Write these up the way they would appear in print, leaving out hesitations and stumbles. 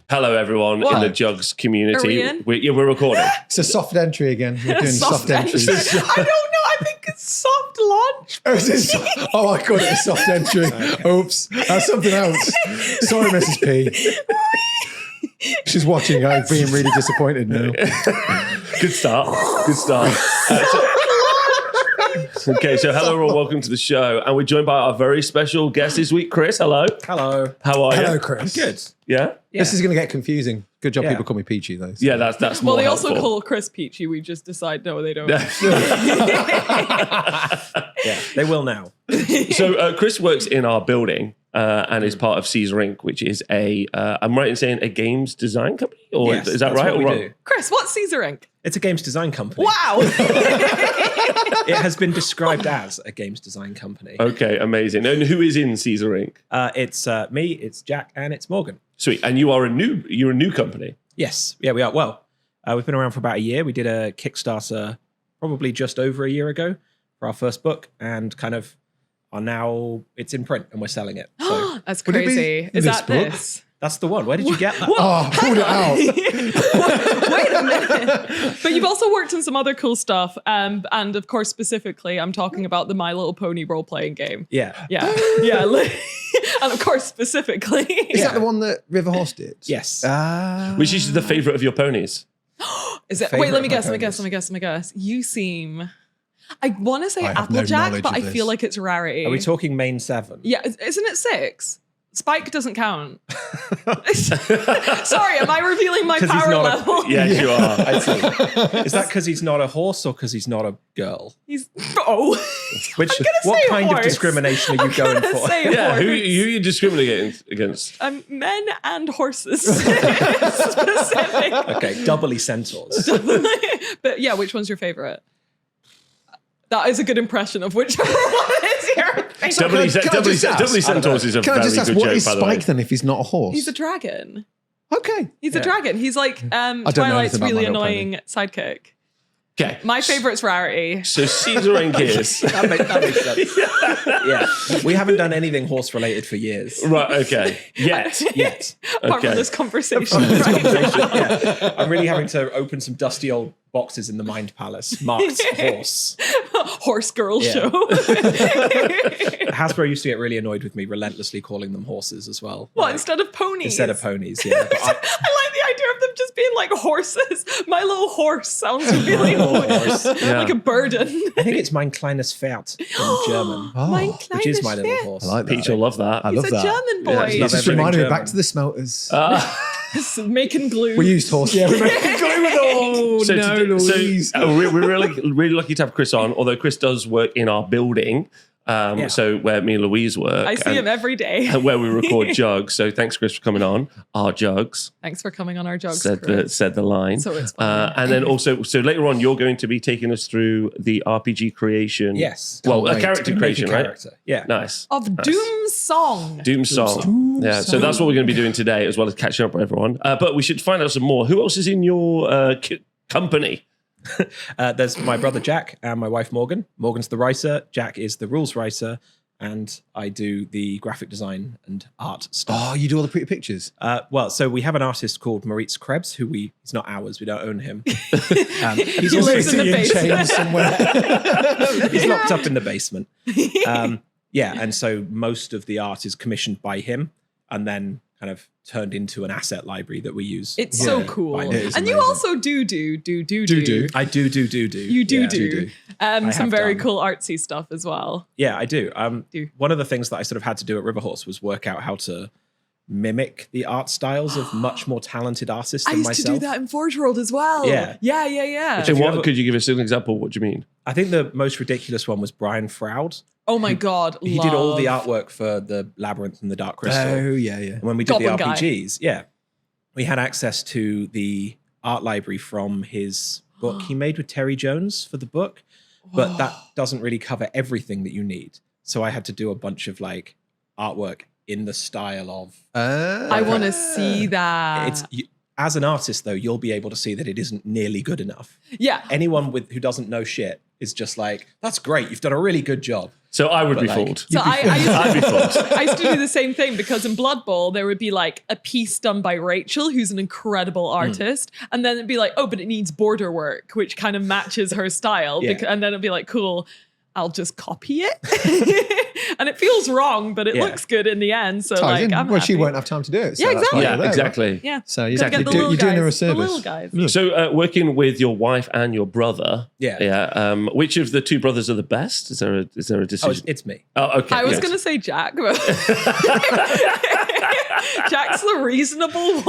Hello, everyone in the Juggz community. Are we're recording. It's a soft entry again. We're doing soft entries. I don't know. I think it's soft launch. Oh, I called it a soft entry. Oops. That's something else. Sorry, Mrs. P. She's watching. I'm being really disappointed now. Good start. Okay, so hello everyone, welcome to the show. And we're joined by our very special guest this week, Chris. Hello. Hello. How are you? Hello, Chris. Good. Yeah? This is going to get confusing. Good job Yeah. people call me Peachy, though. So. Yeah, that's more Well, they helpful. also call Chris Peachy. We just decide, no, they don't. Yeah, they will now. So Chris works in our building and is part of Caesar Inc., which is I'm right in saying a games design company? Or Yes, is that that's right? what or we wrong? do. Chris, what's Caesar Inc.? It's a games design company. Wow. It has been described as a games design company. Okay, amazing. And who is in Caesar Inc.? It's me, it's Jack, and it's Morgan. Sweet. And you're a new company. Yes, yeah, we are. Well, we've been around for about a year. We did a Kickstarter probably just over a year ago for our first book, and kind of are now, it's in print and we're selling it. So That's Would it be crazy. Is this that book? this? that's the one. Where did you get that? Oh, I pulled it out. Wait a minute. But you've also worked on some other cool stuff. And of course, specifically, I'm talking about the My Little Pony role-playing game. Yeah. Yeah. Yeah. And of course, specifically. Is that the one that River Horse did? Yes. Which is the favorite of your ponies? Is it? Favourite Wait, let me of my guess. You seem... I want to say I have no Applejack, knowledge but I of feel this. like it's rarity. Are we talking main 7? Yeah, isn't it 6? Spike doesn't count. Sorry, am I revealing my 'Cause he's power not level? Yes, you are. I see. Is that because he's not a horse or because he's not a girl? He's what What say kind horse. of discrimination are you going for? Say Yeah, horse. who are you discriminating against? Men and horses. Specific. Okay, doubly centaurs. But yeah, which one's your favorite? That is a good impression of whichever one is your favorite. Doubly just Centaurs is a Can I very just ask, good what joke, is by the way. Spike then if he's not a horse? He's a dragon. Okay. He's a dragon. He's like know Twilight's anything about really My Little annoying sidekick. Okay. My favorite's Rarity. So Caesar Inc. is... That makes sense. Yeah. We haven't done anything horse related for years. Right, okay. Yet. Apart Okay. from this conversation. Yeah. I'm really having to open some dusty old boxes in the Mind Palace marked horse. Horse girl Yeah. show. Hasbro used to get really annoyed with me relentlessly calling them horses as well. What, Like, instead of ponies? instead of ponies, yeah. But I like the idea of them just being like horses. My little horse sounds really horse. Yeah. like a burden. I think it's Mein kleines Pferd in German, Mein which is my kleines little Pferd. horse. I like that. Peach will love that. I love He's a that. German boy. Yeah, love It just everything reminded me German. back to the smelters. Making glue. We used horse. Yeah, we made glue with oh So no, today- Louise. we're really lucky to have Chris on, although Chris does work in our building. So where me and Louise work. I see him every day. and where we record Juggz. So thanks, Chris, for coming on. Our Juggz, Thanks for coming on our Juggz. said the line. So it's fun. and then also, so later on, you're going to be taking us through the RPG creation. Yes. Well, Can't a wait. character Make a creation, right? character. Yeah. Nice. Of Doomsong. Doomsong. Yeah, so that's what we're going to be doing today, as well as catching up with everyone. But we should find out some more. Who else is in your company? There's my brother Jack and my wife Morgan. Morgan's the writer. Jack is the rules writer. And I do the graphic design and art stuff. Oh, you do all the pretty pictures. Well, so we have an artist called Moritz Krebs, who he's not ours, we don't own him. He's He also lives in the in basement. chains somewhere. he's locked up in the basement. And so most of the art is commissioned by him and then kind of turned into an asset library that we use. It's so Yeah, cool. it is And you amazing. also do. I do. You do. do. Some have very done. cool artsy stuff as well. Yeah, I do. Do. One of the things that I sort of had to do at Riverhorse was work out how to mimic the art styles of much more talented artists I than used myself. to do that in Forge World as well. Yeah. Yeah. So what could you give us an example? What do you mean? I think the most ridiculous one was Brian Froud. Oh my God. He did all the love. artwork for the Labyrinth and the Dark Crystal. Oh, yeah. And when we did Goblin the guy. RPGs, we had access to the art library from his book he made with Terry Jones for the book, but that doesn't really cover everything that you need. So I had to do a bunch of artwork in the style of. I want to see that. as an artist, though, you'll be able to see that it isn't nearly good enough. Yeah. Anyone who doesn't know shit is just like, that's great. You've done a really good job. So I would be like- fooled. So I'd be fooled. I used to do the same thing because in Blood Bowl, there would be like a piece done by Rachel, who's an incredible artist. And then it'd be like, oh, but it needs border work, which kind of matches her style. Yeah. And then it'd be like, cool, I'll just copy it. And it feels wrong, but it Yeah. looks good in the end. So Ties like, in. I'm well, she happy. won't have time to do it. So Yeah, that's exactly. why Yeah, you're there, right? exactly. Yeah. So Gotta exactly, get the little you're doing her a guys, the service. little guys. So working with your wife and your brother, Yeah. which of the two brothers are the best? Is there a Oh, decision? it's me. Oh, okay. I was good. going to say Jack, but Jack's the reasonable one.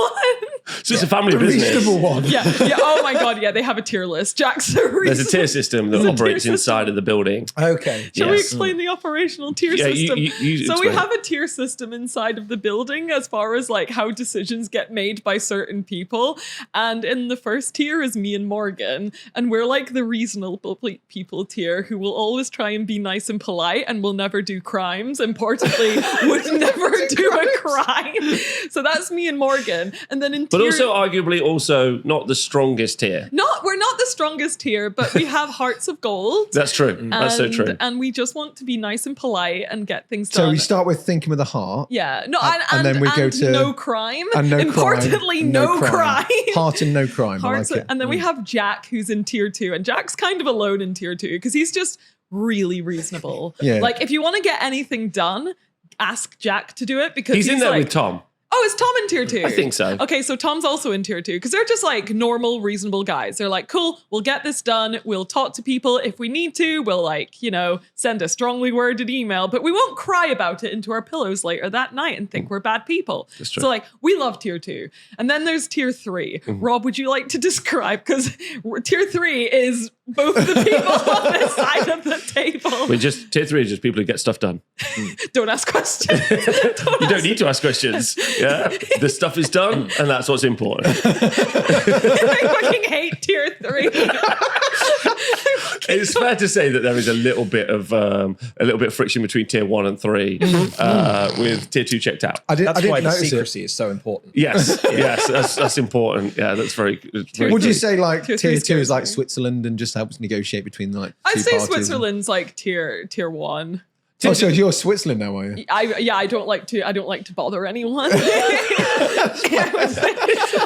So it's a family The business. reasonable one. Yeah. Oh my God. Yeah. They have a tier list. Jack's the reasonable. There's a tier system that There's a operates tier inside of the building. Okay. Shall we Yes. explain the operational tier Yeah, system? you So we explain. have a tier system inside of the building as far as like how decisions get made by certain people. And in the first tier is me and Morgan. And we're like the reasonable people tier who will always try and be nice and polite and will never do crimes. Importantly, would never do a crime. So that's me and Morgan. And then in But tier... also arguably also not the strongest tier. We're not the strongest tier, but we have hearts of gold. That's true. That's so true. And we just want to be nice and polite and get things done. So we start with thinking with the heart. Yeah, no, And then we go to- no crime. And no Importantly, crime. no crime. Heart and no crime. Hearts, I like it. and then we have Jack, who's in tier 2, and Jack's kind of alone in tier 2 because he's just really reasonable. Yeah. Like if you want to get anything done, ask Jack to do it because He's in there like, with Tom. Oh, is Tom in tier 2? I think so. Okay, so Tom's also in tier 2 because they're just like normal, reasonable guys. They're like, cool, we'll get this done. We'll talk to people if we need to. We'll like, send a strongly worded email, but we won't cry about it into our pillows later that night and think we're bad people. That's true. So like, we love tier 2. And then there's tier 3. Rob, would you like to describe? Because tier 3 is both the people on this side of the table. Tier 3 is just people who get stuff done. Don't ask questions. You don't need to ask questions. Yeah. The stuff is done, and that's what's important. I fucking hate tier 3. It's fair to say that there is a little bit of friction between tier 1 and 3 with tier 2 checked out. I That's didn't why the notice it. secrecy is so important. Yes, that's important. Yeah, that's very. very Would you true. say like Tier tier three is 2 is like scary. Switzerland and just helps negotiate between like I'd two say parties? Switzerland's like tier 1. Oh, so you're Switzerland now, are you? I don't like to bother anyone.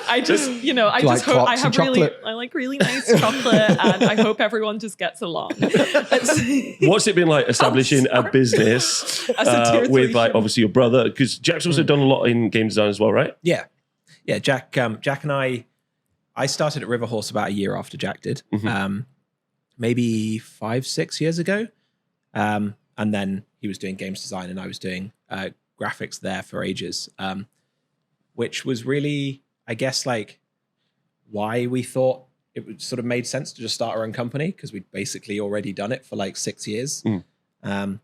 I just Like hope I clocks have and chocolate. I like really nice chocolate and I hope everyone just gets along. What's it been like establishing a business As a tier with three like show. obviously your brother? Because Jack's also done a lot in game design as well, right? Yeah. Jack and I started at River Horse about a year after Jack did, maybe 5-6 years ago. And then he was doing games design and I was doing graphics there for ages, which was really, I guess, like why we thought it would sort of made sense to just start our own company because we'd basically already done it for like 6 years. That's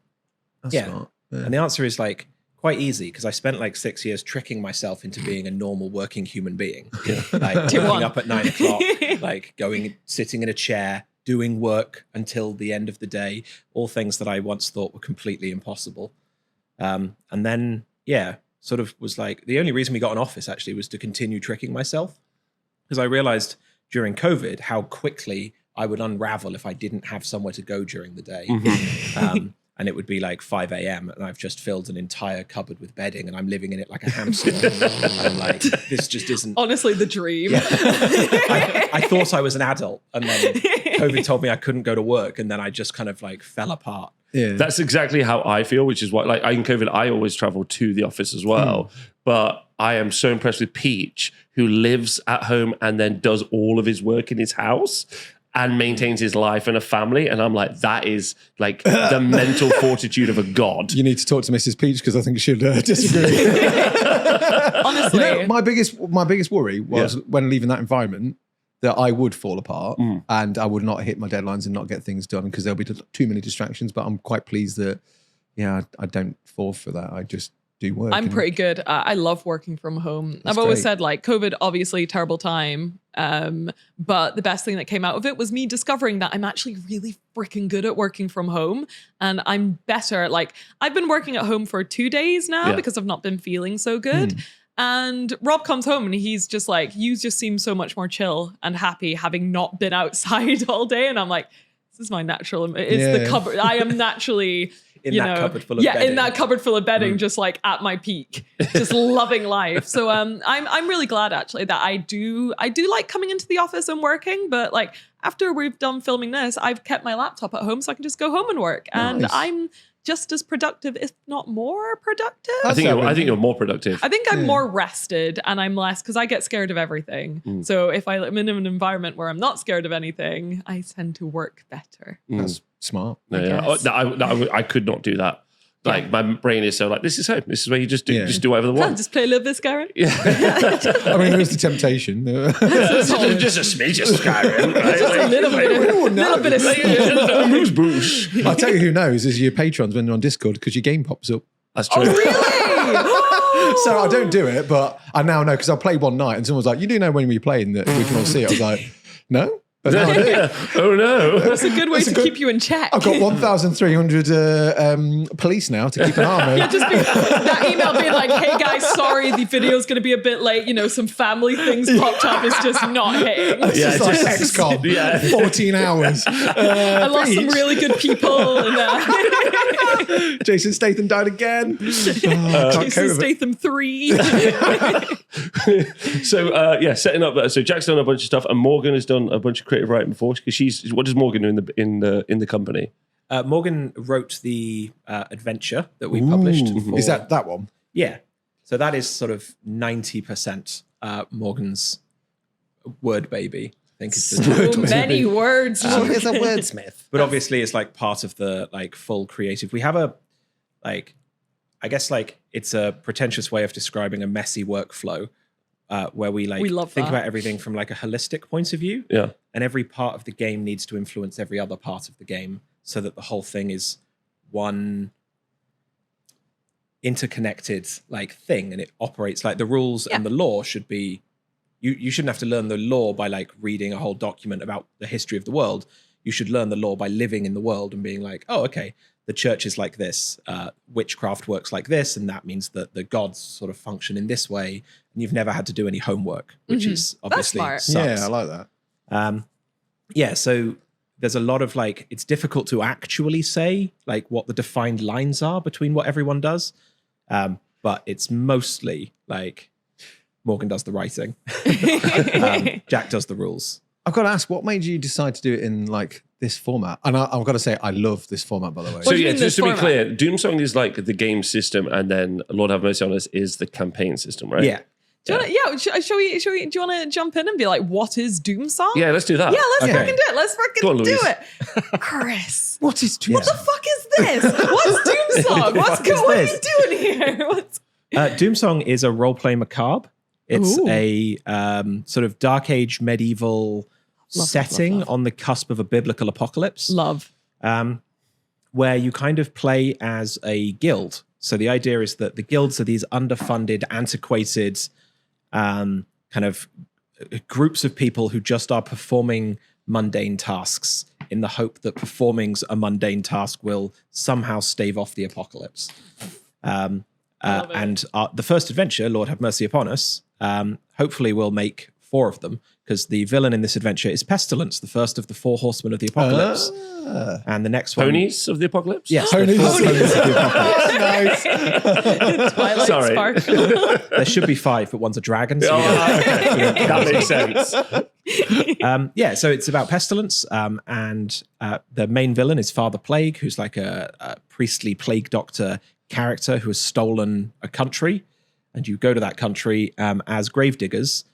Yeah. smart. Yeah. And the answer is like quite easy because I spent like 6 years tricking myself into being a normal working human being. Like Tier waking one. up at 9 o'clock, like sitting in a chair, doing work until the end of the day, all things that I once thought were completely impossible. And then, sort of was like, the only reason we got an office actually was to continue tricking myself because I realized during COVID how quickly I would unravel if I didn't have somewhere to go during the day. And it would be like 5 a.m. and I've just filled an entire cupboard with bedding and I'm living in it like a hamster. And like, this just isn't. Honestly, the dream. Yeah. I thought I was an adult and then COVID told me I couldn't go to work and then I just kind of like fell apart. Yeah. That's exactly how I feel, which is why, like, in COVID, I always travel to the office as well. But I am so impressed with Peach, who lives at home and then does all of his work in his house and maintains his life and a family. And I'm like, that is like the mental fortitude of a god. You need to talk to Mrs. Peach because I think she'd disagree. Honestly. My biggest worry was when leaving that environment that I would fall apart and I would not hit my deadlines and not get things done because there'll be too many distractions. But I'm quite pleased that, I don't fall for that. I just do work. I'm and- pretty good. I love working from home. That's I've always great. said like COVID, obviously terrible time. But the best thing that came out of it was me discovering that I'm actually really freaking good at working from home and I'm better. Like I've been working at home for 2 days now because I've not been feeling so good. And Rob comes home and he's just like, you just seem so much more chill and happy having not been outside all day. And I'm like, this is my natural, it's the cupboard. I am naturally, in that cupboard full of in that cupboard full of bedding, just like at my peak, just loving life. So I'm really glad actually that I do like coming into the office and working, but like after we've done filming this, I've kept my laptop at home so I can just go home and work. And I'm just as productive, if not more productive. I think you're more productive. I think I'm more rested and I'm less, because I get scared of everything. So if I'm in an environment where I'm not scared of anything, I tend to work better. That's smart. I could not do that. Like my brain is so like, this is home. This is where you just do whatever they want. Just play a little bit of Skyrim. Yeah. I mean, there is the temptation. just a smidge of Skyrim. Right? Just a little bit of Skyrim. Moose boosh. I'll tell you who knows is your patrons when they're on Discord because your game pops up. That's true. Oh, really? So I don't do it, but I now know because I played one night and someone was like, you do know when we're playing that we can all see it. I was like, no. But now I do. Oh no. That's a good way to keep you in check. I've got 1,300 police now to keep an arm on. Just that email being like, hey guys, sorry, the video's going to be a bit late. You know, some family things popped up. It's just not hitting. It's just like XCOM, 14 hours. I lost some really good people. And, Jason Statham died again. Jason Statham 3. So setting up. So Jack's done a bunch of stuff, and Morgan has done a bunch of creative writing before because what does Morgan do in the company? Morgan wrote the adventure that we published. Is that one? Yeah. So that is sort of 90% Morgan's word baby. I think it's the so many words. She is a wordsmith. But obviously it's like part of the like full creative. We have a like, I guess like it's a pretentious way of describing a messy workflow where we think about everything from like a holistic point of view. Yeah. And every part of the game needs to influence every other part of the game so that the whole thing is one interconnected like thing, and it operates like the rules and the law should be, you shouldn't have to learn the law by like reading a whole document about the history of the world. You should learn the law by living in the world and being like, oh, okay, the church is like this, witchcraft works like this, and that means that the gods sort of function in this way, and you've never had to do any homework, which is obviously sucks. Yeah, I like that. So there's a lot of like, it's difficult to actually say like what the defined lines are between what everyone does, but it's mostly like Morgan does the writing, Jack does the rules. I've got to ask, what made you decide to do it in like this format? And I've got to say, I love this format, by the way. So yeah, just to be clear, Doomsong is like the game system, and then Lord Have Mercy on Us is the campaign system, right? Yeah. Do you want to jump in and be like, what is Doomsong? Yeah, let's do that. Yeah, let's fucking do it. Let's fucking do Louise. it. Chris. What is Doomsong? What the fuck is this? What's Doomsong? What are you doing here? Doomsong is a role-play macabre. It's a sort of dark age medieval setting on the cusp of a biblical apocalypse. Where you kind of play as a guild. So the idea is that the guilds are these underfunded, antiquated kind of groups of people who just are performing mundane tasks in the hope that performing a mundane task will somehow stave off the apocalypse. And the first adventure, Lord Have Mercy Upon Us, hopefully we'll make 4 of them, because the villain in this adventure is Pestilence, the first of the 4 horsemen of the apocalypse. And the next one... Ponies of the apocalypse? Yes. Ponies of the apocalypse. Twilight Sparkle. There should be 5, but one's a dragon. So that makes sense. So it's about Pestilence, and the main villain is Father Plague, who's like a priestly plague doctor character who has stolen a country, and you go to that country as gravediggers.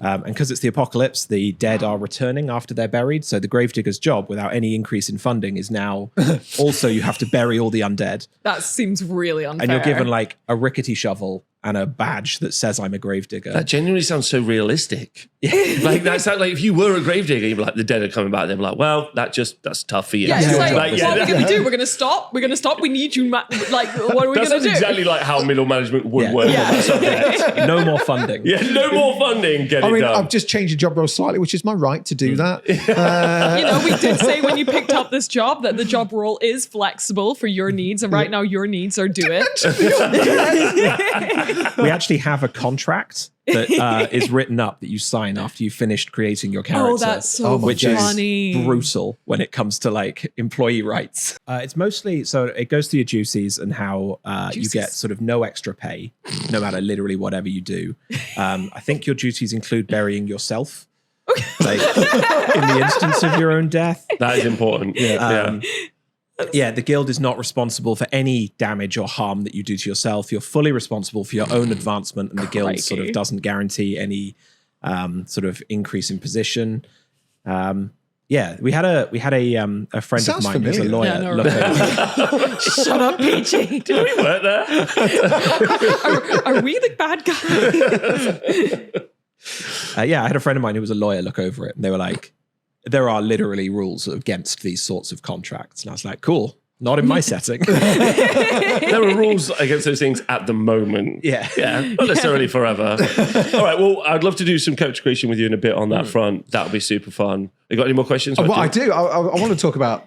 And because it's the apocalypse, the dead are returning after they're buried. So the gravedigger's job, without any increase in funding, is now also you have to bury all the undead. That seems really unfair. And you're given like a rickety shovel and a badge that says I'm a gravedigger. That genuinely sounds so realistic. Like that sounds like if you were a gravedigger, you'd be like, the dead are coming back. They'd be like, well, that's tough for you. Yeah, it's like, what are we going to do? We're going to stop. We need you. Like, what are we going to do? That's exactly like how middle management would work on that subject. No more funding. Yeah, no more funding. Get it done. I've just changed the job role slightly, which is my right to do that. We did say when you picked up this job that the job role is flexible for your needs, and right now your needs are do it. We actually have a contract that is written up that you sign after you finished creating your character. Oh, that's so which funny. is brutal when it comes to like employee rights. It's mostly, so it goes to your duties and how you get sort of no extra pay, no matter literally whatever you do. I think your duties include burying yourself. Like in the instance of your own death. That is important. Yeah, the guild is not responsible for any damage or harm that you do to yourself. You're fully responsible for your own advancement, and the guild sort of doesn't guarantee any sort of increase in position. Yeah, we had a friend of mine who's a lawyer. Yeah, no, shut up, Peachy. Did we work there? Are we the bad guy? Yeah, I had a friend of mine who was a lawyer look over it, and they were like, there are literally rules against these sorts of contracts. And I was like, cool, not in my setting. There are rules against those things at the moment. Yeah. Not necessarily forever. All right, well, I'd love to do some coach creation with you in a bit on that front. That would be super fun. You got any more questions? Well, I do. I want to talk about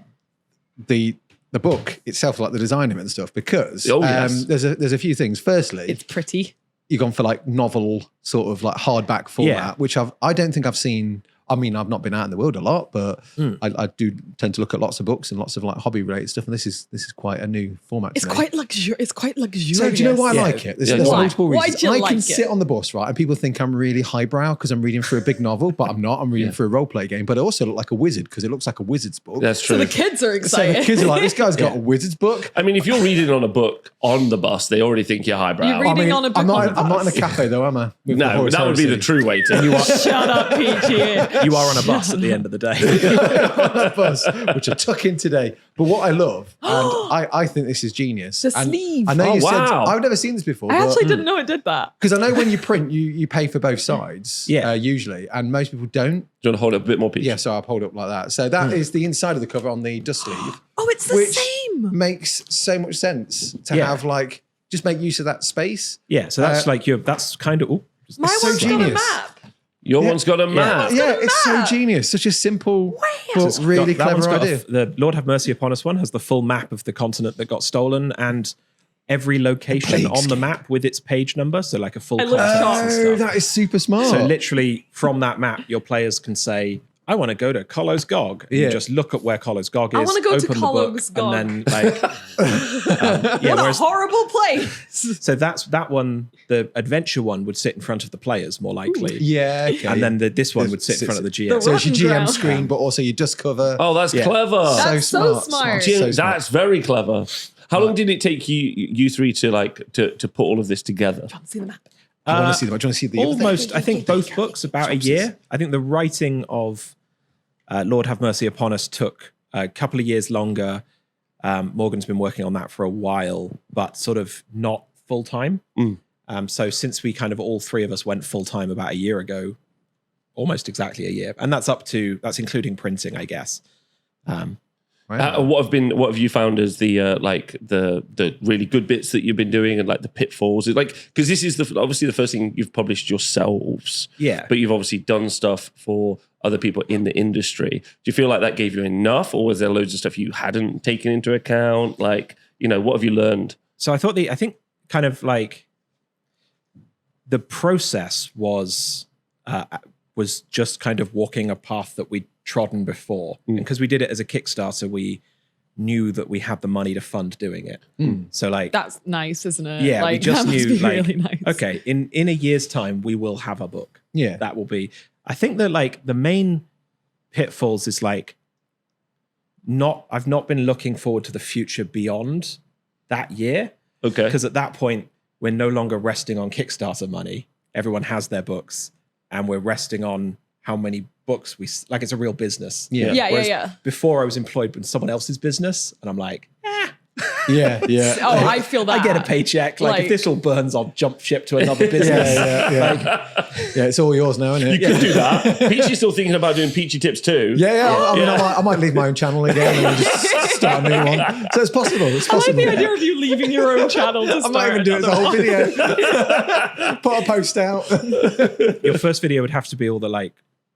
the book itself, like the design of it and stuff, because there's a few things. Firstly, It's pretty. you've gone for like novel sort of like hardback format, which I don't think I've seen. I mean, I've not been out in the world a lot, but I do tend to look at lots of books and lots of like hobby related stuff. And this is quite a new format. It's quite luxurious. So do you know why I like it? There's multiple Why reasons. do you I like can it? sit on the bus, right, and people think I'm really highbrow because I'm reading through a big novel, but I'm not. I'm reading through a role play game. But I also look like a wizard because it looks like a wizard's book. That's true. So the kids are So excited. the kids are like, this guy's got a wizard's book. I mean, if you're reading on a book on the bus, they already think you're highbrow. You're reading on a book I'm on the not in a bus. cafe though, am I? With the No, Horus that would be the Heresy. true way to. Shut up, Peachy. You are on a bus at the end of the day. on that bus, which I took in today. But what I love, and I think this is genius. The and sleeve. I know Oh, you said wow. I've never seen this before. I actually didn't know it did that. because I know when you print, you pay for both sides. Usually, and most people don't. Do you want to hold it a bit more, Peach? Yeah, so I'll hold it up like that. So that is the inside of the cover on the dust sleeve, Oh, it's the which same. makes so much sense to have like just make use of that space. Yeah, so that's like that's kind of My so one's got a genius. map. Your one's got a map. Yeah, it's so map. genius. Such a simple but really that one's clever got idea. the Lord Have Mercy Upon Us one has the full map of the continent that got stolen and every location on the map with its page number, so like a full I love context and Oh, stuff. that is super smart. So literally from that map, your players can say, I want to go to Kolos Gog. And you just look at where Kolos Gog is. I wanna go to open the book, Kolos Gog. And then like, What a horrible place. so that one, the adventure one would sit in front of the players more likely. yeah, okay. And then this one would sit in front of the GM. So it's your Rotten GM ground. screen, but also your dust cover. Oh, that's clever. That's so smart. So smart. That's very clever. How long did it take you three to to put all of this together? See the map. Do you want to see them? Do you want to see the other thing? Almost, I think both books about a year. I think the writing of Lord Have Mercy Upon Us took a couple of years longer. Morgan's been working on that for a while, but sort of not full time. So since we kind of all three of us went full time about a year ago, almost exactly a year, and that's including printing, I guess. What have you found as the the really good bits that you've been doing and like the pitfalls? Like, because this is obviously the first thing you've published yourselves. Yeah. But you've obviously done stuff for other people in the industry. Do you feel like that gave you enough, or was there loads of stuff you hadn't taken into account? Like, what have you learned? So I think kind of like the process was just kind of walking a path that we'd trodden before. And because we did it as a Kickstarter, we knew that we had the money to fund doing it. So like That's nice, isn't it? yeah, like, we just that must knew be like really nice. okay, in a year's time we will have a book. Yeah. That will be. I think that like the main pitfalls is like I've not been looking forward to the future beyond that year. Okay. Because at that point, we're no longer resting on Kickstarter money. Everyone has their books, and we're resting on how many books like it's a real business. Yeah. Whereas Before I was employed in someone else's business, and I'm like, Yeah. Oh, I feel that. I get a paycheck. Like if this all burns, I'll jump ship to another business. Yeah, it's all yours now, isn't it? You could do that. Peachy's still thinking about doing Peachy tips too. I mean, I might leave my own channel again and just start a new one. So it's possible. It's I like possible. the idea of you leaving your own channel to I start might even do it as a another whole one. video. Put a post out. Your first video would have to be all the like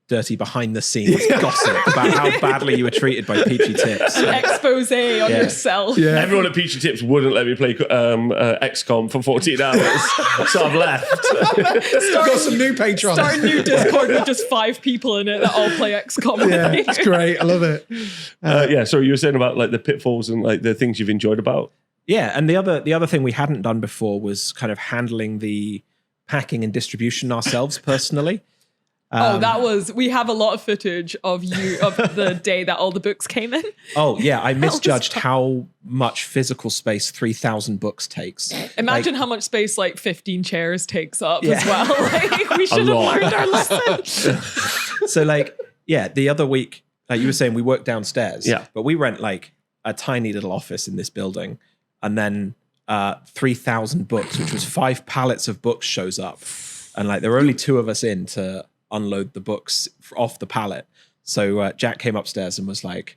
dirty behind the scenes gossip about how badly you were treated by Peachy Tips. Expose on yourself. Yeah. Everyone at Peachy Tips wouldn't let me play XCOM for 14 hours, so I've left. I've got some new patrons. Start a new Discord with just 5 people in it that all play XCOM with Yeah, you. it's great. I love it. So you were saying about like the pitfalls and like the things you've enjoyed about. Yeah, and the other thing we hadn't done before was kind of handling the packing and distribution ourselves personally. We have a lot of footage of the day that all the books came in. Oh yeah, I was misjudged fun. how much physical space 3,000 books takes. Imagine how much space like 15 chairs takes up Yeah. as well. Like we should have lot. learned our lesson. So the other week, like you were saying, we worked downstairs. Yeah. But we rent like a tiny little office in this building, and then 3,000 books, which was 5 pallets of books, shows up, and like there were only 2 of us in to unload the books off the pallet. So Jack came upstairs and was like,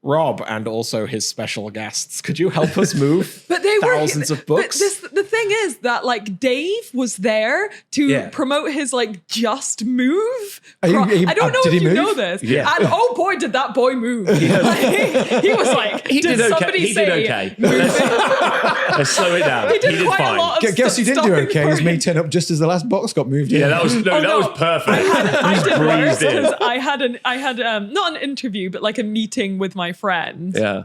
Rob and also his special guests, could you help us move But they thousands of books? The thing is that like Dave was there to promote his like just move. I don't know did if he you move? know this. Yeah. And oh boy, did that boy move. Like, he was like, He did okay. somebody He say did okay. move Let's slow it down. He did quite fine. a lot of Guess who did do stopping okay for is me him. turn up just as the last box got moved in. Yeah, that was perfect. I did worse breezed in. because I had not an interview, but like a meeting with my friend. Yeah.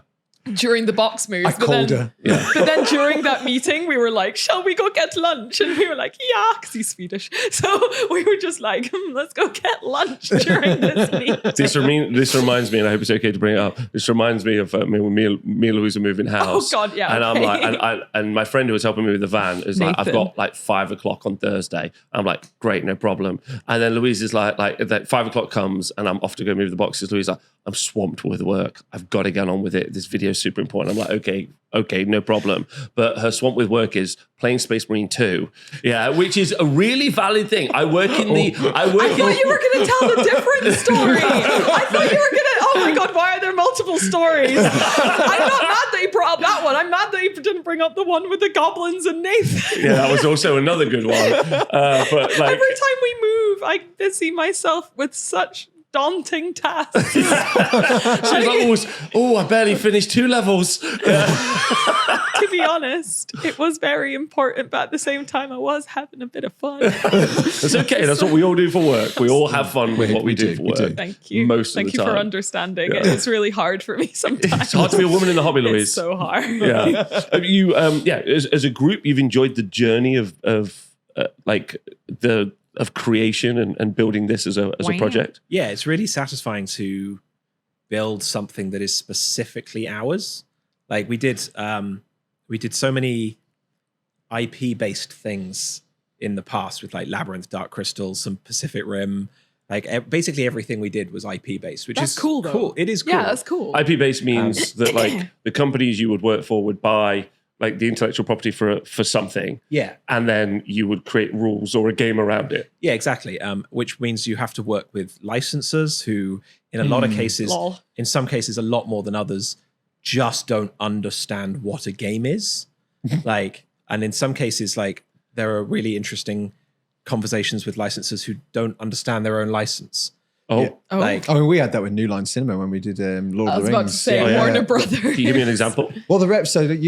During the box move. I called her. Yeah. But then during that meeting, we were like, shall we go get lunch? And we were like, yeah, because he's Swedish. So we were just like, let's go get lunch during this meeting. This reminds me, and I hope it's okay to bring it up. This reminds me of when me and Louise are moving house. Oh, God, yeah, And okay. I'm like, and my friend who was helping me with the van is like, I've Nathan. got like 5 o'clock on Thursday. I'm like, great, no problem. And then Louise is like 5 o'clock comes, and I'm off to go move the boxes. Louise is like, I'm swamped with work. I've got to get on with it. This video is super important. I'm like, okay, no problem. But her swamp with work is playing Space Marine 2. Yeah, which is a really valid thing. I thought you were going to tell a different story. I thought you were going to, oh my God, why are there multiple stories? I'm not mad that you brought up that one. I'm mad that you didn't bring up the one with the goblins and Nathan. Yeah, that was also another good one. But like, Every time we move, I busy myself with such daunting tasks. she was like, I barely finished 2 levels. To be honest, it was very important, but at the same time, I was having a bit of fun. That's okay. That's what we all do for work. We all have fun with what we do for we work. do. Thank you. Most Thank of the you time. for understanding. Yeah. It's really hard for me sometimes. It's hard to be a woman in the hobby, Louise. It's so hard. Yeah. Have you, as a group, you've enjoyed the journey of creation and building this as a project. Yeah, it's really satisfying to build something that is specifically ours. Like we did so many IP-based things in the past with like Labyrinth, Dark Crystal, some Pacific Rim. Like basically everything we did was IP-based, which That's is cool, though. It is cool. Yeah, that's cool. IP based means that like the companies you would work for would buy like the intellectual property for something, Yeah. and then you would create rules or a game around it. Yeah, exactly. Which means you have to work with licensors who, in a lot of cases, Lol. in some cases, a lot more than others, just don't understand what a game is. And in some cases, like there are really interesting conversations with licensors who don't understand their own license. Oh, Yeah. Oh, I mean, we had that with New Line Cinema when we did Lord I of was the about Rings. to say Oh, yeah. Warner Brothers. can you give me an example? Well, the reps, so that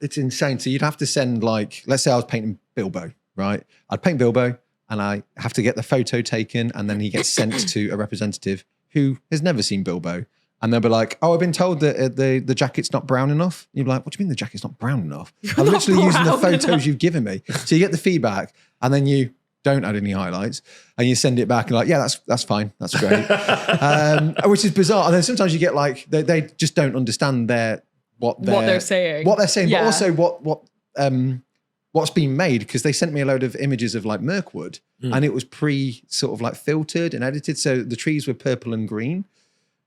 it's insane. So you'd have to send like, let's say I was painting Bilbo, right? I'd paint Bilbo and I have to get the photo taken and then he gets sent to a representative who has never seen Bilbo. And they'll be like, oh, I've been told that the jacket's not brown enough. And you're like, what do you mean the jacket's not brown enough? I'm not literally using the brown photos enough. you've given me. So you get the feedback and then you don't add any highlights and you send it back and like, yeah, that's fine. That's great. Which is bizarre. And then sometimes you get like, they just don't understand what they're saying, Yeah. but also what's being made, because they sent me a load of images of like Mirkwood and it was sort of like filtered and edited. So the trees were purple and green,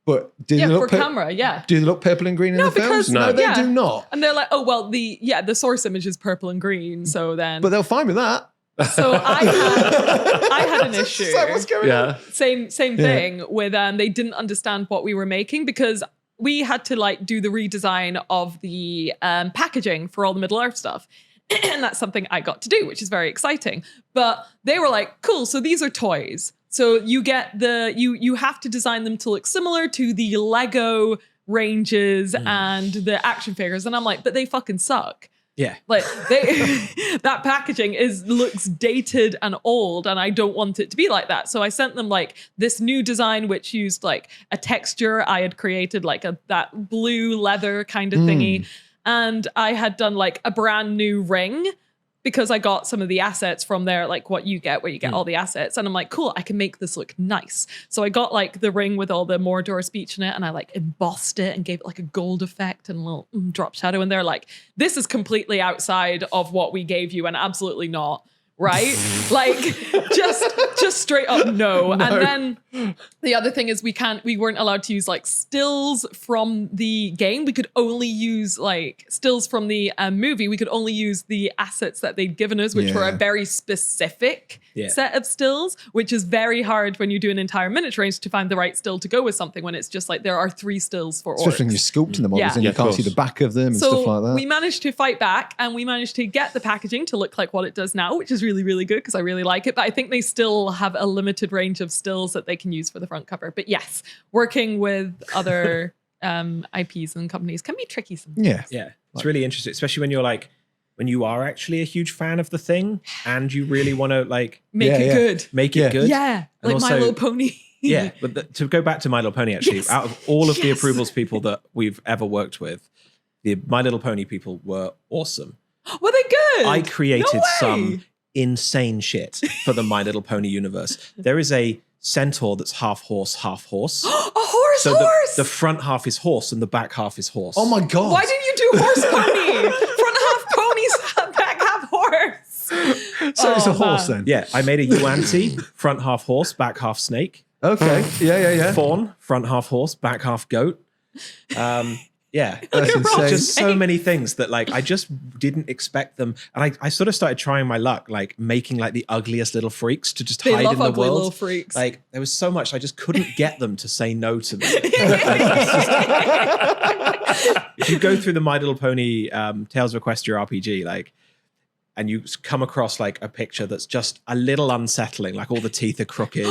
but do they for look camera, yeah. do they look purple and green in the films? because- No. They yeah. do not. And they're like, oh, well, the source image is purple and green. So then, But they'll fine with that. so I had an issue. So what's going on? Yeah. Same thing with they didn't understand what we were making because we had to like do the redesign of the packaging for all the Middle Earth stuff. And that's something I got to do, which is very exciting. But they were like, cool, so these are toys. So you get you have to design them to look similar to the Lego ranges and the action figures. And I'm like, but they fucking suck. Yeah. Like that packaging looks dated and old, and I don't want it to be like that. So I sent them like this new design, which used like a texture I had created, like that blue leather kind of thingy. And I had done like a brand new ring because I got some of the assets from there, like what you get, where you get all the assets. And I'm like, cool, I can make this look nice. So I got like the ring with all the Mordor speech in it, and I like embossed it and gave it like a gold effect and a little drop shadow. And they're like, this is completely outside of what we gave you, and absolutely not. Right? Like just straight up no. And then the other thing is we weren't allowed to use like stills from the game. We could only use like stills from the movie. We could only use the assets that they'd given us, which were a very specific set of stills, which is very hard when you do an entire miniature range to find the right still to go with something when it's just like there are 3 stills for orcs. Especially when you're sculpting the models and you can't see the back of them and stuff like that. We managed to fight back, and we managed to get the packaging to look like what it does now, which is really, really good because I really like it. But I think they still have a limited range of stills that they can use for the front cover. But yes, working with other IPs and companies can be tricky sometimes. Yeah. It's really interesting, especially when you're like, when you are actually a huge fan of the thing and you really want to like make it good. Make it good. Yeah. And like also, My Little Pony. Yeah. But to go back to My Little Pony, actually, out of all of the approvals people that we've ever worked with, the My Little Pony people were awesome. Were they good? I created some insane shit for the My Little Pony universe. There is a centaur that's half horse, half horse. A horse, so horse! The front half is horse and the back half is horse. Oh my God. Why didn't you do horse pony? Front half ponies, back half horse. So it's a horse then? Yeah, I made a Yuan-Ti, front half horse, back half snake. Okay. Yeah. Fawn, front half horse, back half goat. Yeah, That's insane. just so many things that like I just didn't expect them, and I sort of started trying my luck, like making like the ugliest little freaks to just They hide love in the ugly world. little freaks. Like there was so much I just couldn't get them to say no to me. If you go through the My Little Pony Tales of Equestria RPG, like, and you come across like a picture that's just a little unsettling, like all the teeth are crooked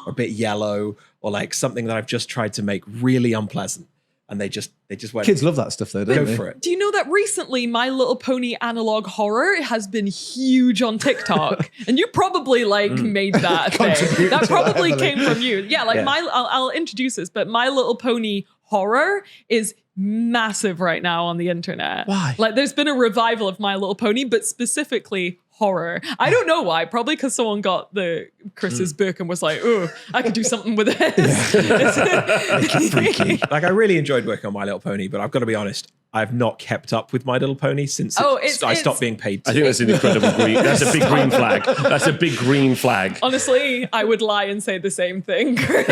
or a bit yellow, or like something that I've just tried to make really unpleasant. And they just went. Kids love that stuff though, don't they? Go for it. Do you know that recently My Little Pony analog horror has been huge on TikTok? And you probably like made that thing. That probably came from you. Yeah, like I'll introduce this, but My Little Pony horror is massive right now on the internet. Why? Like there's been a revival of My Little Pony, but specifically horror. I don't know why. Probably because someone got the Chris's book and was like, "Oh, I could do something with this." Freaky. Like I really enjoyed working on My Little Pony, but I've got to be honest, I've not kept up with My Little Pony since I stopped being paid to. I think that's an incredible green. That's a big green flag. That's a big green flag. Honestly, I would lie and say the same thing, Chris.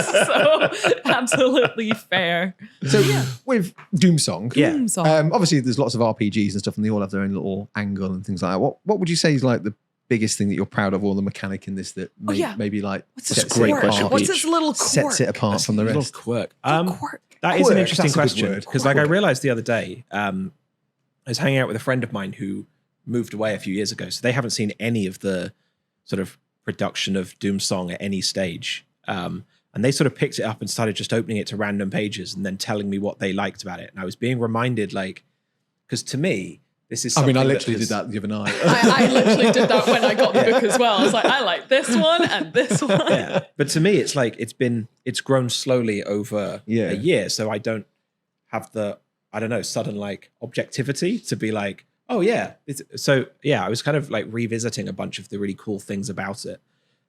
So absolutely fair. So with Doomsong, Doomsong. obviously there's lots of RPGs and stuff, and they all have their own little angle and things like that. What would you say is like the biggest thing that you're proud of, or the mechanic in this that maybe like What's sets great it question, apart, What's this little quirk? sets it apart from the little rest? quirk. Quirk. That is an Quirk, interesting that's a good question word. because like I realized the other day, I was hanging out with a friend of mine who moved away a few years ago, so they haven't seen any of the sort of production of Doomsong at any stage. And they sort of picked it up and started just opening it to random pages and then telling me what they liked about it. And I was being reminded, like, because to me, this is something I literally did that the other night. I literally did that when I got the book as well. I was like, I like this one and this one. Yeah. But to me, it's like it's grown slowly over a year. So I don't have the, sudden like objectivity to be like, oh yeah. I was kind of like revisiting a bunch of the really cool things about it.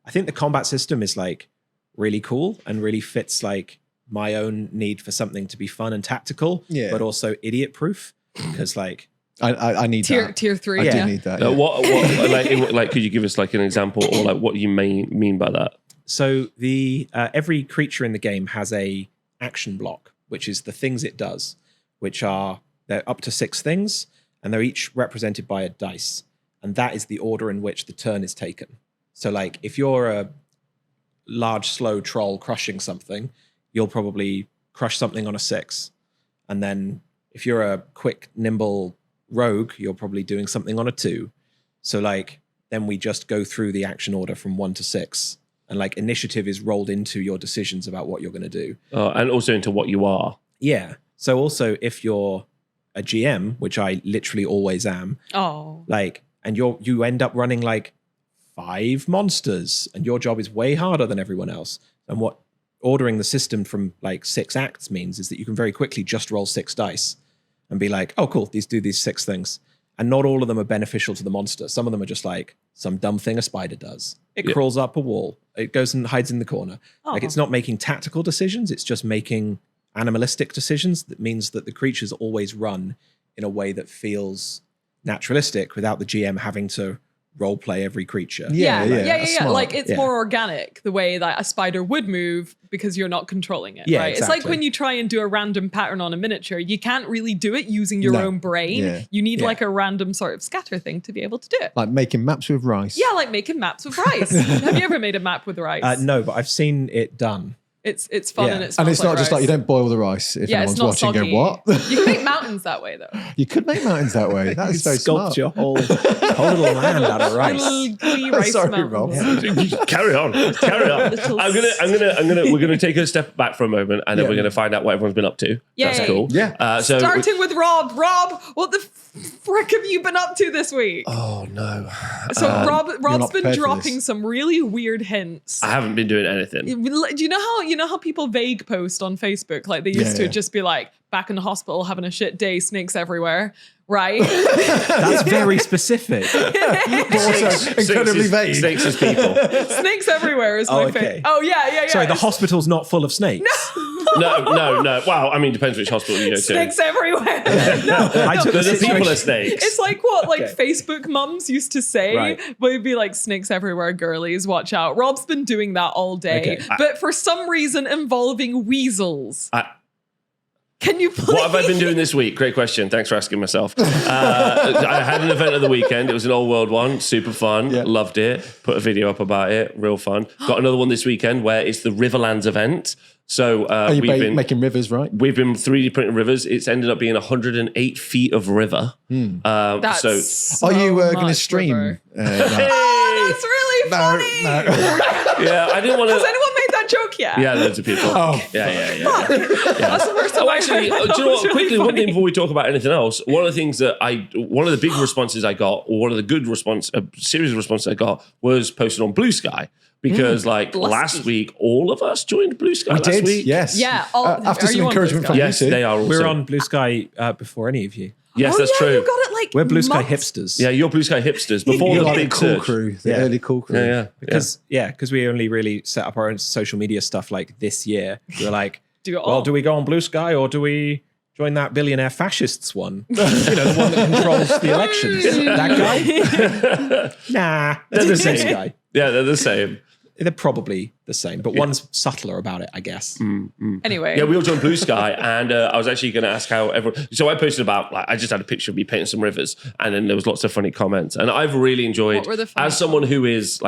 I think the combat system is like really cool and really fits like my own need for something to be fun and tactical, but also idiot proof. Because like, I need that. Tier 3. I do need that. What like could you give us like an example or like what you mean by that? So the every creature in the game has a action block, which is the things it does, which are they're up to 6 things, and they're each represented by a dice, and that is the order in which the turn is taken. So like if you're a large slow troll crushing something, you'll probably crush something on a 6, and then if you're a quick nimble rogue, you're probably doing something on a 2. So like then we just go through the action order from 1 to 6, And like initiative is rolled into your decisions about what you're going to do. And also into what you are. Yeah. So also if you're a GM, which I literally always am, like, and you end up running like 5 monsters and your job is way harder than everyone else. And what ordering the system from like 6 acts means is that you can very quickly just roll 6 dice and be like, oh, cool, these do these 6 things. And not all of them are beneficial to the monster. Some of them are just like some dumb thing a spider does. It crawls up a wall. It goes and hides in the corner. Like it's not making tactical decisions. It's just making animalistic decisions. That means that the creatures always run in a way that feels naturalistic without the GM having to role play every creature. Yeah. Smart. Like it's more organic the way that a spider would move because you're not controlling it. Yeah, right. exactly. It's like when you try and do a random pattern on a miniature, you can't really do it using your own brain. Yeah. You need like a random sort of scatter thing to be able to do it. Like making maps with rice. Yeah, like making maps with rice. Have you ever made a map with rice? No, but I've seen it done. It's fun and it's And it's not just like rice. you don't boil the rice if Yeah, it's anyone's not watching soggy. and go, what? You can make mountains that way though. You could make mountains that way. That is very Sculpt smart. your whole little land out of rice. Little glee rice Sorry, mountains. Rob. Carry on. Little We're gonna take a step back for a moment, and then we're gonna find out what everyone's been up to. That's Yay. cool. Yeah. So Starting with Rob. Rob, what the frick have you been up to this week? oh no, So Rob's not been prepared for dropping this. some really weird hints. I haven't been doing anything. Do you know how people vague post on Facebook? Like they used to Yeah. just be like, back in the hospital having a shit day, snakes everywhere, right? That's very specific. Also incredibly vague. Snakes as people. Snakes everywhere is my okay. favorite. Oh yeah. Sorry, the hospital's not full of snakes. No. Well, I mean, depends which hospital you go to. Snakes everywhere. I took But the people situation- are snakes. It's like what Okay. Facebook mums used to say. Right. Would be like snakes everywhere, girlies, watch out. Rob's been doing that all day, Okay. but for some reason involving weasels. I- Can you please? What have I been doing this week? Great question. Thanks for asking myself. I had an event at the weekend. It was an old world one. Super fun. Yeah. Loved it. Put a video up about it. Real fun. Got another one this weekend where it's the Riverlands event. So Are you we've been making rivers, right? 3D printing rivers. It's ended up being 108 feet of river. That's So so Are you going to much stream? river. No. Oh, that's really funny. yeah, I didn't want Has to. anyone made that joke yet? Yeah, loads of people. Oh. Yeah. That's the first time Oh, I actually, heard do that. you know That was what? Quickly, really one thing funny. before we talk about anything else. One of the big responses I got, or one of the good response, a series of responses I got, was posted on Blue Sky because, Bless last me. week, all of us joined Blue Sky We last did, week. yes. Yeah. After are some you on encouragement Blue from Sky? Yes, you two. they are. Also. We're on Blue Sky before any of you. Yes, Oh, that's yeah, true. You got it like We're Blue Sky months- hipsters. Yeah, you're Blue Sky hipsters before You're the like big the cool surge. crew, the Yeah. early cool crew. Yeah. Because we only really set up our own social media stuff like this year. We were like, Do it all. well, do we go on Blue Sky or do we join that billionaire fascists one? The one that controls the elections. That guy? Nah, they're the same guy. Yeah, they're the same. They're probably the same, but one's subtler about it, I guess. Anyway. Yeah, we all joined Blue Sky, and I was actually going to ask how everyone. So I posted about, I just had a picture of me painting some rivers, and then there was lots of funny comments, and I've really enjoyed. What were the funny as someone who is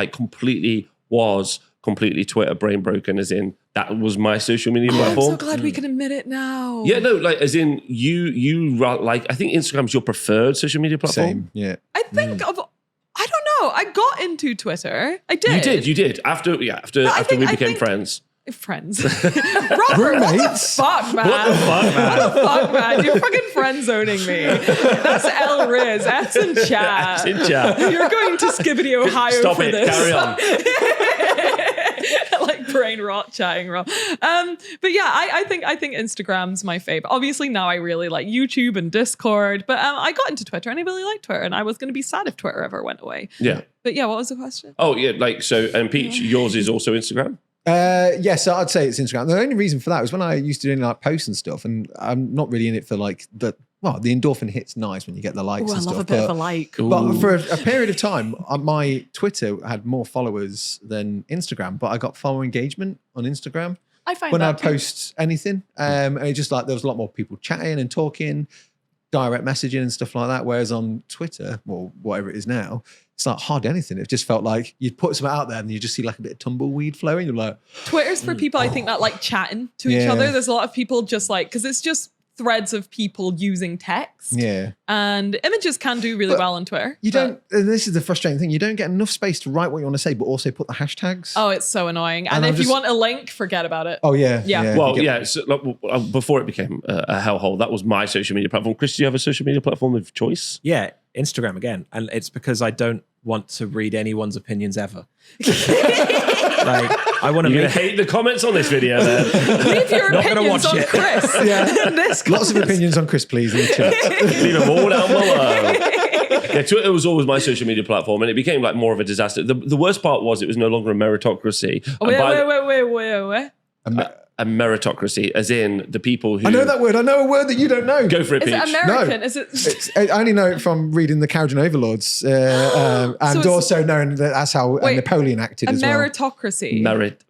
completely Twitter brain broken, as in that was my social media I'm platform. so glad we can admit it now. Yeah, no, as in you I think Instagram's your preferred social media platform. Same, yeah. I think I don't know. I got into Twitter. I did. You did. After we became friends. Friends. Robert, Roommates? Fuck, man. What the fuck, man? What the fuck, man? You're fucking friend zoning me. That's L Riz. That's in chat. That's in chat. You're going to Skibbity Ohio Stop for it. this. Carry on. Like brain rot chatting, Rob. But yeah, I think Instagram's my favorite. Obviously now I really like YouTube and Discord, but I got into Twitter and I really liked Twitter, and I was going to be sad if Twitter ever went away. Yeah. But yeah, what was the question? Oh yeah, and Peach, yours is also Instagram. Yes, I'd say it's Instagram. The only reason for that was when I used to do like posts and stuff, and I'm not really in it for like the endorphin hit's nice when you get the likes Oh, I and love stuff. a bit of a like. But for a period of time, my Twitter had more followers than Instagram, but I got follower engagement on Instagram I find when that I'd post anything. And it just like there was a lot more people chatting and talking, direct messaging and stuff like that. Whereas on Twitter, or whatever it is now, it's not hard anything. It just felt like you'd put something out there and you just see like a bit of tumbleweed flowing. You're like, Twitter's for people I think that like chatting to each Yeah. other. There's a lot of people just like, because it's just threads of people using text. Yeah. And images can do really well on Twitter. You don't, and this is the frustrating thing, you don't get enough space to write what you want to say, but also put the hashtags. Oh, it's so annoying. And And if you want a link, forget about it. Oh, yeah. Yeah. Well, You get- so, before it became a hellhole, that was my social media platform. Chris, do you have a social media platform of choice? Yeah, Instagram again. And it's because I don't want to read anyone's opinions ever. Like, I want to You're going make to hate the comments on this video then. Leave your Not gonna opinions watch on it. Chris. Yeah. This Lots of opinions on Chris, please, in the chat. Leave them all down below. Yeah, Twitter was always my social media platform, and it became like more of a disaster. The worst part was it was no longer a meritocracy. Oh, wait. A meritocracy, as in the people who... I know that word. I know a word that you don't know. Go for it, Is Peach. it American? No. Is it? I only know it from reading the Cowden Overlords, and it's- also knowing that that's how Wait, Napoleon acted A as well. meritocracy.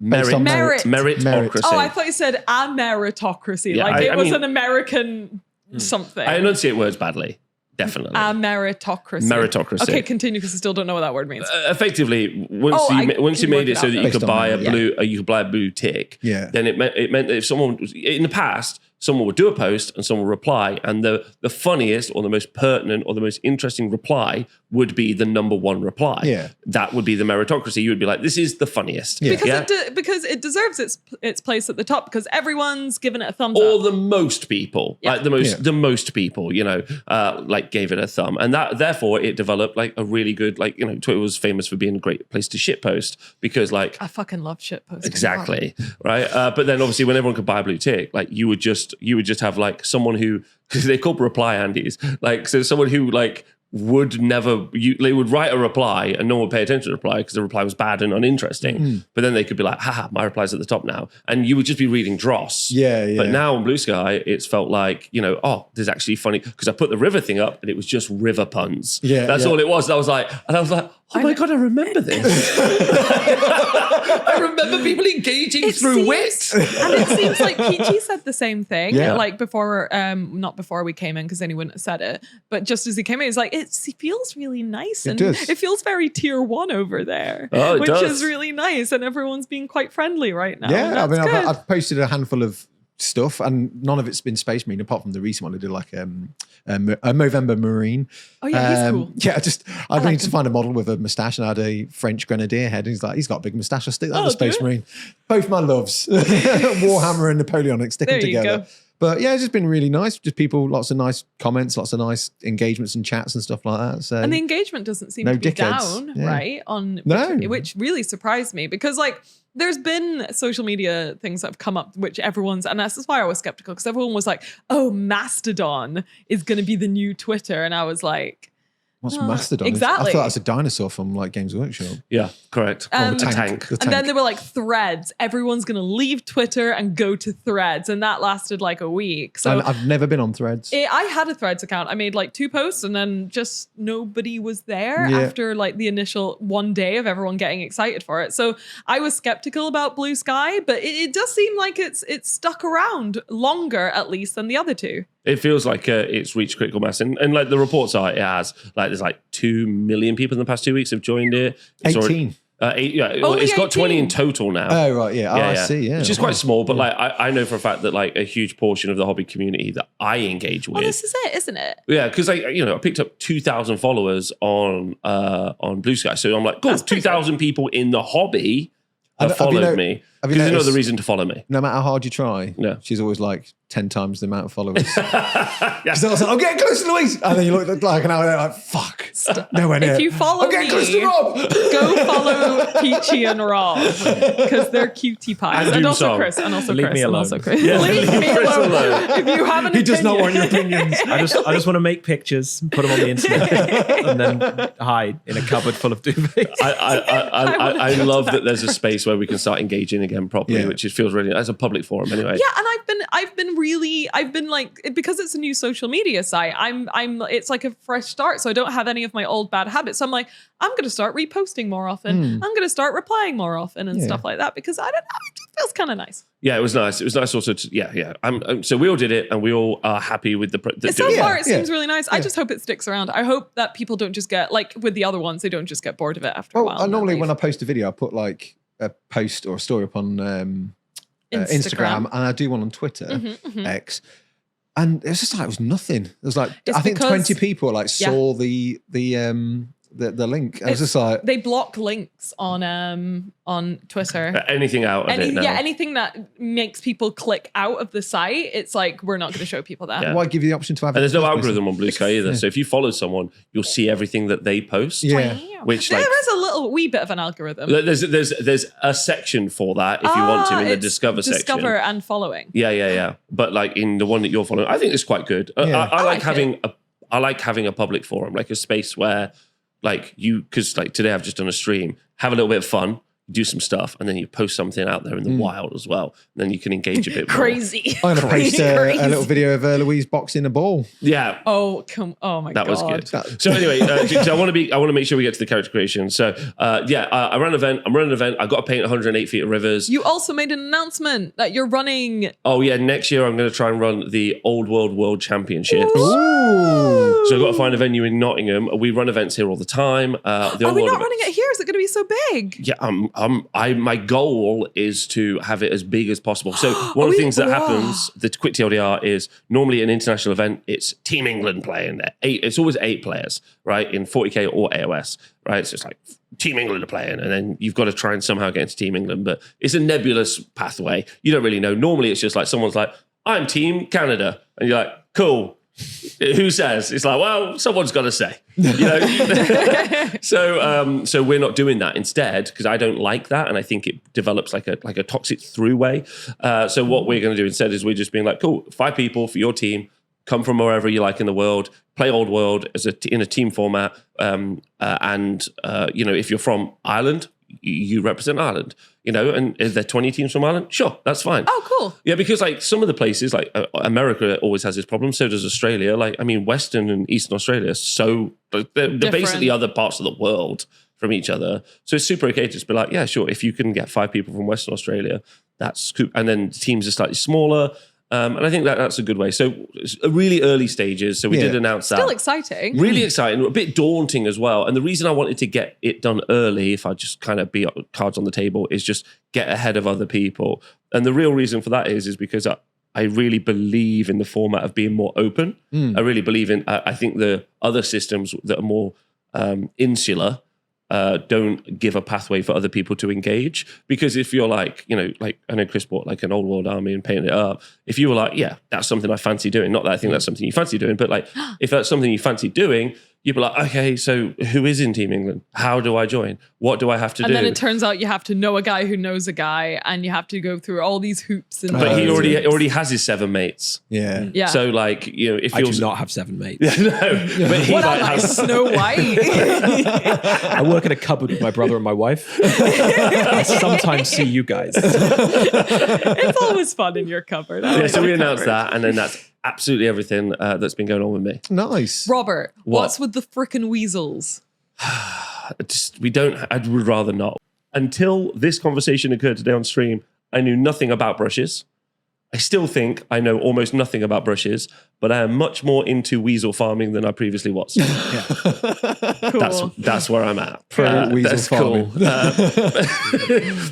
Based on merit. Meritocracy. Oh, I thought you said a meritocracy. Yeah, like I it was mean- an American something. I enunciate words badly. Definitely. A meritocracy. Meritocracy. Okay, continue because I still don't know what that word means. Effectively, once Oh, you I once you can made work it it so out that you then. could Based on buy a that, blue, you could buy a blue tick. Yeah. Then it meant that if someone in the past, someone would do a post and someone would reply, and the funniest or the most pertinent or the most interesting reply would be the number one reply. Yeah. That would be the meritocracy. You would be like, this is the funniest. Yeah. Because it deserves its place at the top because everyone's given it a thumbs Or up. the most people, Yeah. like the most people, like gave it a thumb, and that therefore it developed like a really good, Twitter was famous for being a great place to shitpost because I fucking love shitposting. exactly right. But then obviously when everyone could buy a blue tick, like you would just have like someone who, because they called reply Andes, like so someone who like would never, they would write a reply and no one would pay attention to the reply because the reply was bad and uninteresting. But then they could be like, haha, my reply's at the top now. And you would just be reading dross. Yeah. But now on Blue Sky, it's felt like, oh, there's actually funny, because I put the river thing up and it was just river puns. Yeah, That's yeah. all it was. And I was like, oh my God, I remember this. I remember people engaging through wit. And it seems like Peachy said the same thing. Yeah. Like before, not before we came in, because then he wouldn't have said it. But just as he came in, he's like, it feels really nice. It And does. it feels very tier 1 over there. Oh, it which does. is really nice. And everyone's being quite friendly right now. Yeah, I and mean, that's good. I've posted a handful of stuff, and none of it's been Space Marine, apart from the recent one I did, like a Movember Marine. Oh, yeah, he's cool. Yeah, I like need to him. find a model with a moustache, and I had a French Grenadier head. And he's got a big moustache. I'll stick that Oh, on the Space do it? Marine. Both my loves, Warhammer and Napoleonic, stick them There you together. go. But yeah, it's just been really nice. Just people, lots of nice comments, lots of nice engagements and chats and stuff like that. So And the engagement doesn't seem No to be dickheads. down, Yeah. right? No. Which really surprised me because like there's been social media things that have come up which everyone's, and that's why I was skeptical because everyone was like, oh, Mastodon is going to be the new Twitter. And I was like, what's Mastodon? exactly. I thought that's a dinosaur from like Games Workshop. Yeah, correct. Um, a tank. The and then tank. they were like threads. Everyone's going to leave Twitter and go to threads. And that lasted like a week. So And I've never been on Threads. I had a Threads account. I made like 2 posts and then just nobody was there Yeah. after like the initial one day of everyone getting excited for it. So I was skeptical about Blue Sky, but it does seem like it's stuck around longer at least than the other 2. It feels like it's reached critical mass, and like the reports are, it has. Like there's like 2 million people in the past 2 weeks have joined it. It's 18. Only it's got 20 in 18. total now. Oh, right. Yeah. I see. Yeah. Which is quite small, but like I know for a fact that like a huge portion of the hobby community that I engage with. Well, this is it, isn't it? Yeah, because I picked up 2,000 followers on Blue Sky, so I'm like, cool, That's pretty 2,000 people in the hobby have Have you followed know- me. have you Because there's no noticed- other reason to follow me. No matter how hard you try, Yeah. she's always like 10 times the amount of followers. Yeah. So I was like, I'm getting close to Louise. And then you look like an hour later, like, fuck. Nowhere near. If you follow I'm getting close to me- Rob. Go follow Peachy and Rob because they're cutie pies. And And also Doomsong. Chris. And also Leave Chris. me And alone. also Chris. Yeah, Leave me Chris alone. alone. If you have an He does not opinion- want your opinions. I just want to make pictures, put them on the internet, and then hide in a cupboard full of duvets. I love that there's a space where we can start engaging again properly, Yeah. which it feels really as a public forum anyway. Yeah, and I've been like, because it's a new social media site, it's like a fresh start. So I don't have any of my old bad habits. So I'm like, I'm going to start reposting more often. I'm going to start replying more often and Yeah. stuff like that because I don't know, it just feels kind of nice. Yeah, it was nice. It was nice also to, yeah. So we all did it and we all are happy with the So Yeah, far, it yeah. seems really nice. I just hope it sticks around. I hope that people don't just get, like with the other ones, they don't just get bored of it after a Well, while. and normally then when I leave. post a video, I put like a post or a story up on Instagram, and I do one on Twitter, X. And it was just like, it was nothing. It was like, It's I think because- 20 people like saw the link. I was just like, They block links on Twitter. Anything out of it now. Yeah, anything that makes people click out of the site, it's like, we're not going to show people that. Yeah. why give you the option to have And there's no first algorithm on Blue Sky either. Yeah. So if you follow someone, you'll see everything that they post. Yeah. Which There like is a little wee bit of an algorithm. there's a section for that if you want to in the It's Discover section. Discover and following. Yeah. But like in the one that you're following, I think it's quite good. Yeah. I like like having a public forum, like a space where like because like today I've just done a stream, have a little bit of fun, do some stuff, and then you post something out there in the wild as well. And then you can engage a bit more. Crazy. I'm going to post Crazy. a little video of Louise boxing a ball. Yeah. Oh my god. That was good. So anyway, so I want to make sure we get to the character creation. So I ran an event. I'm running an event. I got to paint 108 feet of rivers. You also made an announcement that you're running. Oh yeah, next year I'm going to try and run the Old World Championships. Ooh. So I've got to find a venue in Nottingham. We run events here all the time. The Are Old we World not events- running it here? Is it going to be so big? Yeah, my goal is to have it as big as possible. So one of the things that happens, the quick TLDR is normally an international event, it's Team England playing. It's always 8 players, right? In 40K or AOS, right? So it's like Team England are playing, and then you've got to try and somehow get into Team England, but it's a nebulous pathway. You don't really know. Normally it's just like someone's like, I'm Team Canada. And you're like, cool. Who says? It's like, well, someone's got to say. You know? So we're not doing that instead because I don't like that, and I think it develops like a toxic throughway. So what we're going to do instead is we're just being like, cool, 5 people for your team, come from wherever you like in the world, play Old World in a team format, and if you're from Ireland, you represent Ireland, and is there 20 teams from Ireland? Sure, that's fine. Oh, cool. Yeah, because like some of the places, like America always has this problem, so does Australia. Like, I mean, Western and Eastern Australia are so, they're basically other parts of the world from each other. So it's super okay to just be like, yeah, sure, if you can get 5 people from Western Australia, that's cool. And then teams are slightly smaller. And I think that's a good way. So it's really early stages. So we did announce that. Still exciting. Really exciting, a bit daunting as well. And the reason I wanted to get it done early, if I just kind of be cards on the table, is just get ahead of other people. And the real reason for that is because I really believe in the format of being more open. I really believe in, I think the other systems that are more insular don't give a pathway for other people to engage. Because if you're like, like I know Chris bought like an Old World army and painted it up. If you were like, yeah, that's something I fancy doing. Not that I think that's something you fancy doing, but like if that's something you fancy doing, you'd be like, okay, so who is in Team England? How do I join? What do I have to do? And then it turns out you have to know a guy who knows a guy, and you have to go through all these hoops. But he already has his 7 mates. Yeah. Yeah. So like, it I feels do not have 7 mates. no, but he What like am I, has. Snow White? I work in a cupboard with my brother and my wife. I sometimes see you guys. It's always fun in your cupboard. I Yeah, like so we your announced cupboard. that, and then that's absolutely everything that's been going on with me. Nice. Robert, What? what's with the frickin' weasels? I would rather not. Until this conversation occurred today on stream, I knew nothing about brushes. I still think I know almost nothing about brushes, but I am much more into weasel farming than I previously was. Cool. That's where I'm at. Weasel that's cool.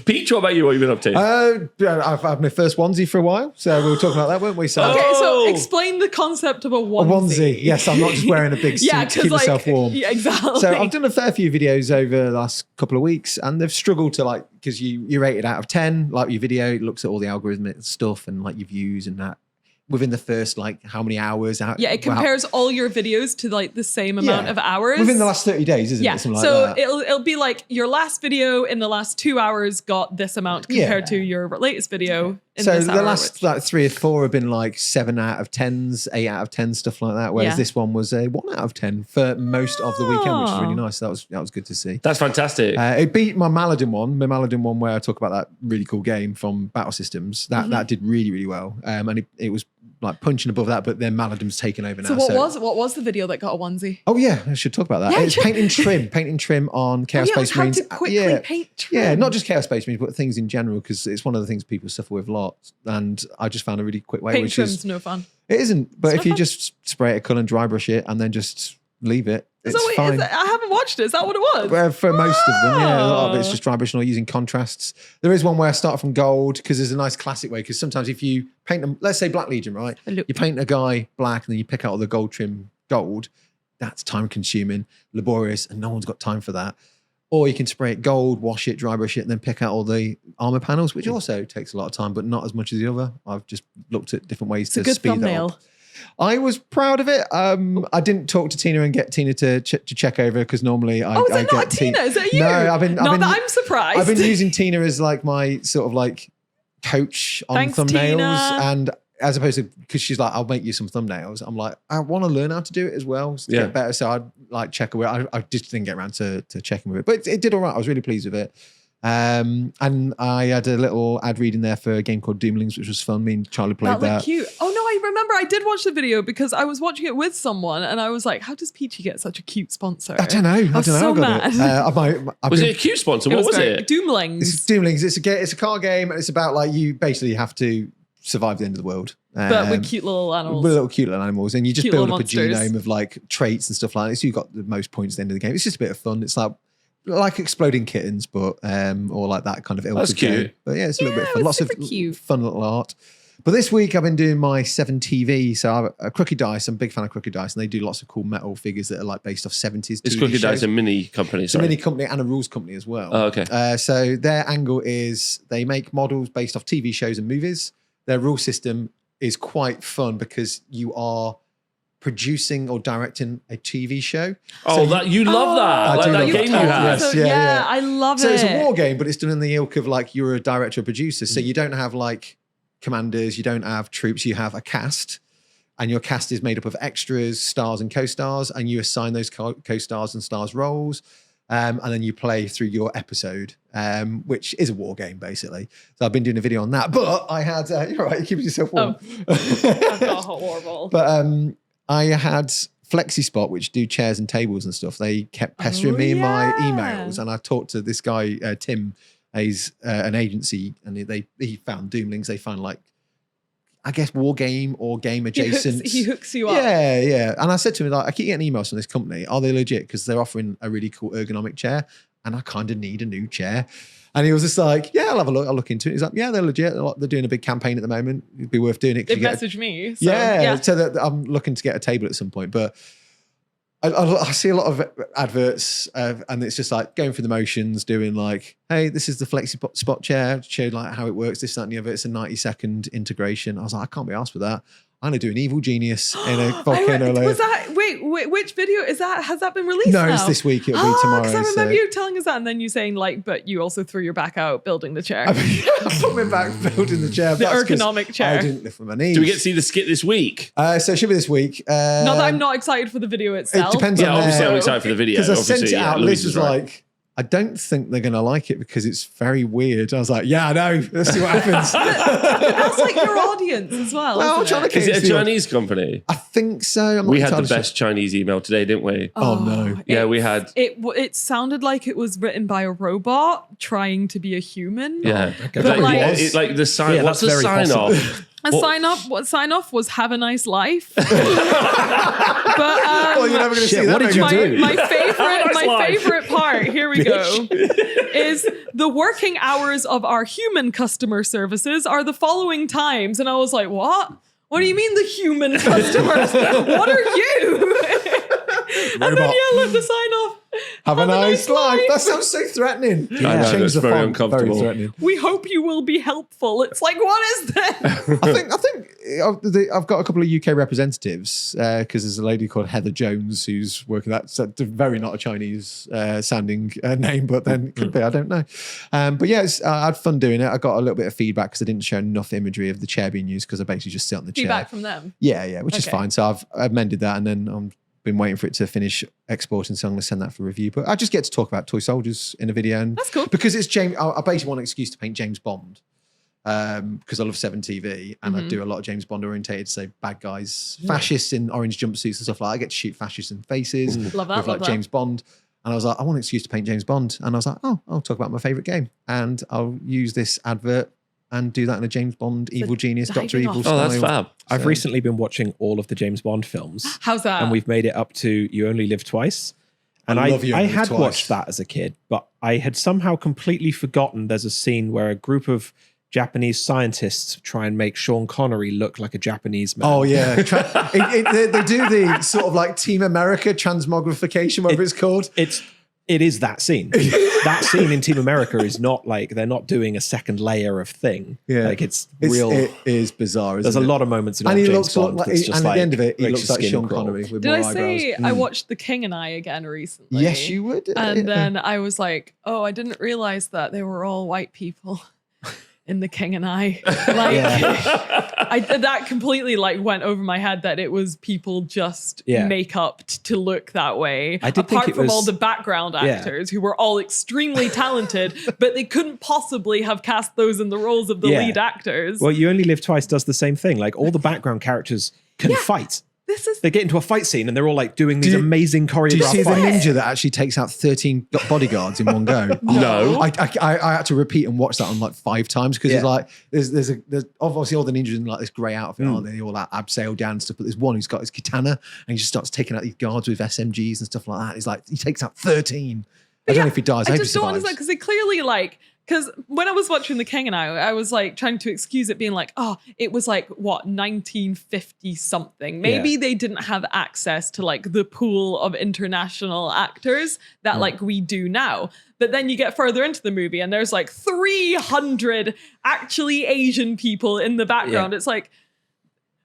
Peach, what about you? What have you been up to? I've had my first onesie for a while, so we were talking about that, weren't we? So Okay, Oh. so explain the concept of a a onesie. onesie. Yes, I'm not just wearing a big suit Yeah, to keep because myself warm. Yeah, exactly. So I've done a fair few videos over the last couple of weeks, and they've struggled to because you rate it out of 10, like your video, it looks at all the algorithmic stuff and like your views and that. Within the first how many hours out? Yeah, it compares all your videos to the same amount of hours. Within the last 30 days, isn't Yeah, it? Something so like that. it'll be like your last video in the last 2 hours got this amount compared to your latest video in So this the hour. last 3 or 4 have been like 7 out of 10s, 8 out of 10, stuff like that. Whereas Yeah. this one was a 1 out of 10 for most of the weekend, which is really nice. That was good to see. That's fantastic. It beat my Maladin one where I talk about that really cool game from Battle Systems. That did really, really well. And it was like punching above that, but then Maladin's taken over now. So what was the video that got a onesie? Oh yeah, I should talk about that. Yeah, It's paint and trim on Chaos Space how Marines. to quickly paint trim. Yeah, not just Chaos Space Marines, but things in general, because it's one of the things people suffer with lots. And I just found a really quick way, Paint which trim's is no fun. it isn't. But It's if not you fun. just spray it a colour and dry brush it, and then just leave it. Is It's that what- fine. is that- I haven't watched it. Is that what it was? Well, for most of them, yeah, a lot of it's Oh. just dry brushing or using contrasts. There is one where I start from gold because there's a nice classic way. Because sometimes if you paint them, let's say Black Legion, right? Hello. You paint a guy black and then you pick out all the gold trim gold. That's time consuming, laborious, and no one's got time for that. Or you can spray it gold, wash it, dry brush it, and then pick out all the armor panels, which also takes a lot of time, but not as much as the other. I've just looked at different ways It's a to good speed that thumbnail. up. I was proud of it. I didn't talk to Tina and get Tina to check over because normally I Oh, is I it not get Tina? Is it you? No, I've been Not that I'm surprised. I've been using Tina as like my sort of like coach on Thanks, thumbnails, Tina. and as opposed to because she's like, I'll make you some thumbnails. I'm like, I want to learn how to do it as well to Yeah. get better. So I'd like check away. I just didn't get around to checking with it, but it did all right. I was really pleased with it. And I had a little ad read in there for a game called Doomlings, which was fun. Me and Charlie played That that. looked cute. Oh no, I remember I did watch the video because I was watching it with someone and I was like, how does Peachy get such a cute sponsor? I don't know. I was don't know. so I got it. mad. I've Was been- it a cute sponsor? What was very- it? Doomlings. It's Doomlings. It's a card game, and it's about like you basically have to survive the end of the world. But with cute little animals. With little cute little animals, and you just Cute build up little a monsters. genome of like traits and stuff like this. So you got the most points at the end of the game. It's just a bit of fun. It's like exploding kittens, but or like that kind of ilk That's of game. cute. But yeah, it's a little Yeah, bit of fun. it was Lots of super cute. fun little art. But this week I've been doing my 7TV. So I have a Crooked Dice. I'm a big fan of Crooked Dice, and they do lots of cool metal figures that are like based off 70s. It's TV Crooked Dice shows. a mini company. It's a Sorry. mini company and a rules company as well. Oh, okay. So their angle is they make models based off TV shows and movies. Their rule system is quite fun because you are producing or directing a TV show. Oh, So you love that. I Like do that love game you that. had. Yes. So, yeah, yeah, yeah. I love So it. it's a war game, but it's done in the ilk of like you're a director or producer. So you don't have like commanders, you don't have troops, you have a cast. And your cast is made up of extras, stars, and co-stars, and you assign those co-stars and stars roles. And then you play through your episode, which is a war game, basically. So I've been doing a video on that. But I had, you're right, you're keeping yourself warm. I've got a hot war ball. But I had FlexiSpot, which do chairs and tables and stuff. They kept pestering me in my yeah. emails. And I talked to this guy, Tim. He's an agency, and he found Doomlings. They found like, I guess, war game or game adjacent. He hooks you up. Yeah, yeah. And I said to him, like, I keep getting emails from this company. Are they legit? Because they're offering a really cool ergonomic chair, and I kind of need a new chair. And he was just like, yeah, I'll have a look. I'll look into it. He's like, yeah, they're legit. They're doing a big campaign at the moment. It'd be worth doing it. 'cause They you get messaged me. So, yeah, so that I'm looking to get a table at some point. But I see a lot of adverts, and it's just like going through the motions, doing like, hey, this is the FlexiSpot chair, showed like how it works, this, that, and the other. It's a 90-second integration. I was like, I can't be asked for that. I'm gonna do an evil genius in a volcano layer. Was that wait, which video is that? Has that been released? No, now? it's this week. It'll be tomorrow. Because I remember so. you telling us that, and then you saying like, but you also threw your back out building the chair, I put my back building the chair. the That's 'cause ergonomic chair. I didn't lift with my knees. Do we get to see the skit this week? So it should be this week. Not that I'm not excited for the video itself. It depends Yeah, on obviously their- I'm excited for the video. Because I sent Obviously, it yeah, out. Louise Liz was is right. like, I don't think they're going to like it because it's very weird. I was like, yeah, I know. Let's see what happens. That's like your audience as well. Well, I'm isn't trying it? to Is it a It's the- Chinese company? I think so. I'm not We had the entirely sure. best Chinese email today, didn't we? Oh, no. Yeah, we had. It sounded like it was written by a robot trying to be a human. Yeah, okay. Like, Like- yeah, it- like the sign. Yeah, what's the that's very sign possible. off? A What- sign off was "Have a nice life." but Well, you're never going to Shit, see that. what did you Megan. do? my favorite part, here we go, is the working hours of our human customer services are the following times. And I was like, what? What do you mean the human customers? What are you? And then, Robot. yeah, look, the sign off. Have a nice life. That sounds so threatening. I know, Change it's the very font. uncomfortable. Very threatening. We hope you will be helpful. It's like, what is this? I think I've got a couple of UK representatives because there's a lady called Heather Jones who's working that. So very not a Chinese sounding name, but then it could be. I don't know. But yeah, I had fun doing it. I got a little bit of feedback because I didn't show enough imagery of the chair being used because I basically just sit on the Feedback chair. from them. Yeah, which is Okay. fine. So I've amended that, and then I'm been waiting for it to finish exporting, so I'm going to send that for review. But I just get to talk about toy soldiers in a video, and That's cool. because it's James. I basically want an excuse to paint James Bond because I love 7TV and I do a lot of James Bond orientated, so bad guys, fascists in orange jumpsuits and stuff like that. I get to shoot fascists in faces Love that, with like love that. James Bond. And I was like, I want an excuse to paint James Bond. And I was like, oh, I'll talk about my favorite game. And I'll use this advert and do that in a James Bond, Evil Genius, diving Dr. Evil off. style. Oh, that's fab. I've recently been watching all of the James Bond films. How's that? And we've made it up to You Only Live Twice. And I love You I Only Live had Twice. watched that as a kid, but I had somehow completely forgotten there's a scene where a group of Japanese scientists try and make Sean Connery look like a Japanese man. Oh yeah, they do the sort of like Team America transmogrification, whatever it's called. It is that scene. That scene in Team America is not like they're not doing a second layer of thing. Yeah, like it's real. It is bizarre. There's a lot of moments in and he James looks Bond like, that's just and at like the end of it, he makes looks your like skin Sean crawl. Connery with Did more I eyebrows. say I watched The King and I again recently? Yes, you would. And then I was like, oh, I didn't realize that they were all white people in The King and I. Like, that completely like went over my head that it was people just make up to look that way. I did Apart think it from was- all the background actors who were all extremely talented, but they couldn't possibly have cast those in the roles of the lead actors. Well, You Only Live Twice does the same thing. Like all the background characters can fight. They get into a fight scene and they're all like doing these amazing choreographed Do you see the fights. ninja that actually takes out 13 bodyguards in one go? No. I had to repeat and watch that on like 5 times because it's like there's obviously all the ninjas in like this grey outfit, aren't they? All that abseil down and stuff. But there's one who's got his katana and he just starts taking out these guards with SMGs and stuff like that. He's like he takes out 13. I don't know if he dies. I hope he just don't survives. understand because they clearly like. Because when I was watching The King and I was like trying to excuse it being like, oh, it was like, what, 1950 something. Maybe they didn't have access to like the pool of international actors that like we do now. But then you get further into the movie and there's like 300 actually Asian people in the background. It's like,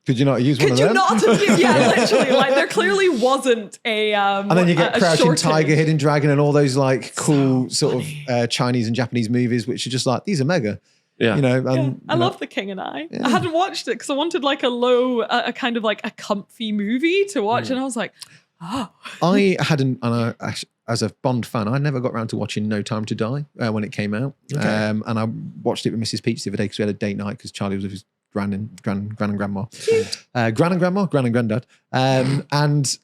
could you not use one of them? could you not have used, literally, like there clearly wasn't a and then you get a Crouching shortage. Tiger, Hidden Dragon, and all those like cool sort of Chinese and Japanese movies, which are just like these are mega. Yeah. You know, and I love The King and I. I hadn't watched it because I wanted like a kind of like a comfy movie to watch, and I was like, oh. I hadn't, and as a Bond fan, I never got around to watching No Time to Die when it came out, and I watched it with Mrs. Peach the other day because we had a date night because Charlie was with his gran and grandma, gran and granddad, and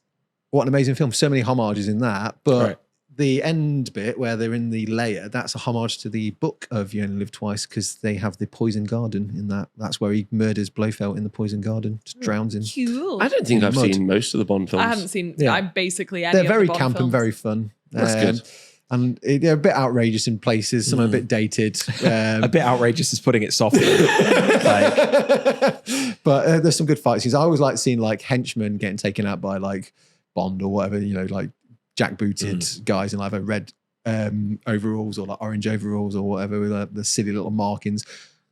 what an amazing film! So many homages in that, but the end bit where they're in the lair, that's a homage to the book of You Only Live Twice because they have the poison garden in that. That's where he murders Blofeld in the poison garden, just drowns in. Cool. I don't think I've Mud. seen most of the Bond films. I haven't seen. Yeah. I'm basically any They're of the very Bond camp and films. very fun. That's good. And they're a bit outrageous in places. Some are a bit dated. A bit outrageous is putting it softly. But there's some good fight scenes. I always like seeing like henchmen getting taken out by like Bond or whatever, you know, like jackbooted guys in either red overalls or like orange overalls or whatever with the silly little markings.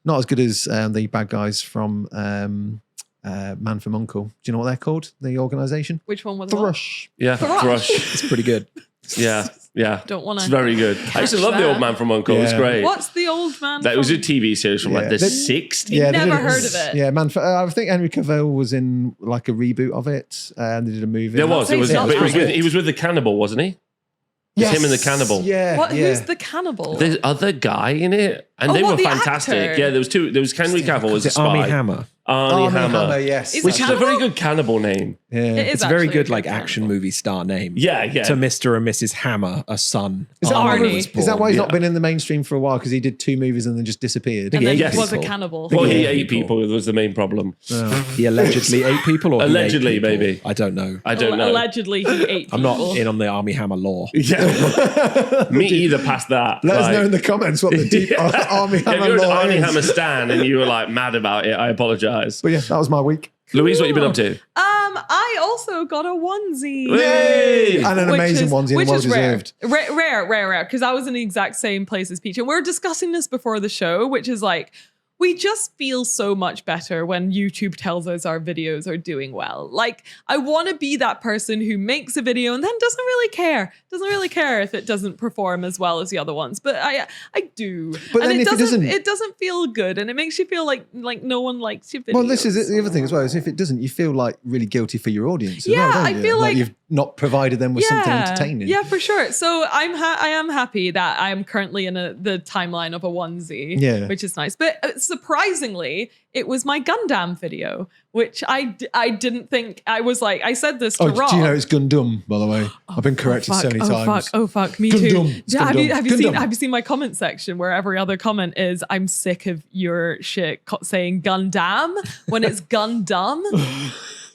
Not as good as the bad guys from Man from U.N.C.L.E. Do you know what they're called? The organisation? Which one was Thrush. Yeah, Thrush. It's pretty good. Yeah. Don't want It's to. very good. I used to love the that. Old Man from U.N.C.L.E. It was Yeah. great. What's the old man? That was a from? TV series from like the Yeah. 60s. Yeah, they Never did heard of it. Yeah, I think Henry Cavill was in like a reboot of it, and they did a movie. There was. It was, Yeah, but it was that's with, he was with the cannibal, wasn't he? It's him and the cannibal. Yeah, What? yeah. Who's the cannibal? There's other guy in it, and Oh, they what, were the fantastic. actor? Yeah, there was two. There was Henry Cavill as a Is it Army spy. Hammer? Arnie Hammer, yes. Is which it is a very Cannibal? good cannibal name. Yeah. It is It's a very actually good like action cannibal. movie star name. Yeah, yeah. To Mr. and Mrs. Hammer, a son. Is that, Arnie. is that why he's not Yeah. been in the mainstream for a while? Because he did 2 movies and then just disappeared. And then Yes. he was a People. cannibal. Well, he Yeah. ate people. Was the main problem. He allegedly ate people, or he ate Allegedly, people? maybe. I don't know. I don't know. Allegedly, he ate. I'm not people. in on the Army Hammer lore. Yeah. Me either. Past that. Let us Like- know in the comments what the deep Army Yeah, if Hammer you're an law Arnie is. Hammer stan and you were like mad about it, I apologize. But yeah, that was my week. Louise, what you been up to? I also got a onesie. Hey! And an Which amazing is- onesie and which well is rare. deserved. Rare, because I was in the exact same place as Peachy. And we were discussing this before the show, which is like, we just feel so much better when YouTube tells us our videos are doing well. Like, I want to be that person who makes a video and then doesn't really care if it doesn't perform as well as the other ones. But I do. But and then if it doesn't feel good, and it makes you feel like no one likes your videos. Well, this is it, the other thing as well. Is if it doesn't, you feel like really guilty for your audience. As Yeah, well, don't I you? feel like you've not provided them with something entertaining. Yeah, for sure. So I am happy that I am currently in the timeline of a onesie, which is nice. But surprisingly, it was my Gundam video, which I didn't think. I was like, I said this to Rob. Do you know it's Gundam, by the way? I've been corrected so many times. Oh fuck, me Gundam. too. Have you seen my comment section where every other comment is I'm sick of your shit saying Gundam when it's Gundam.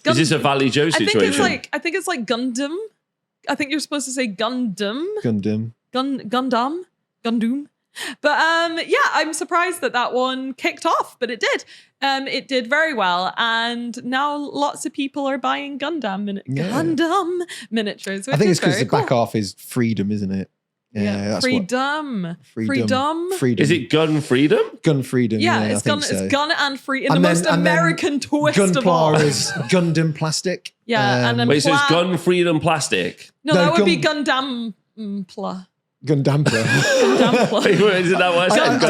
Is this a Valley Joe situation? I think it's like Gundam. I think you're supposed to say Gundam. Gundam. Gundam. But yeah, I'm surprised that one kicked off, but it did. It did very well, and now lots of people are buying Gundam miniatures. I think it's because the back half is freedom, isn't it? Yeah, that's freedom. Is it gun freedom? Gun freedom. Yeah, it's gun and free in the most American twist of all. Gunpla is Gundam plastic. Yeah, and then wait, so it's gun freedom plastic? No, that would be Gundam Pla. Gundampler. Isn't that what I said?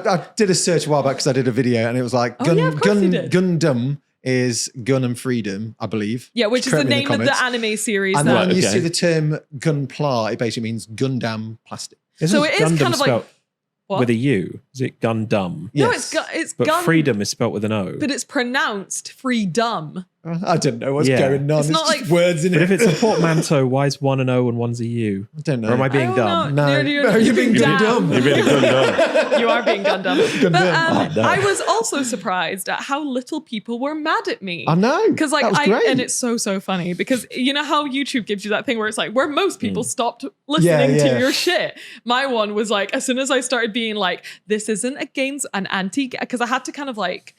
I did a search a while back because I did a video and it was like Gundam is gun and freedom, I believe. Yeah, which is the name of the anime series. And then when you see the term Gunpla, it basically means Gundam plastic. So it is kind of like with a U. Is it Gundam? Yes. No, it's but gun. freedom is spelt with an O. But it's pronounced freedom. I don't know what's going on. It's not like words in it. But if it's a portmanteau, why is one an O and one's a U? I don't know. Or am I being dumb? No, you're being dumb. You're being dumb. You are being Gundam. But I was also surprised at how little people were mad at me. I know. Because and it's so funny because you know how YouTube gives you that thing where it's like where most people stopped listening to your shit. My one was like as soon as I started being like this isn't a games an anti because I had to kind of like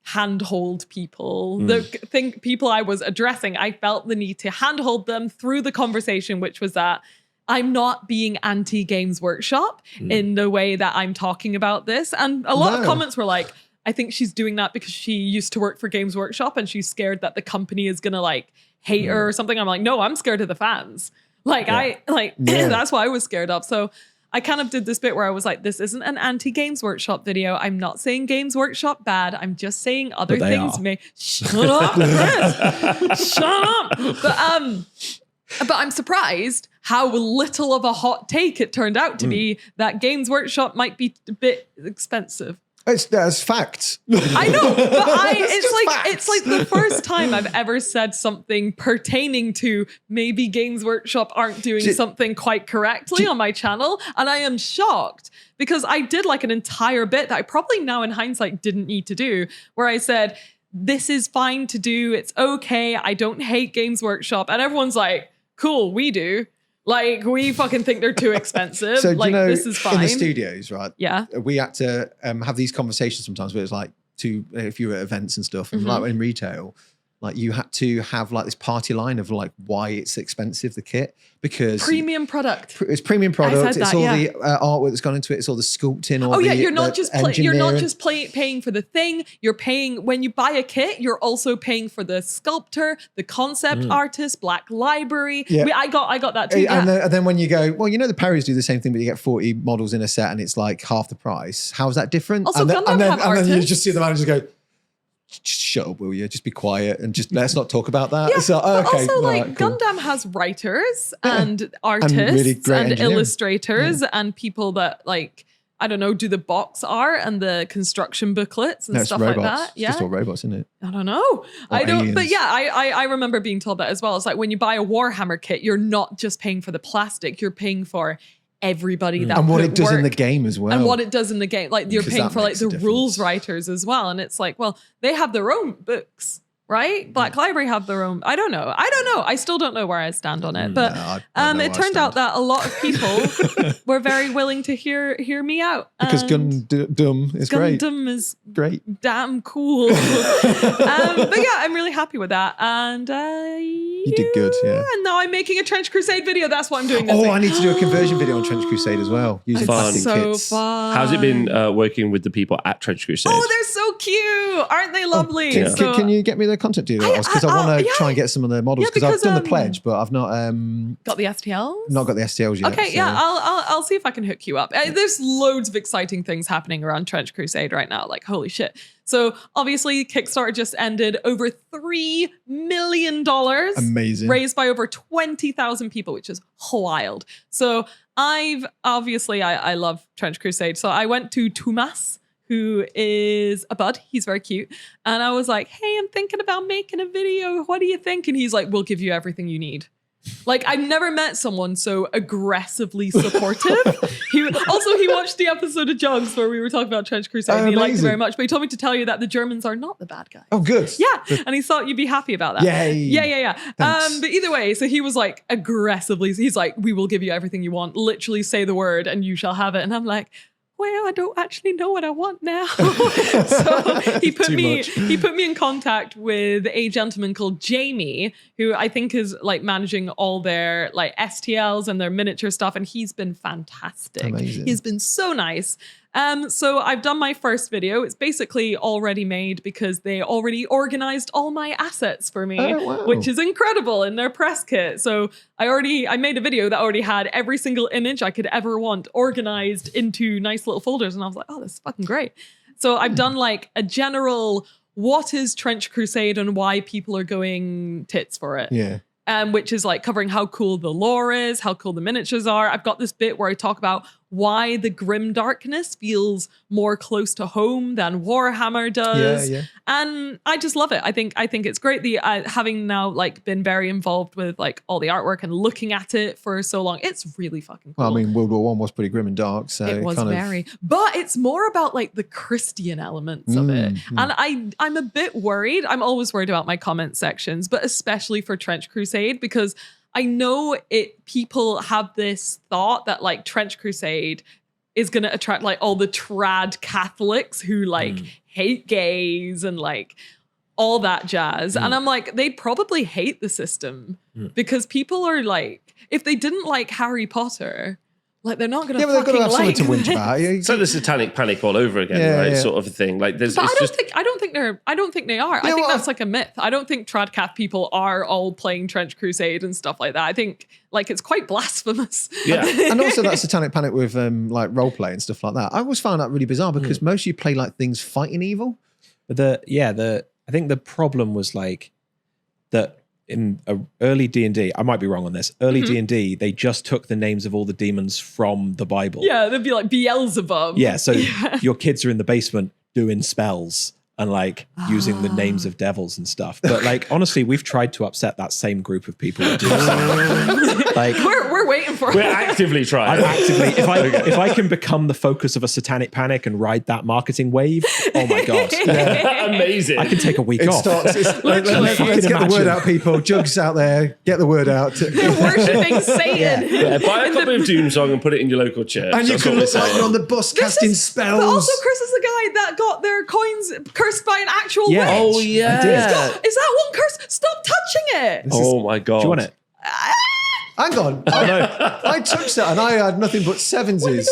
handhold people. The people I was addressing, I felt the need to handhold them through the conversation, which was that I'm not being anti-Games Workshop in the way that I'm talking about this. And a lot of comments were like, I think she's doing that because she used to work for Games Workshop and she's scared that the company is gonna like hate her or something. I'm like, no, I'm scared of the fans. Like that's what I was scared of. So I kind of did this bit where I was like, this isn't an anti-Games Workshop video. I'm not saying Games Workshop bad. I'm just saying other things may... Shut up, Chris. Shut up. But I'm surprised how little of a hot take it turned out to be that Games Workshop might be a bit expensive. That's facts. I know, but it's like the first time I've ever said something pertaining to maybe Games Workshop aren't doing something quite correctly on my channel, and I am shocked because I did like an entire bit that I probably now in hindsight didn't need to do, where I said this is fine to do, it's okay, I don't hate Games Workshop, and everyone's like, cool, we do. Like, we fucking think they're too expensive. So, like, this is fine. In the studios, right? Yeah. We had to have these conversations sometimes where it's like, if you were at events and stuff, and like in retail, like you had to have like this party line of like why it's expensive, the kit, because premium product. It's premium product. It's all the artwork that's gone into it. It's all the sculpting. You're not just paying for the thing. You're paying when you buy a kit. You're also paying for the sculptor, the concept artist, Black Library. Yeah. I got that too. And then when you go, well, you know the Parrys do the same thing, but you get 40 models in a set and it's like half the price. How's that different? Also, and then you just see the manager go, shut up, will you? Just be quiet and just let's not talk about that. Yeah, so, but okay, also, like, right, cool. Gundam has writers and artists and illustrators and people that, like, I don't know, do the box art and the construction booklets and stuff robots. like that. Yeah, just all robots, isn't it? I don't know. I don't. Aliens. But yeah, I remember being told that as well. It's like when you buy a Warhammer kit, you're not just paying for the plastic. You're paying for everybody that and what it does in the game as well, and what it does in the game, like you're paying for like the rules writers as well, and it's like, well, they have their own books, right? Black Library have their own. I don't know. I still don't know where I stand on it, but it turned out that a lot of people were very willing to hear me out because Gundam is great. Gundam is great, damn cool. But yeah, I'm really happy with that, and you did good, yeah. And now I'm making a Trench Crusade video. That's what I'm doing this week. I need to do a conversion video on Trench Crusade as well. Using plastic kits. Fun. How's it been working with the people at Trench Crusade? Oh, they're so cute. Aren't they lovely? Can you get me the the content do that? Because I want to try and get some of the models because I've done the pledge, but I've not got the STLs. Not got the STLs yet. Okay, yeah, I'll see if I can hook you up. There's loads of exciting things happening around Trench Crusade right now. Like, holy shit. So obviously Kickstarter just ended, over $3 million. Amazing. Raised by over 20,000 people, which is wild. So I love Trench Crusade. So I went to Tumas, who is a bud. He's very cute. And I was like, hey, I'm thinking about making a video. What do you think? And he's like, we'll give you everything you need. Like, I've never met someone so aggressively supportive. He watched the episode of Juggz where we were talking about Trench Crusade and he liked it very much. But he told me to tell you that the Germans are not the bad guys. Oh, good. Yeah. And he thought you'd be happy about that. Yay. Yeah. But either way, so he was like aggressively, he's like, we will give you everything you want. Literally say the word and you shall have it. And I'm like, well, I don't actually know what I want now. So he put me in contact with a gentleman called Jamie, who I think is like managing all their like STLs and their miniature stuff. And he's been fantastic. Amazing. He's been so nice. So I've done my first video. It's basically already made because they already organized all my assets for me, which is incredible in their press kit. So I made a video that already had every single image I could ever want organized into nice little folders. And I was like, oh, this is fucking great. So I've done like a general, what is Trench Crusade and why people are going tits for it. Yeah. Which is like covering how cool the lore is, how cool the miniatures are. I've got this bit where I talk about why the grim darkness feels more close to home than Warhammer does. Yeah. And I just love it. I think it's great. Having now like been very involved with like all the artwork and looking at it for so long, it's really fucking cool. Well, I mean, World War I was pretty grim and dark, so it was but it's more about like the Christian elements of it. And I'm a bit worried. I'm always worried about my comment sections, but especially for Trench Crusade, because I know people have this thought that like Trench Crusade is going to attract like all the trad Catholics who like hate gays and like all that jazz. And I'm like, they'd probably hate the system because people are like, if they didn't like Harry Potter, like they're not going to they've got to have something to whinge about. It's like the Satanic Panic all over again, right? Sort of a thing. Like there's. But I don't think they are. I think that's like a myth. I don't think Tradcath people are all playing Trench Crusade and stuff like that. I think like it's quite blasphemous. Yeah. And also that Satanic Panic with like role play and stuff like that. I always found that really bizarre because most of you play like things fighting evil. But I think the problem was like that. In early D&D, I might be wrong on this, early D&D, they just took the names of all the demons from the Bible. Yeah, they'd be like Beelzebub. Yeah, so your kids are in the basement doing spells and like using the names of devils and stuff. But like, honestly, we've tried to upset that same group of people. Like we're waiting for it. We're actively trying. If I can become the focus of a Satanic Panic and ride that marketing wave, oh my God. Amazing. I can take a week off. Let's get the word out, people. Juggz out there, get the word out. They're worshipping Satan. Yeah, buy a copy of Doomsong and put it in your local church. And you can look like you're on the bus casting spells. But also, Chris is the guy that got their coins cursed by an actual witch. Oh, yeah. Is that one curse? Stop touching it. Oh, my God. Do you want it? Hang on. I touched that and I had nothing but sevensies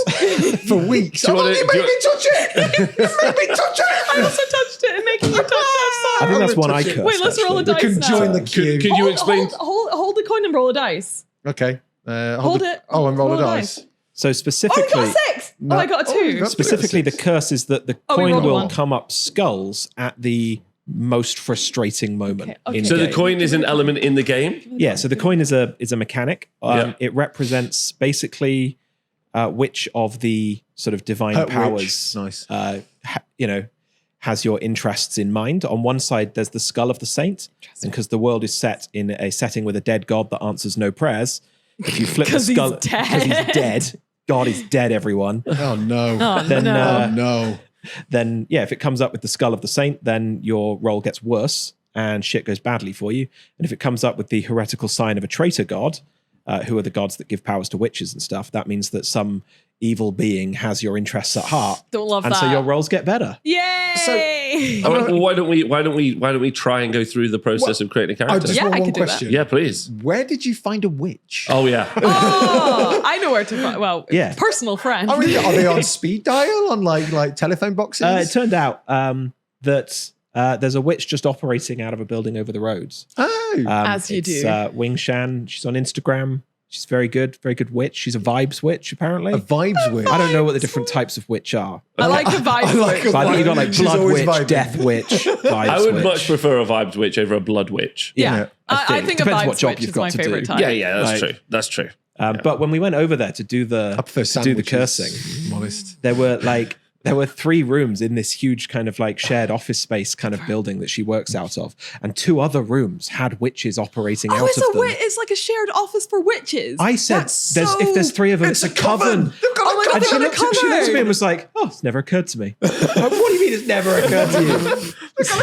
for weeks. You made me touch it. You made me touch it. I also touched it and making you touch it. I think that's one I cursed. Wait, let's roll a dice You can now. join the queue. Could you explain? Hold the coin and roll a dice. Okay. Hold it. And roll a dice. So specifically, I got a 6. No. I got a 2. Specifically, the curse is that the we coin rolled a will 1. come up skulls at the most frustrating moment. Okay. So the game. coin is an element in the game? Yeah, so the coin is a mechanic. It represents basically which of the sort of divine powers Nice. has your interests in mind. On one side, there's the skull of the saint, and because the world is set in a setting with a dead god that answers no prayers, if you flip the skull because he's dead, God is dead, everyone. Oh no. No. Then if it comes up with the skull of the saint, then your roll gets worse and shit goes badly for you. And if it comes up with the heretical sign of a traitor god, who are the gods that give powers to witches and stuff, that means that some evil being has your interests at heart. Don't love and that. so your rolls get better. Yay! Why don't we try and go through the process of creating a I character? just want I one could do that. question. Yeah, please. Where did you find a witch? Oh, yeah. Oh, I know where to find. Well, personal friend. Are they on speed dial on like telephone boxes? It turned out that There's a witch just operating out of a building over the roads. Oh, As you it's, do. Wing Shan. She's on Instagram. She's very good witch. She's a vibes witch, apparently. a vibes witch. I don't know what the different types of witch are. I like a vibe. I like switch. a But I think you got like She's blood always witch, vibing. death witch, vibes I would witch. much prefer a vibes witch over a blood witch. Yeah. I think a Depends vibe what job switch you've is got my to do. favorite type. Yeah, that's Like- true. That's true. But when we went over there to do the I prefer to do the sandwiches, cursing, I'm honest. there were 3 rooms in this huge kind of like shared office space kind of building that she works out of, and 2 other rooms had witches operating out it's of them. it's like a shared office for witches. I said, That's if there's 3 of them, it's a coven. Oh my god, And she they're looked, on a she looked at me and cover. was like, "Oh, it's never occurred to me." Like, what do you mean it's never occurred to you?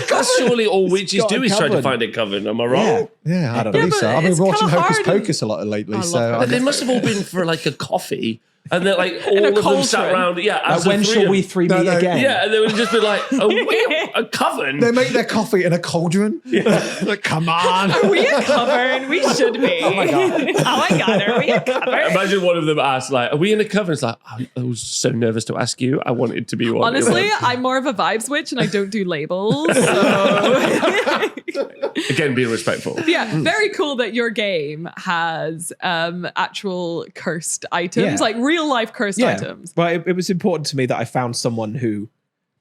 That's surely all witches got do a is try to coven. find a coven. Am I wrong? Yeah, I don't believe know. so. Yeah, I've but been it's watching kinda Hocus hard Pocus a lot lately, I love so But they must have all been for like a coffee, and they're like all a of them sat cauldron. around. Yeah, as When the shall we of- 3 No, meet no. again? Yeah, and they would just be like, a coven. they make their coffee in a cauldron. Like, come on. Are we a coven? We should be. Oh my god, are we a coven? Imagine one of them asked, like, "Are we in a coven?" It's like, I was so nervous to ask you. I wanted to be one. Honestly, I'm more of a vibes witch and I don't do labels. So Again, being respectful. yeah, very cool that your game has actual cursed items, Yeah. like real life cursed items. Well, it was important to me that I found someone who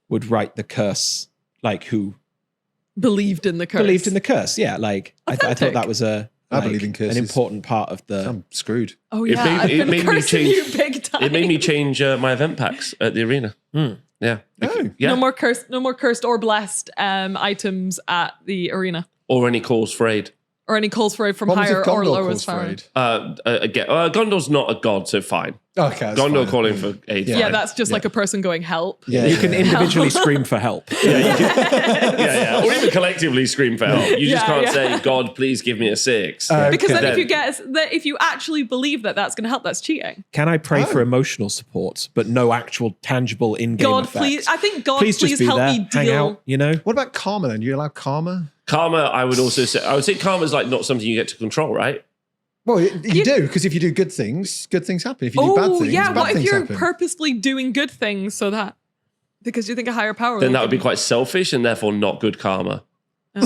would write the curse, like who Believed in the curse. believed in the curse. Yeah, like I thought Authentic. that was I believe in curses. an important part of the. I'm screwed. Oh It yeah, made- I've it been made me cursing change- you big time. It made me change my event packs at the arena. Yeah. Oh. Yeah. No more cursed or blessed items at the arena, Or any calls for aid. or any calls for it from What was higher if or Gondor lower calls for fire. aid? Again, Gondor's not a god, so fine. Okay, that's Gondor fine. calling for aid. Yeah. Yeah, fine. that's just like a person going help. Yeah, You can yeah. individually scream for help. yeah. Or even collectively scream for help. You just Yeah, can't yeah. say, "God, please give me a 6." Because then then- if you actually believe that that's going to help, that's cheating. Can I pray Oh. for emotional support, but no actual tangible in-game God, effect? please, I think God, Please just be help there, me hang deal. out. You know, What about karma then? Do you allow karma? Karma, I would say karma's like not something you get to control, right? Well, you do, because if you do good things happen. If you do bad Oh things, yeah, bad what if things you're happen. purposely doing good things so that because you think a higher power? Then will that would be give quite selfish and therefore not good karma. you-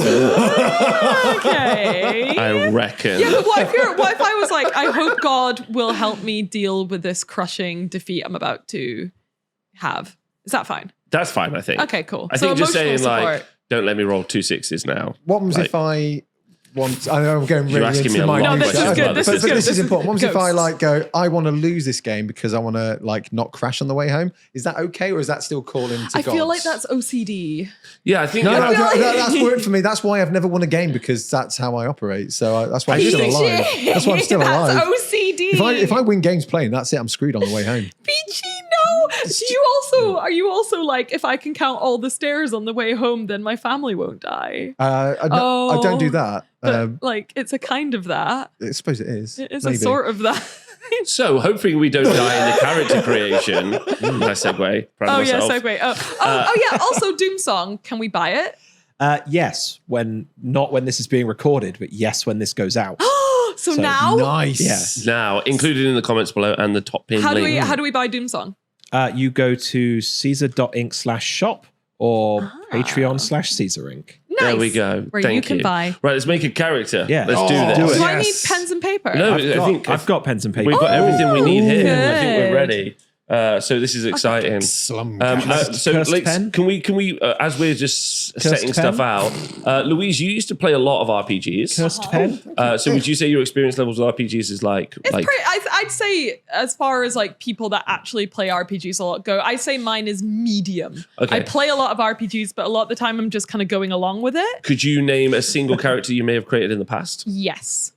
okay. I reckon. Yeah, but what if I was like, I hope God will help me deal with this crushing defeat I'm about to have. Is that fine? That's fine, I think. Okay, cool. I think so just saying emotional like, support. don't let me roll 2 6s now. What happens Like- if I want? I know I'm going You're really asking into me a my lot No, of this is questions good. about This this, is but good. this is important. What happens if I Ghosts. like go? I want to lose this game because I want to like not crash on the way home. Is that okay, or is that still calling to I feel like gods? that's OCD. Yeah, I think No, yeah, that's worked for me. That's why I've never won a game, because that's how I operate. So that's why I'm still alive. That's why I'm still alive. That's OCD. If I win games playing, that's it. I'm screwed on the way home. Peachy, no. Are you also like, if I can count all the stairs on the way home, then my family won't die? I don't do that. But like, it's a kind of that. I suppose it is. It is Maybe. a sort of that. So, hoping we don't die in the character creation. Nice segue. Proud Oh of yeah, myself. segue. Oh yeah. Also, Doomsong. Can we buy it? yes, not when this is being recorded, but yes, when this goes out. So So now, Nice. Yeah. Now, included in the comments below and the top pin how do link. we buy Doomsong? You go to Caesar.inc/shop or Patreon/Caesar Inc. Nice. There we go. Where Thank you can buy. Right, let's make a character. Yeah. Let's do Oh, this. do it. Do I need Yes. pens and paper? No, I've I think I've got pens and paper. we've got everything we need here. I think good. we're ready. So this is exciting. Slum. So Cursed let's, pen? can we as we're just Cursed setting pen? stuff out, Louise, you used to play a lot of RPGs. Cursed pen. So would you say your experience levels with RPGs is like It's pretty, I'd say, as far as like people that actually play RPGs a lot go, I'd say mine is medium. Okay. I play a lot of RPGs, but a lot of the time I'm just kind of going along with it. could you name a single character you may have created in the past? Yes.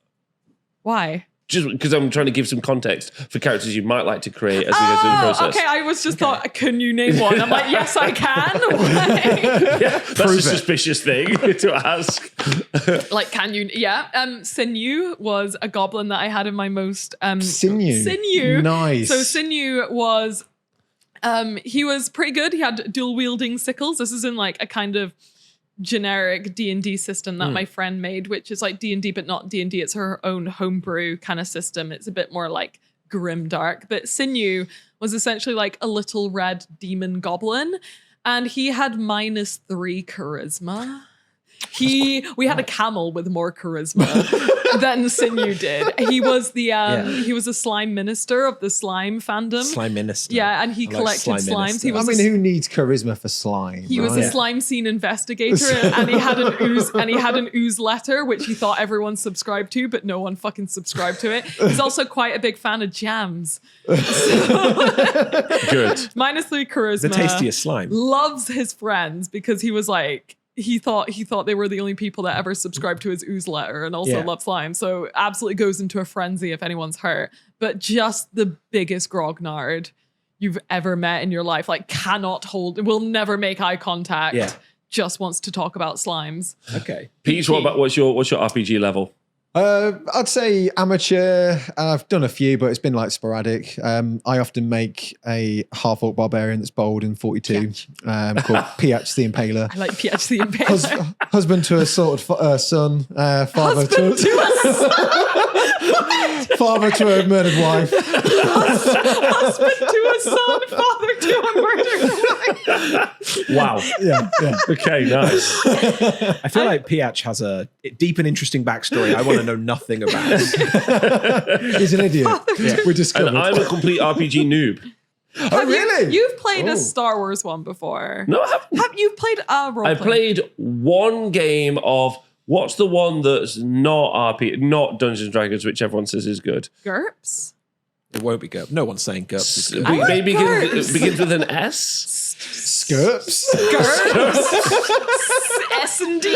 Why? Just because I'm trying to give some context for characters you might like to create as we go through the process. Okay. I was just thought, can you name one? I'm like, yes, I can. Yeah, that's a suspicious thing to ask. Like, can you? Yeah. Sinew was a goblin that I had in my most Sinew. Sinew. Nice. So Sinew was he was pretty good. He had dual wielding sickles. This is in like a kind of generic D&D system that my friend made, which is like D&D but not D&D. It's her own homebrew kind of system. It's a bit more like grim dark. But Sinew was essentially like a little red demon goblin. And he had -3 charisma. We had a camel with more charisma than Sinew did. He was he was a slime minister of the slime fandom. Slime minister. Yeah, and he collected slimes. He was who needs charisma for slime? he was a slime scene investigator, and he had an ooze letter which he thought everyone subscribed to, but no one fucking subscribed to it. He's also quite a big fan of jams. Good. -3 charisma. The tastiest slime. Loves his friends because he was like. He thought they were the only people that ever subscribed to his ooze letter and also love slime. So absolutely goes into a frenzy if anyone's hurt. But just the biggest grognard you've ever met in your life. Like will never make eye contact. Yeah. Just wants to talk about slimes. Okay. Peach, what's your RPG level? I'd say amateur. I've done a few, but it's been like sporadic. I often make a half-orc barbarian that's bold in 42 called Peachy the Impaler. I like Peachy the Impaler. Husband to a sorted son, father to father to a murdered wife. Husband to a son, father to a murdered wife. Wow. Yeah. Okay, nice. I feel like Peach has a deep and interesting backstory I want to know nothing about. He's an idiot. We discovered. And I'm a complete RPG noob. Oh, really? You've played a Star Wars one before. No, I haven't. You've played a role I played one game of what's the one that's not not Dungeons and Dragons, which everyone says is good. GURPS? It won't be GURPS. No one's saying GURPS is good. Maybe GURPS. begins with an S. Skirps. S&D?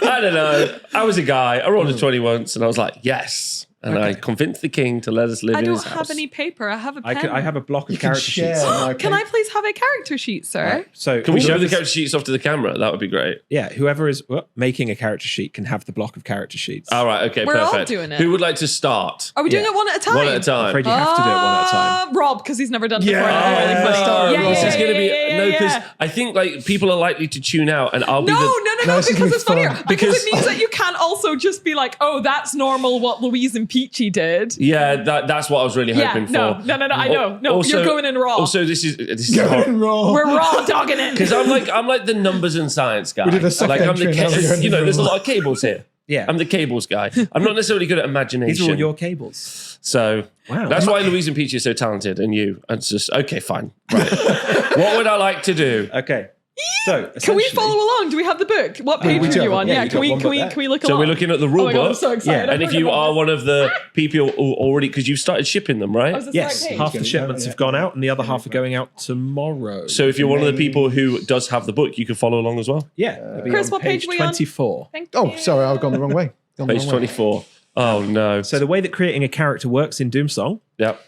I don't know. I was a guy. I rolled a 20 once, and I was like, yes. And I convinced the king to let us live I in don't his house. have any paper. I have a pen. I have a block of character sheets. Can I please have a character sheet, sir? So Can we show the whoever's- character sheets off to the camera? That would be great. Yeah, whoever is making a character sheet can have the block of character sheets. All right, okay, We're all perfect. doing it. Who would like to start? Are we doing Yeah. it one at a time? One at a I'm time. afraid you have to do it one at a time. Rob, because he's never done it Yeah. before. And it'll be really Let's funny. start. Yeah, This yeah, is going to be yeah, no, yeah, because yeah. I think like people are likely to tune out, and I'll be No, the. No, this is because gonna it's be funnier. fun. Because Because- it means that you can't also just be like, oh, that's normal what Louise and Peachy did. Yeah, that's what I was really hoping no, for. no, I know. No, Also- you're going in raw. Also, this is Going wrong. We're raw dogging it. because I'm like the numbers and science guy. We did a second like I'm the entry, now we're going there's a wrong. lot of cables here. Yeah. I'm the cables guy. I'm not necessarily good at imagination. These are all your cables. So Wow. that's why Louise and Peachy are so talented, and you. It's just okay, fine. Right. What would I like to do? Okay. So Can we essentially- follow along? Do we have the book? What page we are do. you on? Yeah, Yeah, you've can got we one can book we there. can we look So along? we're looking at the Oh rule my God, I'm book. so excited. Yeah, And if you are one of the people who already, because you've started shipping them, right? Yes, half the shipments have gone out and the other half are going out tomorrow. So if you're one of the people who does have the book, you can follow along as well. yeah, it'll be Chris, on what page are we on? 24. Thank you. Oh, sorry, I've gone the wrong way. Page 24. Oh no. So the way that creating a character works in Doomsong Yep.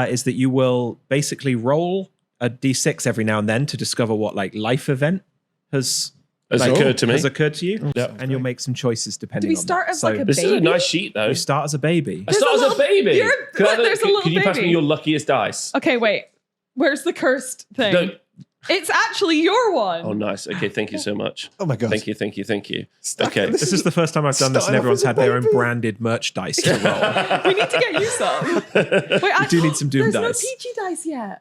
is that you will basically roll a d6 every now and then to discover what like life event has Occurred to me. has occurred to you, Yep. and you'll make some choices depending. Do we on start that. as like a This is a baby? nice sheet though. You start as a baby. I start There's a as a baby. little- there's a little Can you pass me baby. your luckiest dice? Okay, wait. Where's the cursed thing? No. It's actually your one. Oh, nice. Okay, thank you so much. Oh my God. Thank you. Okay. This is the first time I've done this, and Starting off everyone's as a had their own baby. branded merch dice to roll. We need to get you some. Wait, I do need some Doom there's dice. no peachy dice yet.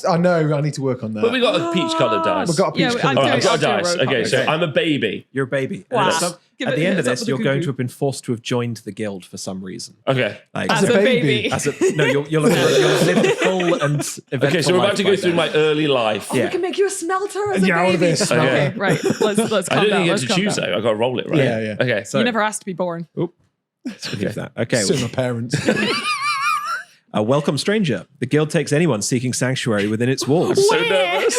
I know. I need to work on that. But we got a peach coloured dice. We've got a Yeah, peach I'm colour. All right, I've got a I'll do a dice. road Okay, so combo. I'm a baby. You're a baby. Wow. And at Give at it the end a of heads this, up you're with a going cuckoo. to have been forced to have joined the guild for some reason. Okay. Like, As a baby. as a, no, you'll have lived a full and eventful Okay, so we're about life to by go through then. my early life. Oh, Yeah. we can make you a smelter as a Yeah, I wanna baby. be a smelter. Okay, right. Let's I calm don't down. think you Let's get to calm choose down. though. I got to roll it, right? Yeah, yeah. Okay. So, You never asked to be born. forgive that. Okay. Soon my parents. Welcome, stranger. The guild takes anyone seeking sanctuary within its walls. So nervous.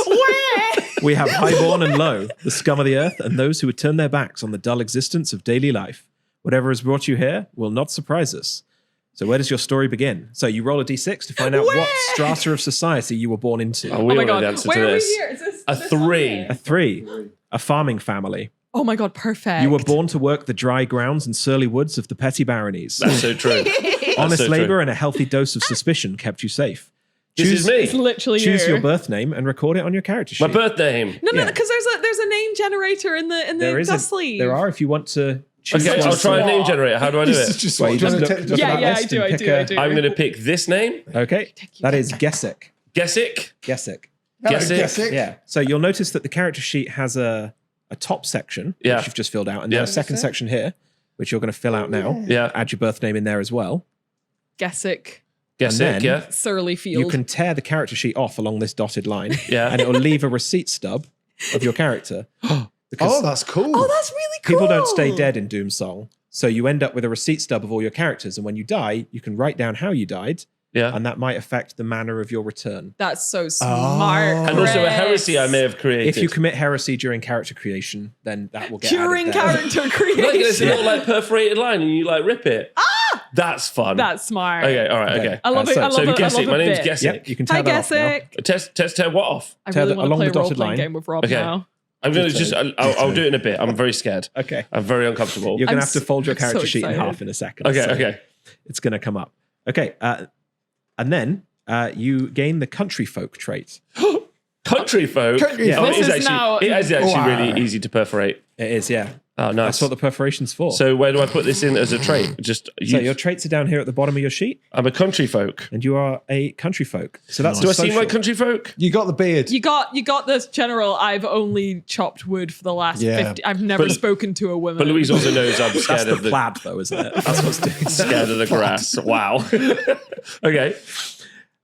We have highborn and low, the scum of the earth, and those who would turn their backs on the dull existence of daily life. Whatever has brought you here will not surprise us. So where does your story begin? So you roll a d6 to find out what strata of society you were born into. Oh, we Oh my know God. the answer Where to are we this. here? Is this A this 3. on here? A 3, a farming family. Oh my God, perfect. You were born to work the dry grounds and surly woods of the petty baronies. That's so true. Honest so labor true. and a healthy dose of suspicion kept you safe. This is me. It's literally Choose you. your birth name and record it on your character sheet. My birth name. No, Yeah. because there's a name generator in the There is dust sleeve. there are if you want to choose Okay, one. I'll try a name What? generator. How do I do This is it? just Well, what you do you just want to look- take- Yeah, that yeah, I list do, and I pick do, a- I do. I'm going to pick this name. Okay, that is Gessick. Gessick. Gessick. Guessing. Yeah. So you'll notice that the character sheet has a top section, Yeah. which you've just filled out, and then a second section here, which you're going to fill out now. Yeah. Add your birth name in there as well. Guessick. Guess And it, then- yeah. Surly Field. You can tear the character sheet off along this dotted line, Yeah. and it will leave a receipt stub of your character. Because Oh, that's cool. Oh, that's really cool. people don't stay dead in Doomsong, so you end up with a receipt stub of all your characters, and when you die, you can write down how you died, Yeah. and that might affect the manner of your return. That's so smart. And also a Chris. heresy I may have created. If you commit heresy during character creation, then that will get During added there. character like it's a creation. little like perforated line and you like rip it. That's fun. That's smart. okay, all right, okay. I love it. I love So it. I Guessick, love my a name's bit. Guessick. Yep, you can tear Hi, that off now. Guessick. Tear what off? I Tear really the- want to along play the a dotted role-playing line. game with Rob Okay. now. I'm going to just, I'll do it in a bit. I'm very scared. Okay. I'm very uncomfortable. You're going to I'm have to fold your so character sheet in excited. half in a second. Okay, so okay. It's going to come up. Okay. And then you gain the country folk trait. Country folk. Country Yeah. folk. it is This is now- actually, it is actually Wow. really easy to perforate. It is, yeah. Oh, That's nice. what the perforation's for. So where do I put this in as a trait? Just So your traits are down here at the bottom of your sheet, I'm a country folk. and you are a country folk. So that's Do I a seem social. like country folk? You got the beard. You got this general. I've only chopped wood for the last Yeah. 50. I've never But- spoken to a woman. But Louise also knows I'm That's scared the of the plaid, though, isn't it? That's what's doing. scared of the grass. Wow. Okay.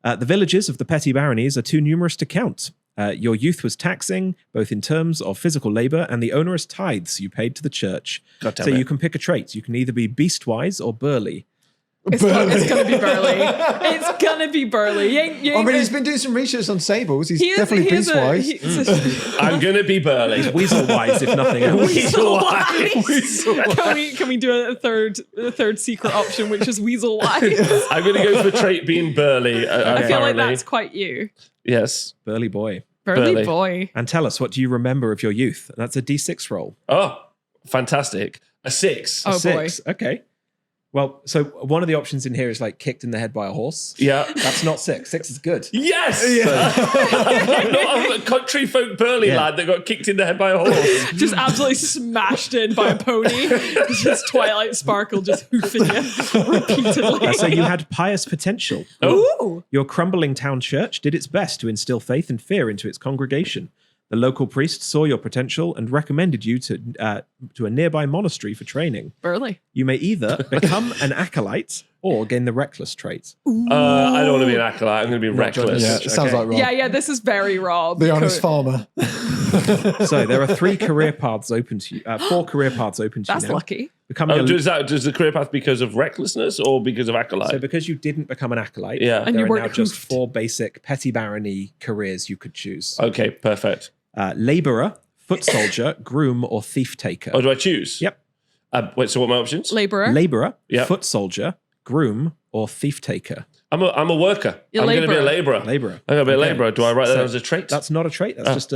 The villages of the petty baronies are too numerous to count. Your youth was taxing, both in terms of physical labor and the onerous tithes you paid to the church. God damn So it. you can pick a trait. You can either be beastwise or burly. it's gonna be burly. It's gonna be burly. I mean, he's been doing some research on sables. He's definitely beastwise. I'm going to be burly. Weasel-wise, if nothing else. Can we do a third secret option, which is weasel wise? I'm going to go for trait being burly. I feel like apparently. that's quite you, Yes. Burly boy. burly Burly. boy. And tell us, what do you remember of your youth? That's a D6 roll. Oh, fantastic. A 6. Oh, boy. 6. Okay. Well, so one of the options in here is like kicked in the head by a horse. Yeah. That's not 6. 6 is good. Yes! Not a country folk burly Yeah. lad that got kicked in the head by a horse. Just absolutely smashed in by a pony. Just Twilight Sparkle just hoofing you repeatedly. So you had pious potential. Ooh. Your crumbling town church did its best to instill faith and fear into its congregation. The local priest saw your potential and recommended you to a nearby monastery for training. Burly. You may either become an acolyte or gain the reckless trait. I don't want to be an acolyte. I'm going to be reckless. Yeah, it sounds Okay. like Rob. Yeah, this is very Rob. The honest farmer. So there are 3 career paths open to you. 4 career paths open to That's you now. lucky. Becoming Oh, a, does the career path because of recklessness or because of acolyte? so because you didn't become an acolyte, Yeah. And there you are weren't now just hoofed. 4 basic petty barony careers you could choose. Okay, perfect. Labourer, foot soldier, groom, or thief taker. Oh, do I choose? Yep. Wait, so what are my options? Laborer. Labourer, Yep. foot soldier, groom, or thief taker. I'm a worker. You're I'm going to be a labourer. labourer. Labourer. I'm going to be a Okay. labourer. Do I write that So as a trait? That's not a trait. That's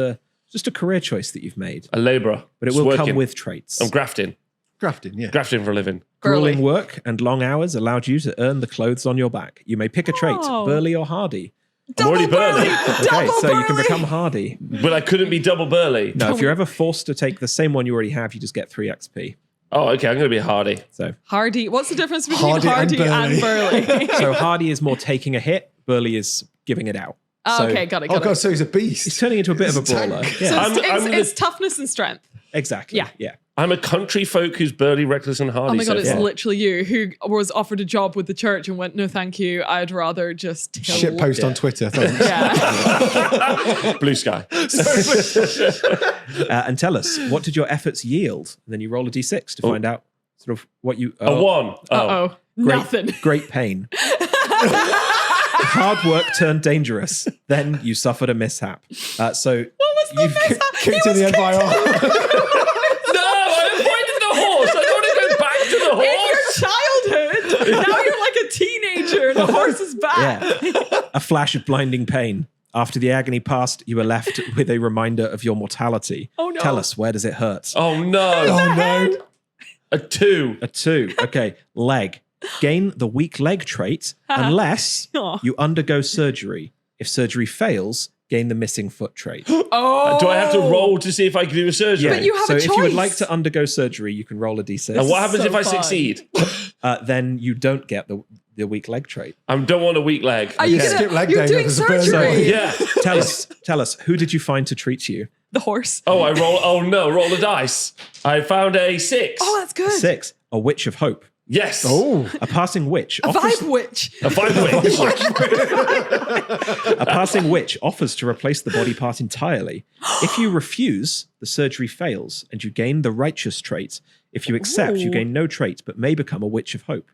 just a career choice that you've made. a labourer. But it Just will come working. with traits. I'm grafting. Grafting, yeah. Grafting for a living. Burly. Grueling work and long hours allowed you to earn the clothes on your back. You may pick a trait, Oh. burly or hardy. I'm already burly. Okay, so you can become hardy. But I couldn't be double burly. No, if you're ever forced to take the same one you already have, you just get 3 XP. Oh, okay. I'm going to be hardy. So, Hardy. What's the difference between Hardy hardy, and and burly? so hardy is more taking a hit, burly is giving it out. Oh, So okay, got it. Oh, Got God, it. so he's a It's beast. turning into a bit of a It's a tank. brawler. So Yeah, it's toughness and strength. exactly. Yeah. Yeah. I'm a country folk who's burly, reckless, and hardy. Oh my god, so it's far. literally you who was offered a job with the church and went, no, thank you. I'd rather just till Shit post on Twitter. Yeah. Blue sky. And tell us, what did your efforts yield? And then you roll a d6 to find out sort of what you... A 1. Uh oh. Great, Nothing. Great pain. Hard work turned dangerous. Then you suffered a mishap. So What was the you've- mishap? Kicked in the head by a No, I avoided the horse. I don't want to go back to the In horse. your childhood, now you're like a teenager and the horse is back. Yeah. A flash of blinding pain. After the agony passed, you were left with a reminder of your mortality. Oh, no. Tell us, where does it hurt? Oh no. Oh, no. A 2. A 2. Okay. Leg. Gain the weak leg trait unless Aw. you undergo surgery. If surgery fails, gain the missing foot trait. Oh. Do I have to roll to see if I can do a surgery? But you have so a if you would choice. like to undergo surgery, you can roll a d6. And what happens so if I fun. succeed? Then you don't get the weak leg trait. I don't want a weak leg. Are you Yeah. gonna, Skip leg you're day doing as a burn. surgery. Yeah. Tell us, who did you find to treat you? The horse. Oh, roll the dice. I found a 6. Oh, that's good. 6. A witch of hope. Yes. Oh, A passing witch. A offers- vibe witch. A 5 witch. A passing witch offers to replace the body part entirely. If you refuse, the surgery fails, and you gain the righteous trait. If you accept, you Ooh. gain no trait, but may become a witch of hope.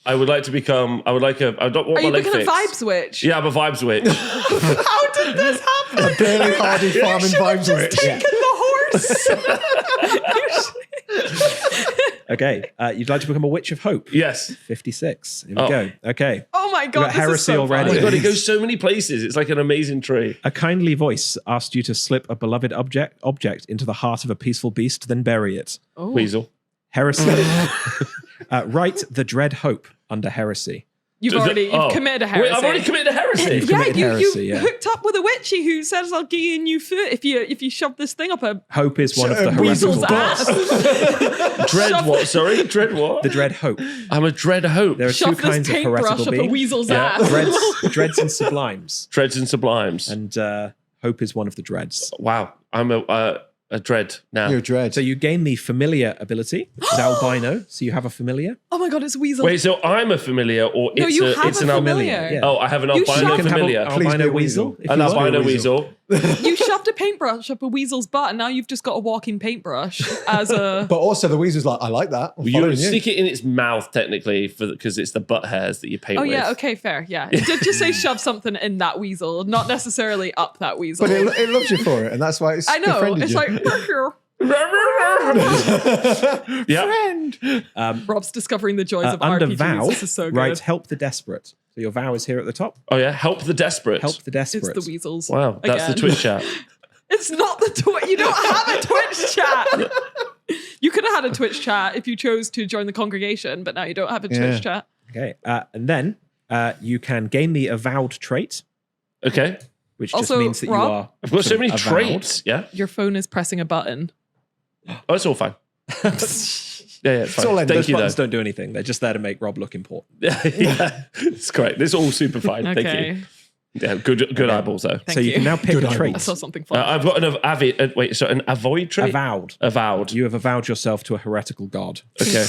I would like to become. I don't want Are my you leg becoming a fixed. vibes witch? Yeah, I'm a vibes witch. How did this happen? barely hardy farming Should have vibes just witch. taken the horse. Okay, you'd like to become a witch of hope. Yes. 56. Here we Oh. go. Okay. Oh my got god, this heresy is so already. Oh my fun. god, it goes so many places. It's like an amazing tree. A kindly voice asked you to slip a beloved object into the heart of a peaceful beast, then bury it. Oh. Weasel. Heresy. Write the dread hope under heresy. You've committed a Wait, heresy. I've already committed a heresy. You've Yeah, committed you heresy, yeah. hooked up with a witchy who says I'll gain you food if you shove this thing up a Hope is one of the Weasel's heretical weasel's gods. ass. Dread Shove what? Sorry? Dread what? The dread hope. I'm a dread hope. There are two Shove this kinds of paintbrush heretical up a beings. weasel's Yeah. ass. Dreads and sublimes. Dreads and sublimes. And hope is one of the dreads. Wow. I'm a dread now. You're dread. So you gain the familiar ability, which is albino. So you have a familiar. Oh my god, it's weasel. Wait, so I'm a familiar or No, you have it's a an albino? familiar. Yeah. Oh, I have an You albino can have familiar. an Please be albino a weasel. weasel. if An you like. albino weasel. weasel. You shoved a paintbrush up a weasel's butt, and now you've just got a walking paintbrush as a. but also the weasel's like, I like that. I'm You following don't stick it in its mouth technically because it's the butt hairs that you paint Oh with. yeah, okay, fair. Yeah, it did just say shove something in that weasel, not necessarily up that weasel. But it loves you for it, and that's why it's I know. befriended It's you. like Yeah. Rob's discovering the joys of Under RPGs. vow, This is so good. write help the desperate. So your vow is here at the top. Oh yeah, help the desperate. Help the desperate. It's the weasels. Wow, that's the Again. Twitch chat. It's not the Twitch. You don't have a Twitch chat. You could have had a Twitch chat if you chose to join the congregation, but now you don't have a Yeah. Twitch chat. Okay. And then you can gain the avowed trait, Okay, which Also, just means that Rob, you are. I've got so sort many of avowed. traits. Yeah. Your phone is pressing a button. Oh, it's all fine. Yeah, it's fine. all ended. Thank Those you though. buttons don't do anything. They're just there to make Rob look important. Yeah, it's great. It's all super fine. Thank Okay. you. Yeah, good eyeballs though. Thank so you you. can now pick Good a eyeballs. trait. I saw something fun. I've got an an avoid trait. Avowed. Avowed. You have avowed yourself to a heretical god. Okay.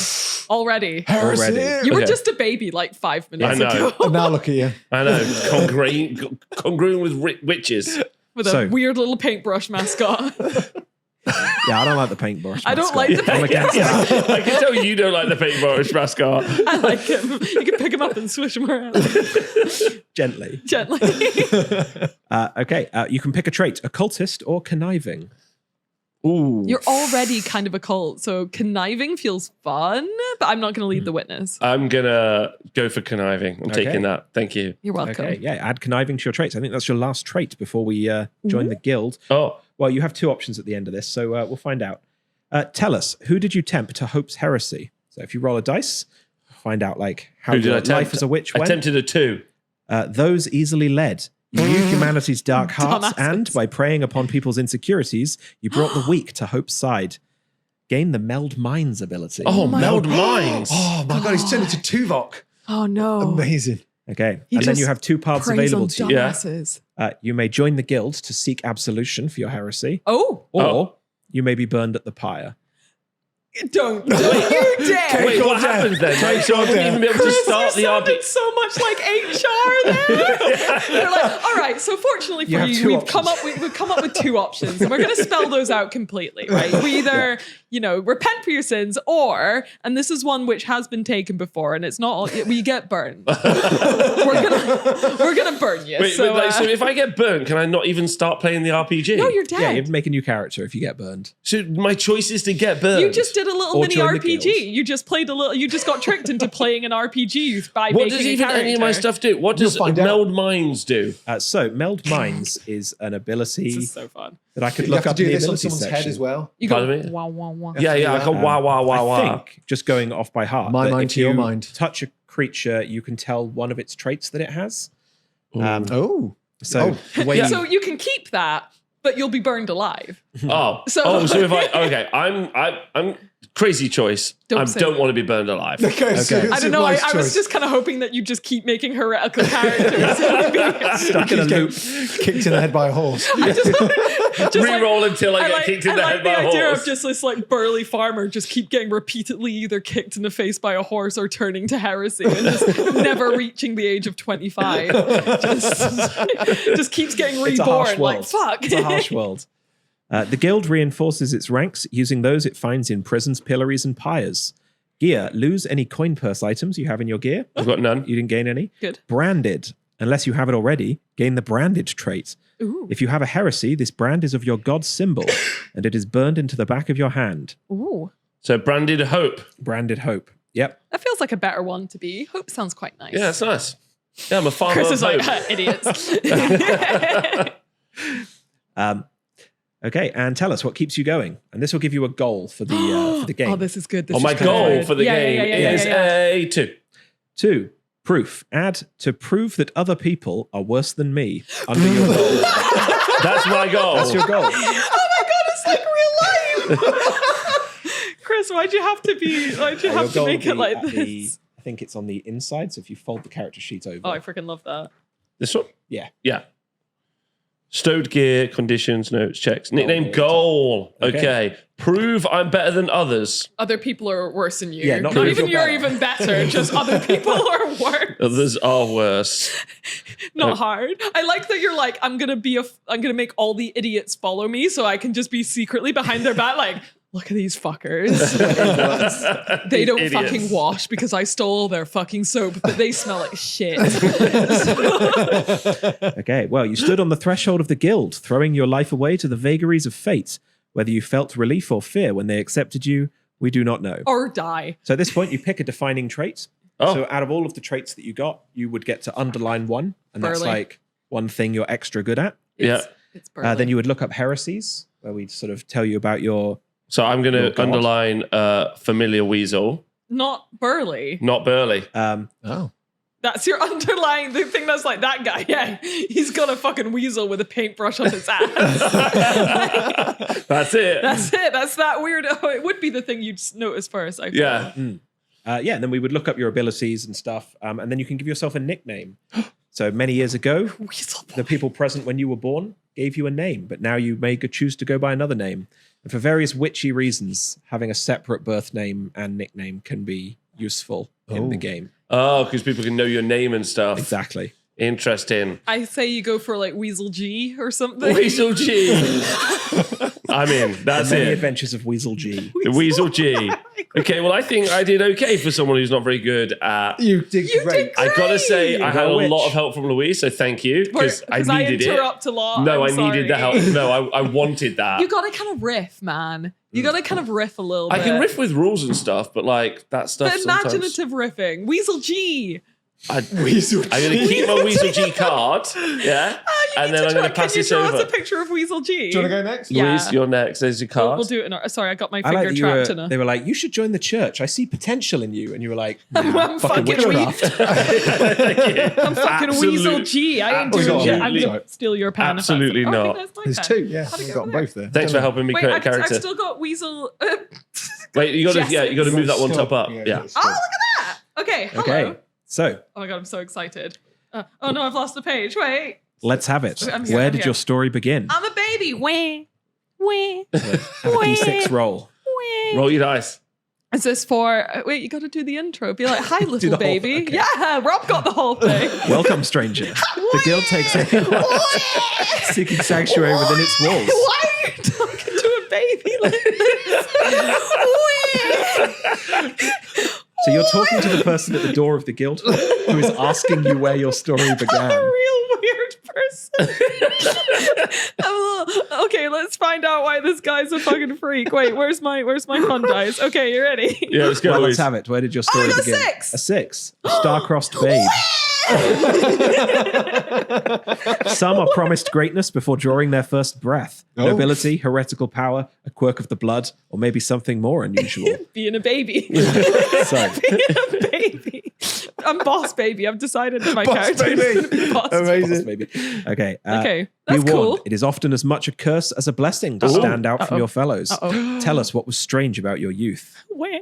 Already. Already. You were Okay. just a baby like 5 minutes I know. ago. And now look at you. I know. Congruent with witches. With So- a weird little paintbrush mascot. Yeah, I don't like the paintbrush. I don't mascot. like the I'm against Yeah, that. I can tell you don't like the paintbrush mascot. I like him. You can pick him up and swish him around Gently. gently. Okay, you can pick a trait: occultist or conniving. Ooh. You're already kind of a cult, so conniving feels fun, but I'm not going to lead the witness. I'm gonna go for conniving. I'm Okay. taking that. Thank you. You're welcome. Okay, yeah, add conniving to your traits. I think that's your last trait before we join the guild. Oh, Well, you have two options at the end of this, so we'll find out. Tell us, who did you tempt to Hope's heresy? So if you roll a dice, find out like how Who did your I tempt? life as a witch I went. attempted a 2. Those easily led. You knew humanity's dark hearts, Dumbasses. and by preying upon people's insecurities, you brought the weak to Hope's side. Gain the Meld Minds ability. Oh, my meld God. minds. Oh my god, he's turned into Tuvok. Oh no. Amazing. Okay, He and then just you have two paths Preys available on to you. Yeah. dumbasses. You may join the guild to seek absolution for your heresy, Oh, or Oh. you may be burned at the pyre. don't you dare. Wait, what happens then? Right? So I wouldn't even be able to Chris, start the you RP. sounded so much like HR there. You're like, all right. So fortunately You for have you, two we've come options. up with two options, and we're going to spell those out completely, right? We either, repent for your sins, or, and this is one which has been taken before, and it's not all, we get burned. we're gonna burn you. Wait, so, so if I get burnt, can I not even start playing the RPG? no, you're dead. Yeah, you have to make a new character if you get burned. So my choice is to get burnt. You just did a little Or mini join the RPG. guild. You just played a little. You just got tricked into playing an RPG by What making does a even character. any of my stuff do? What does You'll find out. meld minds do? So Meld Minds is an ability This is so fun. that I could You look have to up in do the this on ability someone's section. head as well. You go Pardon me? wow wow wow. Yeah, I go wow, wow, wow, I wow. think, just going off by heart, My that mind if to your you mind. touch a creature, you can tell one of its traits that it has. Oh. So the way Yeah. So you can keep that, but you'll be burned alive. Oh, So- so if I I'm crazy choice. I don't want to be burned alive. Okay. I don't know. I was just kind of hoping that you just keep making heretical characters. Stuck in a loop. Kicked in the head by a horse. I just Re-roll until I get kicked in the head by a horse. I like the idea of just this like burly farmer just keep getting repeatedly either kicked in the face by a horse or turning to heresy and just never reaching the age of 25. Just keeps getting It's a harsh reborn. Like, world. fuck. It's a harsh world. The guild reinforces its ranks using those it finds in prisons, pillories, and pyres. Gear. Lose any coin purse items you have in your gear. I've got none. You didn't gain any. Good. Branded. Unless you have it already, gain the branded trait. Ooh. If you have a heresy, this brand is of your god's symbol, and it is burned into the back of your hand. Ooh. So branded hope. Branded hope. Yep. That feels like a better one to be. Hope sounds quite nice. Yeah, it's nice. Yeah, I'm a farmer Chris of is like, hope. idiots. Okay, and tell us what keeps you going, and this will give you a goal for the game. Oh, this is good. This My is kinda goal good. for the game is a 2. 2. Proof. Add to prove that other people are worse than me under your goal. That's my goal. That's your goal. Oh my god, it's like real life. Chris, why'd you have to Your goal make will it be like at this? I think it's on the inside, so if you fold the character sheet over. Oh, I freaking love that. This one? Yeah. Yeah. Stowed gear, conditions, notes, checks. Nickname gear. goal. Okay. Okay. Prove I'm better than others. Other people are worse than you. Yeah, not not prove even you're you're better. even better. Just other people are worse. Others are worse. Not hard. I like that you're like, I'm gonna make all the idiots follow me so I can just be secretly behind their back, like, look at these fuckers. They don't Idiots. fucking wash because I stole their fucking soap, but they smell like shit. Okay, well, you stood on the threshold of the guild, throwing your life away to the vagaries of fate. Whether you felt relief or fear when they accepted you, we do not know. Or die. So at this point, you pick a defining trait. Oh. So out of all of the traits that you got, you would get to underline one, and that's Burly. like one thing you're extra good at. Yeah. It's burly. Then you would look up heresies, where we'd sort of tell you about your... So I'm going Oh, to God. underline familiar weasel, Not burly. not burly. Oh. That's your underlying the thing that's like that guy. Yeah, he's got a fucking weasel with a paintbrush on his ass. That's it. That's it. That's that weird. Oh, it would be the thing you'd notice first. I feel. Yeah. and then we would look up your abilities and stuff, and then you can give yourself a nickname. So many years ago, Weasel boy. the people present when you were born gave you a name, but now you may choose to go by another name. And for various witchy reasons, having a separate birth name and nickname can be useful in the game. Oh, because people can know your name and stuff. Exactly. Interesting. I say you go for like Weasel G or something. Weasel G. I'm in. That's The Many it. Adventures of Weasel G. The Weasel G. Okay, well, I think I did okay for someone who's not very good at. You did great. I gotta say, I had a Witch. lot of help from Louise, so thank you because I needed it. interrupt a lot. No, I'm I needed the sorry. help. No, I wanted that. You gotta kind of riff, man. You gotta kind of riff a little I bit. can riff with rules and stuff, but like that stuff. But sometimes, imaginative riffing. Weasel G. Weasel. I'm gonna keep my Weasel G card, yeah, and then I'm gonna pass Can you this draw us over. a picture of Weasel G? Do you want to go next? Yeah. Louise, you're next. There's your card. We'll do it in our. Sorry, I got my I finger like that you trapped in were, a. they were like, you should join the church. I see potential in you. And you were like, I'm fucking witchcraft. I'm fucking Weasel G. I ain't doing Absolutely. shit. I'm gonna Sorry. steal your pen. if that's Absolutely okay. not. That's my There's pen. two, yeah. How'd it I've go got them there? both there. Thanks for helping me Wait, create a I've character. still got Weasel. Wait, you gotta, Jess's. you gotta move that one top up. Yeah, Yeah. it's Oh, good. look at that. Okay. Hello. Okay, so Oh my god, I'm so excited. Oh no, I've lost the page. Wait. let's have it. I'm here, Where I'm did here. your story begin? I'm a baby. Wah. Wah. Have a D6 roll. Wah. Roll your dice. Is this for? Wait, you got to do the intro. Be like, "Hi, the little whole- baby." okay. Yeah, Rob got the whole thing. Welcome, stranger. The guild takes seeking sanctuary within its walls. Why are you talking to a baby like this? So you're talking to the person at the door of the guild who is asking you where your story I'm a began. real weird person. Okay, let's find out why this guy's a fucking freak. Wait, where's my fun dice? Okay, you ready? Yeah, let's go. Well, Louise. let's have it. Where did your story I got begin? 6. A 6. Star-crossed babe. Some are promised greatness before drawing their first breath. Oh. Nobility, heretical power, a quirk of the blood, or maybe something more unusual. Being a baby. So, Being a baby. I'm boss baby. I've decided that my Boss character is baby. going to be boss. Amazing. Boss baby. Okay. Okay, Be that's warned, cool. it is often as much a curse as a blessing to Uh-oh. stand out from Uh-oh. your fellows. Uh-oh. Tell us what was strange about your youth. Where?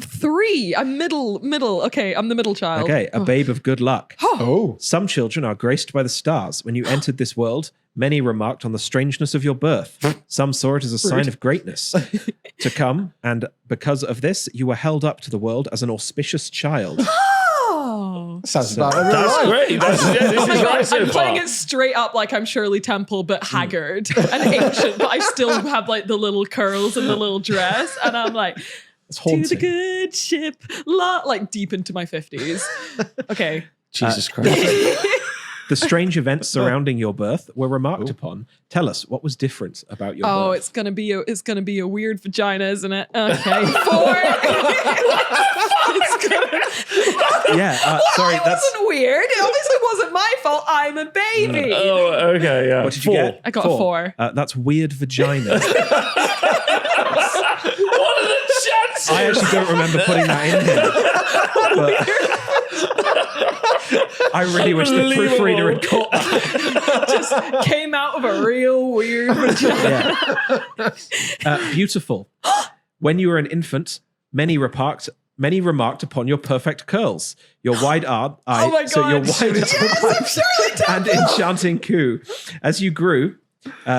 3. I'm middle. Okay, I'm the middle child. Okay, a babe of good luck. Oh. Some children are graced by the stars. When you entered this world, many remarked on the strangeness of your birth. Some saw it as a sign of greatness to come, and because of this, you were held up to the world as an auspicious child. Oh. Sounds about real That's life. great. This Oh my is God, right so I'm playing far. it straight up like I'm Shirley Temple, but haggard and ancient, but I still have like the little curls and the little dress. And I'm like, It's to haunting. the good ship, like deep into my 50s. Okay. Jesus Christ. The strange events surrounding your birth were remarked upon. Tell us what was different about your Oh, birth. it's gonna be a weird vagina, isn't it? Okay. 4. Yeah, sorry, It that's wasn't weird. It obviously wasn't my fault. I'm a baby. Oh, okay, yeah. what did you get? I got a 4. That's weird vagina. What are the chances? I actually don't remember putting that in here. But I really wish the Unbelievable. proofreader had caught that. Just came out of a real weird vagina. Beautiful. When you were an infant, many remarked upon your perfect curls, your wide eye, Oh my so your God. wide Yes, I'm and enchanting coo. As you grew,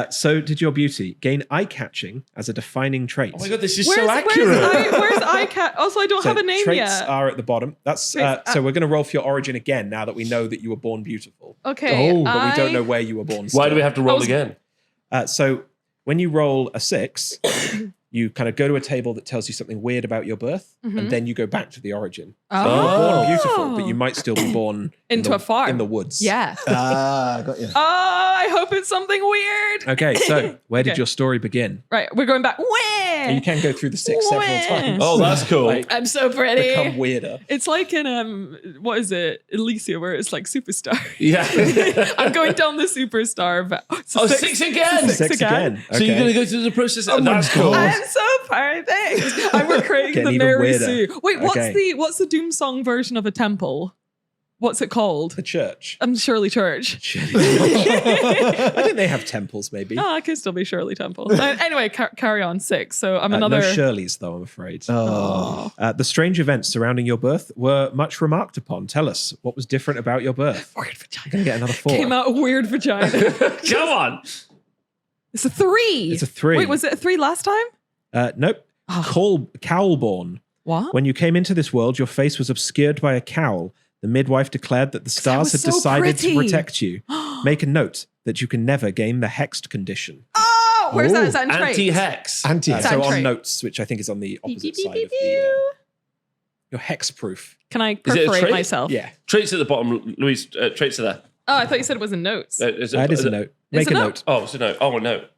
so did your beauty gain eye-catching as a defining trait. Oh my God, this is so accurate. Where's iCat? Also, I don't So have a name traits yet. are at the bottom. That's so we're going to roll for your origin again now that we know that you were born beautiful, Okay. Oh, but we don't know where you were born. Why do we have to roll was- again? So when you roll a 6, you kind of go to a table that tells you something weird about your birth, and then you go back to the origin. So you were born beautiful, but you might still be born Into a farm. in the woods. Yeah. Got you. Oh, I hope it's something weird. Okay, so where did Okay. your story begin? Right, we're going back. Where? You can go through the 6 several Where? times. Oh, that's cool. Like, I'm so pretty. become weirder. It's like in what is it, Elysia, where it's like superstar. Yeah. I'm going down the superstar. So Oh, 6 again. Six again. So you're going to go through the process. Oh my That's cool. God. I'm so perfect. And we're creating Getting the even Mary weirder. Sue. Wait, Okay. what's the Doomsong version of a temple? What's it called? The church. Shirley Church. I think they have temples, maybe. Oh, I could still be Shirley Temple. Anyway, carry on. 6. So I'm No another. Shirleys, though, I'm afraid. Oh. The strange events surrounding your birth were much remarked upon. Tell us what was different about your birth. Weird You're vagina. going to get another 4. Came out a weird vagina. Come on. It's a 3. It's a 3. Wait, was it a 3 last time? Nope. Oh. Cowl-born. What? When you came into this world, your face was obscured by a cowl. The midwife declared that the stars was had so decided pretty. to protect you. Make a note that you can never gain the hexed condition. Oh, where's that? Ooh. Is that in traits? Anti-hex. Anti. Is So that on trait? notes, which I think is on the opposite Beep, side beep, of beep, the... beep. Your hex proof. Can I Is it a perforate trait? myself? Yeah. Traits at the bottom, Louise. Traits are there. Oh, I thought you said it was in notes. Is That is a note. Make it a a note. Oh, it's a note. Oh, a note.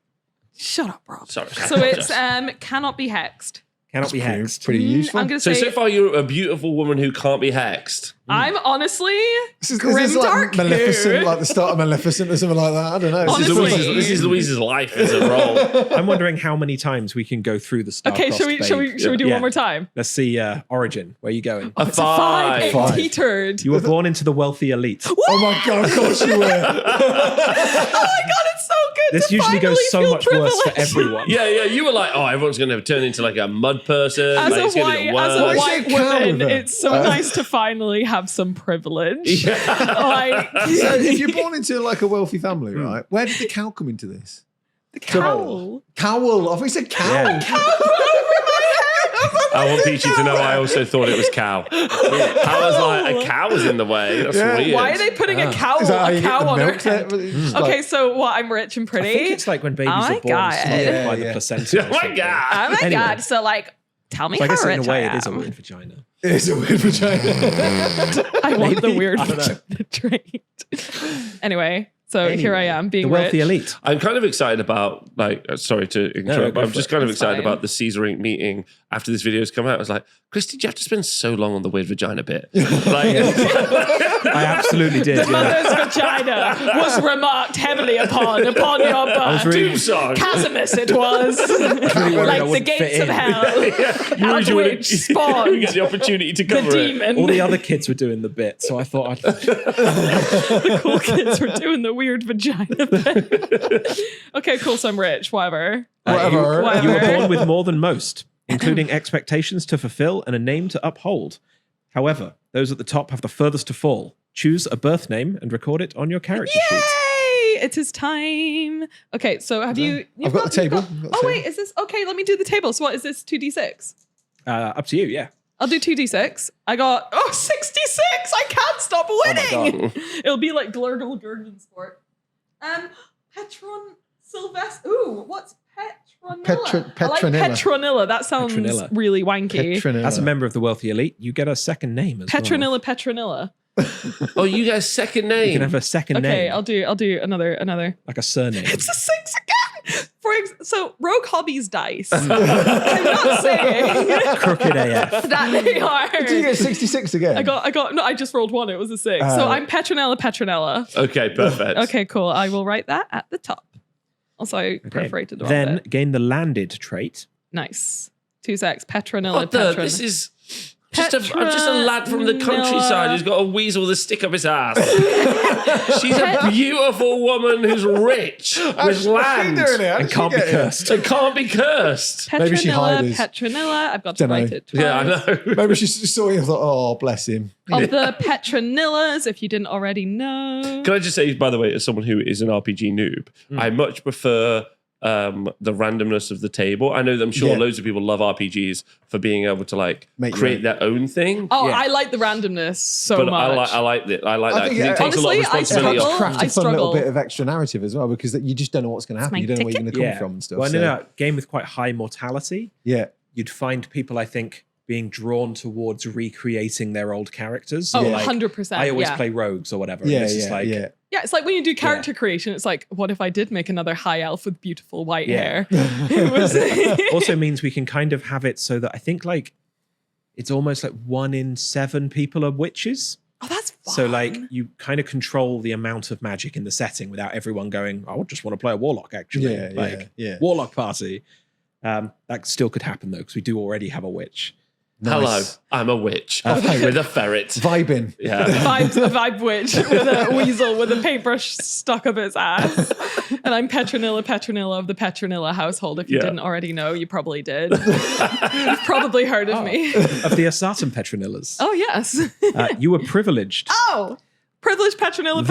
Shut up, Rob. Sorry. So it's cannot be hexed. Cannot be hexed. Pretty useful. I'm gonna So say far you're a beautiful woman who can't be hexed. I'm honestly This is grim dark like Maleficent, mood. like the start of Maleficent or something like that. I don't know. This is Honestly. Louise's life as a role. I'm wondering how many times we can go through the star. Okay, shall we do Yeah. one more time? Let's see. Origin. Where are you going? A It's a 5. It Five. teetered. You were born into the wealthy elite. Oh my God, of course you were. Oh my god, it's so good. This to usually goes finally so feel much worse for privileged. everyone. Yeah, you were like, oh, everyone's going to turn into like a mud person. As like, a it's gonna be the white worst. woman, Calvin. it's so nice to finally have some privilege. Like So if you're born into like a wealthy family, right? Where did the cow come into this? the cowl. Cowl. I've said cow. Yeah. Cowl over my head. I want Peachy to know I also thought it was cow. I was like, a cow was in the way. That's Yeah. weird. Why are they putting a cowl, Is that how you a get cow the on her milk there? head? It's just Okay, like- so what? I'm rich and I pretty. think it's like when babies Oh are my born God. smothered by the Yeah. placenta. or Oh my something. God. Oh my Anyway. god! So like, tell me So I how guess rich in a way I it is a am. weird vagina. It is a weird vagina. I want the Maybe? weird I don't know. vagina trait. Anyway, So here I am being the wealthy rich. elite. I'm kind of excited about, like, sorry to interrupt, but I'm just kind of It's excited fine. about the Caesar Inc. meeting after this video's come out. I was like, Chris, did you have to spend so long on the weird vagina bit? Like, I absolutely did. The mother's vagina was remarked heavily upon your birth. Doomsong. Chasimus it was. worried I Like the wouldn't gates fit of in. hell. Out You wouldn't- which spawned you get the opportunity to the cover it. demon. All the other kids were doing the bit, so I thought I'd... The cool kids were doing the weird vagina bit. Okay, cool, so I'm rich, whatever. Whatever. You were born with more than most, including expectations to fulfill and a name to uphold. However, those at the top have the furthest to fall. Choose a birth name and record it on your character sheet. Yay! It is time. Okay, so have you... I've got the table. I've got the Oh, table. wait, is this... Okay, let me do the table. So what is this, 2d6? Up to you, yeah. I'll do 2d6. I got 66. I can't stop winning. It'll be like Glurgle Gurgen sport. Petron Sylvester. Ooh, what's Petronilla? I like Petronilla. Petronilla. That sounds Petronilla. really wanky. Petronilla. As a member of the wealthy elite, you get a second name as well. Petronilla. Oh, you guys' second name. You can have a second Okay, name, I'll do another. like a surname. It's a 6 again. So Rogue Hobbies dice. I'm not saying Crooked AF. that they are. Did you get 66 again? I got no, I just rolled one. It was a 6. So I'm Petronilla. Okay, perfect. Okay, cool. I will write that at the top. Also, I perforated the wrong Then bit. gain the landed trait. Nice. 2 secs. Petronilla. What the? This is just a lad from the countryside who's got a weasel with a stick up his ass. She's a beautiful woman who's rich with land. And can't be cursed. It can't be cursed. Maybe she hired us. Petronilla. I've got to Dunno. write it twice. Yeah, I know. Maybe she saw you and thought, oh, bless him. Of the Petronillas, if you didn't already know. Can I just say, by the way, as someone who is an RPG noob, I much prefer the randomness of the table. I know that I'm sure Yeah. loads of people love RPGs for being able to like Make your create own. their own thing. Oh, Yeah. I like the randomness so but much. I like that. I like that think because it takes honestly, a lot of I responsibility struggle. off. Craft I a fun little struggle. bit of extra narrative as well, because you just don't know what's going to happen. my You don't know where you're going to come Yeah. from and stuff. Well, so, no, game with quite high mortality. Yeah. You'd find people, I think, being drawn towards recreating their old characters. Oh, So, like, 100%. I always yeah. play rogues or whatever. Yeah, and it's just like, yeah. Yeah, it's like when you do character creation, it's like, what if I did make another high elf with beautiful white Yeah. hair? It was Also means we can kind of have it so that I think like it's almost like 1 in 7 people are witches. Oh, that's fun. So like you kind of control the amount of magic in the setting without everyone going, I just want to play a warlock actually. Yeah, like yeah. warlock party. That still could happen though, because we do already have a witch. Hello, Nice. I'm a witch Okay. with a ferret. Vibing. Yeah. a vibe witch with a weasel with a paintbrush stuck up its ass. And I'm Petronilla of the Petronilla household. If you Yeah. didn't already know, you probably did. You've probably heard of me. Of the Asatum Petronillas. Oh, yes. You were privileged. Oh, privileged Petronilla.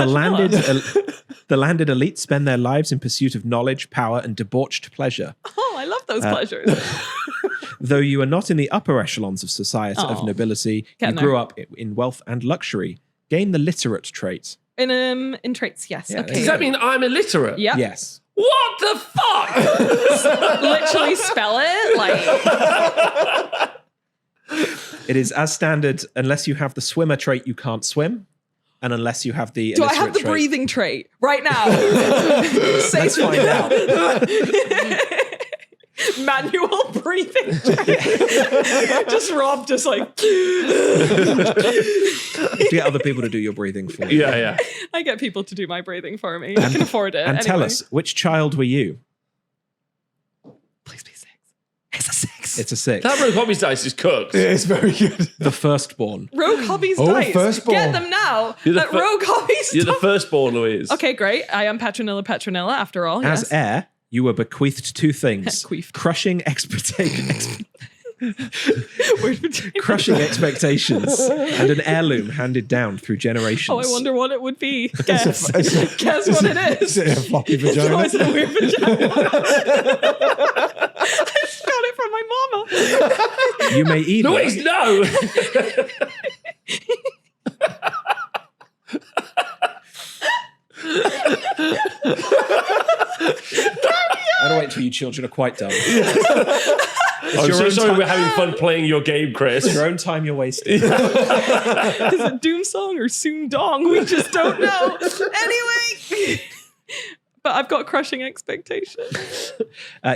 The landed elite spend their lives in pursuit of knowledge, power, and debauched pleasure. Oh, I love those pleasures. Though you are not in the upper echelons of society of Oh. nobility, Getting you grew up in wealth and luxury. Gain the literate trait. In traits, yes. Yeah, Okay. Does that mean I'm illiterate? Yep. Yes. What the fuck? Literally spell it like. It is as standard unless you have the swimmer trait, you can't swim. And unless you have the Do I have illiterate the trait. breathing trait right now? Say Let's find out. Manual breathing trait. Just Rob, just like. To get other people to do your breathing for you. Yeah. I get people to do my breathing for me. I can afford it. And tell anyway. us, which child were you? Please be 6. It's a 6. It's a 6. That Rogue Hobbies dice is cooked. It's very good. The firstborn. Rogue Hobbies Oh, dice. firstborn. Get them now. You're the That fir- Rogue Hobbies You're the dice. firstborn, Louise. Okay, great. I am Petronilla after all. As Yes. heir, you were bequeathed 2 things. Queefed. Crushing Word between- crushing expectations and an heirloom handed down through generations. Oh, I wonder what it would be. Guess. It's Guess what it Is is. it a floppy It's vagina? always a weird vagina. I got it from my mama. You may either. Louise, no! I don't wait until you children are quite done. I'm your so own sorry time. we're having fun playing your game, Chris. It's your own time you're wasting. Is it Doomsong or Soon Dong? We just don't know. Anyway. But I've got crushing expectations.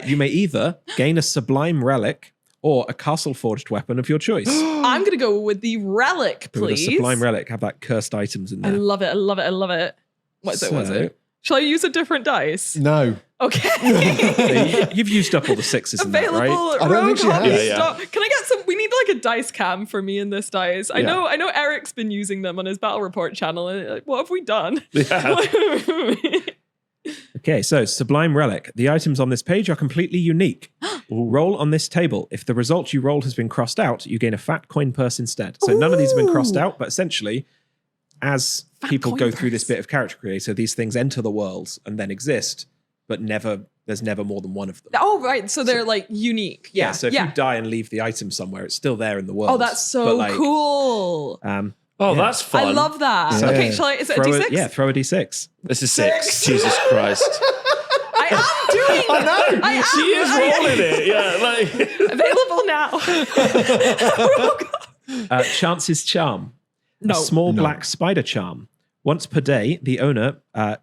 You may either gain a sublime relic or a castle forged weapon of your choice. I'm going to go with the relic, With a please. sublime relic, have that cursed items in I there. love it. I love it. I love it. What is it? What is it? Shall I use a different dice? No. Okay. You've used up all the sixes in that, Available right? at I don't Rogue think she has. Hobby Yeah. Stock. Can I get some? We need like a dice cam for me in this dice. I know Eric's been using them on his battle report channel. And like, what have we done? Yeah. Okay, so Sublime Relic. The items on this page are completely unique. Roll on this table. If the result you rolled has been crossed out, you gain a fat coin purse instead. So none of these have been crossed out, but essentially, as Fat people coin go through this purse. bit of character creator, these things enter the world and then exist, but there's never more than one of them. Oh, right. So they're like unique. Yeah, so if you die and leave the item somewhere, it's still there in the world. Oh, that's so But, like, cool. Oh, that's fun. I love that. Yeah. Okay, shall I? Is it a throw D6? Yeah, throw a D6. This is 6. Jesus Christ. I am doing. I know. I am. She is rolling it. Yeah, like Available now. Chance's Charm. No. A small No. black spider charm. Once per day, the owner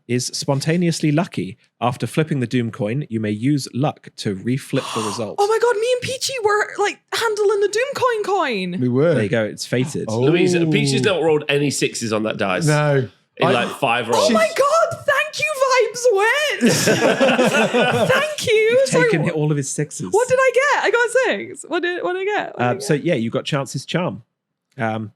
is spontaneously lucky. After flipping the Doom coin, you may use luck to reflip the result. Oh my god, me and Peachy were like handling the Doom coin. We were. There you go. It's fated. Oh. Louise, Peachy's not rolled any 6s on that dice. No. In like 5 rolls. Oh my god, thank you, Vibes Witch. Thank you. Sorry, Taken all of his 6s. what did I get? I got 6. What did I get? What did I get? So yeah, you got Chance's Charm.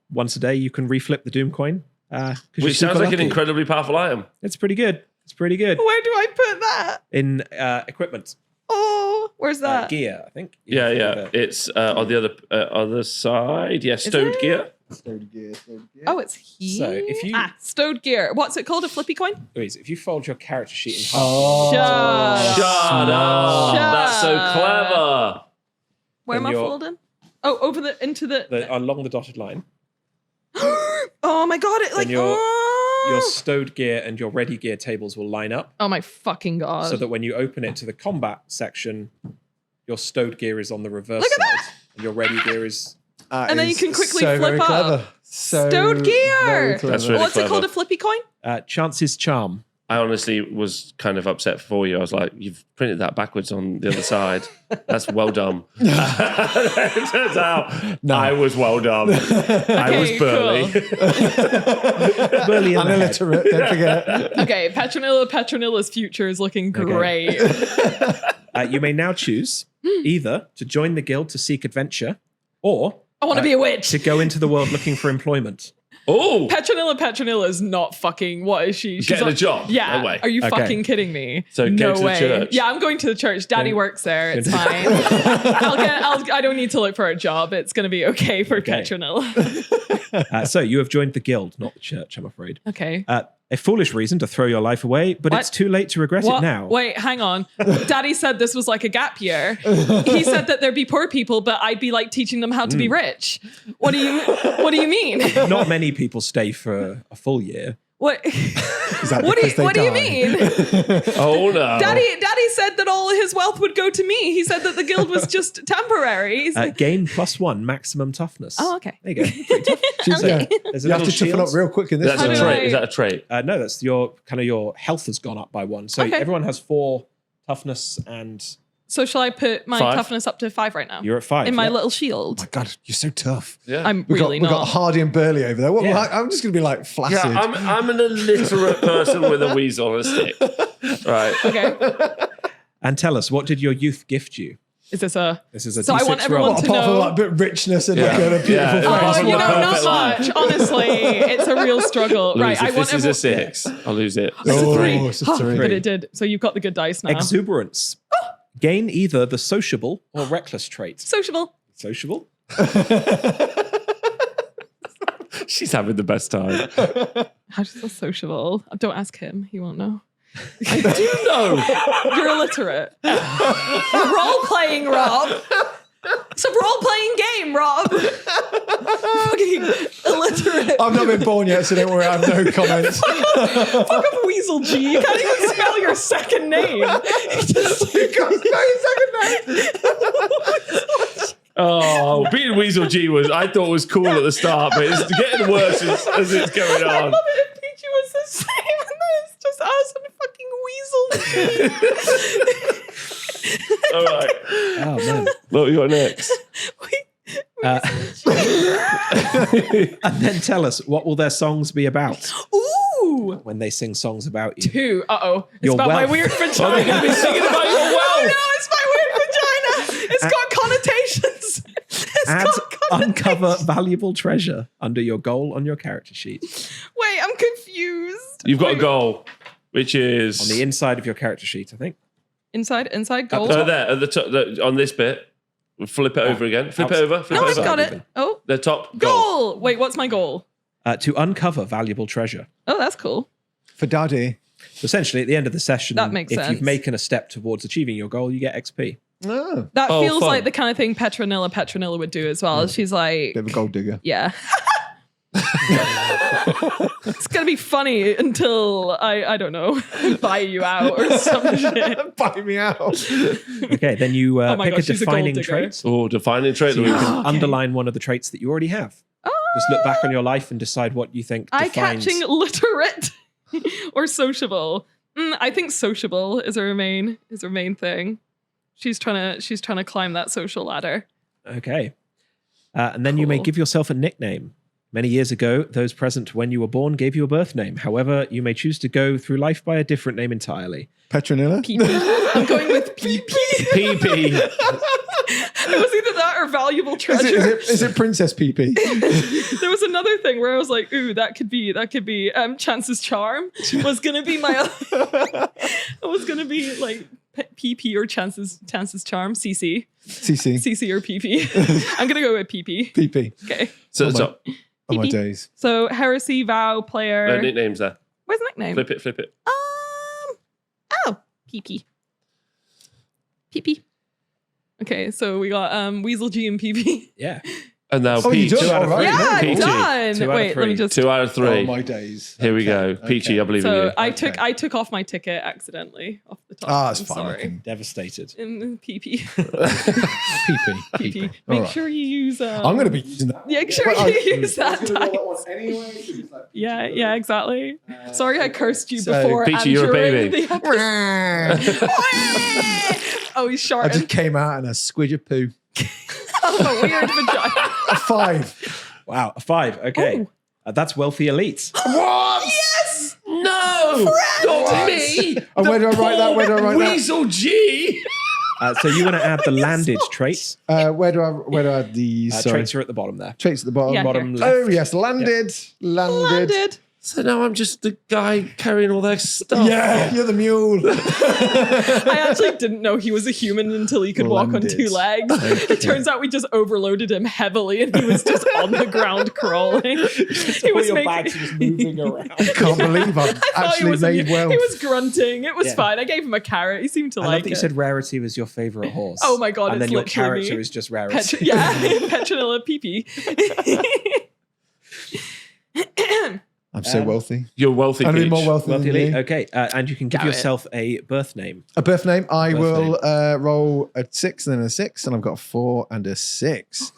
Once a day, you can reflip the Doom coin. 'Cause you're Which sounds super like an lucky. incredibly powerful item. It's pretty good. It's pretty good. Where do I put that? In equipment. Oh, where's that? Gear, I think. Yeah, You can yeah. do that. It's on the other side. Yeah, stowed it? gear. Oh, it's here. So, if you- stowed gear. What's it called? A flippy coin? Louise, if you fold your character sheet in half, Oh. Shut up. That's so clever. Where am Then I you're- folding? Oh, into the. along the dotted line, Oh my god! It like. your Oh. stowed gear and your ready gear tables will line up, Oh my fucking god! so that when you open it to the combat section, your stowed gear is on the reverse Look at side, and your ready gear is. And then you can quickly so flip very up. Clever. So Stowed gear. very clever. That's really What's it clever. called? A flippy coin? Chance's Charm. I honestly was kind of upset for you. I was like, you've printed that backwards on the other side. That's well done. It turns out I was well done. I was Okay, Burley. Burley in the head. Unilliterate, don't forget. Okay, Petronilla's future is looking great. You may now choose either to join the guild to seek adventure, or I want to be a witch. to go into the world looking for employment. Oh, Petronilla is not fucking. What is she? She's getting a like- job. Yeah. No way. Are you Okay. fucking kidding me? So go no to the way. church. Yeah, I'm going to the church. Daddy Okay. works there. It's Good. fine. I don't need to look for a job. It's going to be okay for Okay. Petronilla. So you have joined the guild, not the church, I'm afraid. Okay. A foolish reason to throw your life away, but What? it's too late to regret What? it now. Wait, hang on. Daddy said this was like a gap year. He said that there'd be poor people, but I'd be like teaching them how to be rich. What do you mean? Not many people stay for a full year. What? Is that What do because they you die? mean? Oh no. Daddy said that all his wealth would go to me. He said that the guild was just temporary. Gain +1 maximum toughness. Oh, okay. There you go. Pretty tough. She's, So, yeah. there's a You have little to toughen shield. up real quick in this. That's How a do trait. I- Is that a trait? No, that's your health has gone up by 1. So Okay. everyone has 4 toughness, and So shall I put my 5? toughness up to 5 right now? you're at 5. in my yeah. little Oh shield. my God, you're so tough. Yeah. I'm We've really got not. Hardy and Burley over there. What, Yeah. I'm just going to be like flaccid. Yeah, I'm an illiterate person with a weasel on a stick. Right. Okay. And tell us, what did your youth gift you? Is this a? This is a So I D6 want everyone roll. to Apart from know- like a bit of richness and like Yeah. a beautiful Yeah. face. Oh, That's you know, what not perfect life. much. Honestly, it's a real struggle. Louise, Right. I if want this is a everyone. 6, I'll lose it. It's a Oh, 3. it's a 3. But it did. So you've got the good dice now. Exuberance. Gain either the sociable or reckless trait. Sociable. Sociable? She's having the best time. How does the sociable? Don't ask him. He won't know. I do know. You're illiterate. Role playing, Rob. It's a role playing game, Rob. Fucking illiterate. I've not been born yet, so don't worry, I have no comments. Fuck off, Weasel G. You can't even spell your second name. You just- You can't spell your second name. Oh, being Weasel G I thought was cool at the start, but it's getting worse as it's going I on. love it if Peachy was the same, and then it's just us and fucking Weasel. All right. Oh man. What we got next? And then tell us, what will their songs be about Ooh. when they sing songs about you? 2. Uh-oh. It's Your about my wealth. weird Oh, they're vagina. going to be singing about your Oh wealth. no, it's my weird vagina. It's got connotations. It's Add got connotations. uncover valuable treasure under your goal on your character sheet. Wait, I'm confused. You've got a Wait, goal, which is On the inside of your character sheet, I think. Inside gold. there at the top on this bit. Flip it over again. Flip it over. Flip No, it I've over. got it. Oh, The top goal. goal. Wait, what's my goal? To uncover valuable treasure. Oh, that's cool. For Daddy. So essentially, at the end of the session, That makes if sense. you've taken a step towards achieving your goal, you get XP. Oh, That Oh, feels fun. like the kind of thing Petronilla would do as well. She's like, bit of a gold digger. yeah. It's gonna be funny until I don't know, buy you out or some shit. Buy me out. Okay, then you Oh my pick God, a she's a gold defining digger. trait. Oh, defining trait. So you Louise. can Okay. underline one of the traits that you already have. Just look back on your life and decide what you think defines. Eye-catching, literate, or sociable. I think sociable is her main thing. She's trying to climb that social ladder. Okay. And then you may Cool. give yourself a nickname. Many years ago, those present when you were born gave you a birth name. However, you may choose to go through life by a different name entirely. Petronilla? PP. I'm going with PP. PP. It was either that or valuable Is treasure. it Princess PP? There was another thing where I was like, ooh, that could be Chance's charm was gonna be my it was gonna be like PP or Chance's charm, CC CC. or PP. I'm gonna go with PP. PP. Okay. So Oh the my- top. Oh my PP. days. So heresy, vow, No player. nicknames there. Where's the nickname? Flip it. Flip it. Oh, PP. PP. Okay, so we got Weasel G and PP. Yeah. And now Oh, you Peach. done it, all right. Yeah, I'm Peachy. done. 2 out of Wait, let me 3. just. 2 out of 3. Oh my days. Here we go. Okay, Peachy, I believe in So you. I took off my ticket accidentally off the top. Ah, it's I'm fine. Sorry. Devastated. In PP. PP. PP. All Make right. sure you use. I'm going to be using that. Yeah, make sure Well, you I- use that type. Anyway, Yeah, exactly. Sorry, I cursed you so, before. Peachy, and you're a during baby. the episode. Oh, he's I sharp. just came out in a squidge of poo. Oh, weird vagina. A 5. Wow, a 5. Okay. Ooh. That's wealthy elites. What? Yes. No! Not me! And where do I write that? Where do I write that? Weasel G! So you want to add the landed traits. Where do I add these? Sorry. Traits are at the bottom there. Traits at the bottom. Yeah, Bottom here. left. Oh yes, landed. Landed. So now I'm just the guy carrying all their stuff. Yeah, you're the mule. I actually didn't know he was a human until he could walk on Landed. 2 legs. It turns out we just overloaded him heavily and he was just on the ground crawling. He All was your making. bags are just moving around. Can't believe I've I thought he actually was made well. He was grunting. It was Yeah. fine. I gave him a carrot. He seemed to I like love that you it. said Rarity was your favorite horse. Oh my God, And then it's your literally character me. is just Rarity. Yeah, Petronilla PP. I'm so wealthy. You're wealthy, I'm Peach. more wealthy Wealthy than elite. you. Okay, and you can give Damn it. yourself a birth name. A birth name. I Birth will roll a 6 and then a 6, and I've got a 4 and a 6.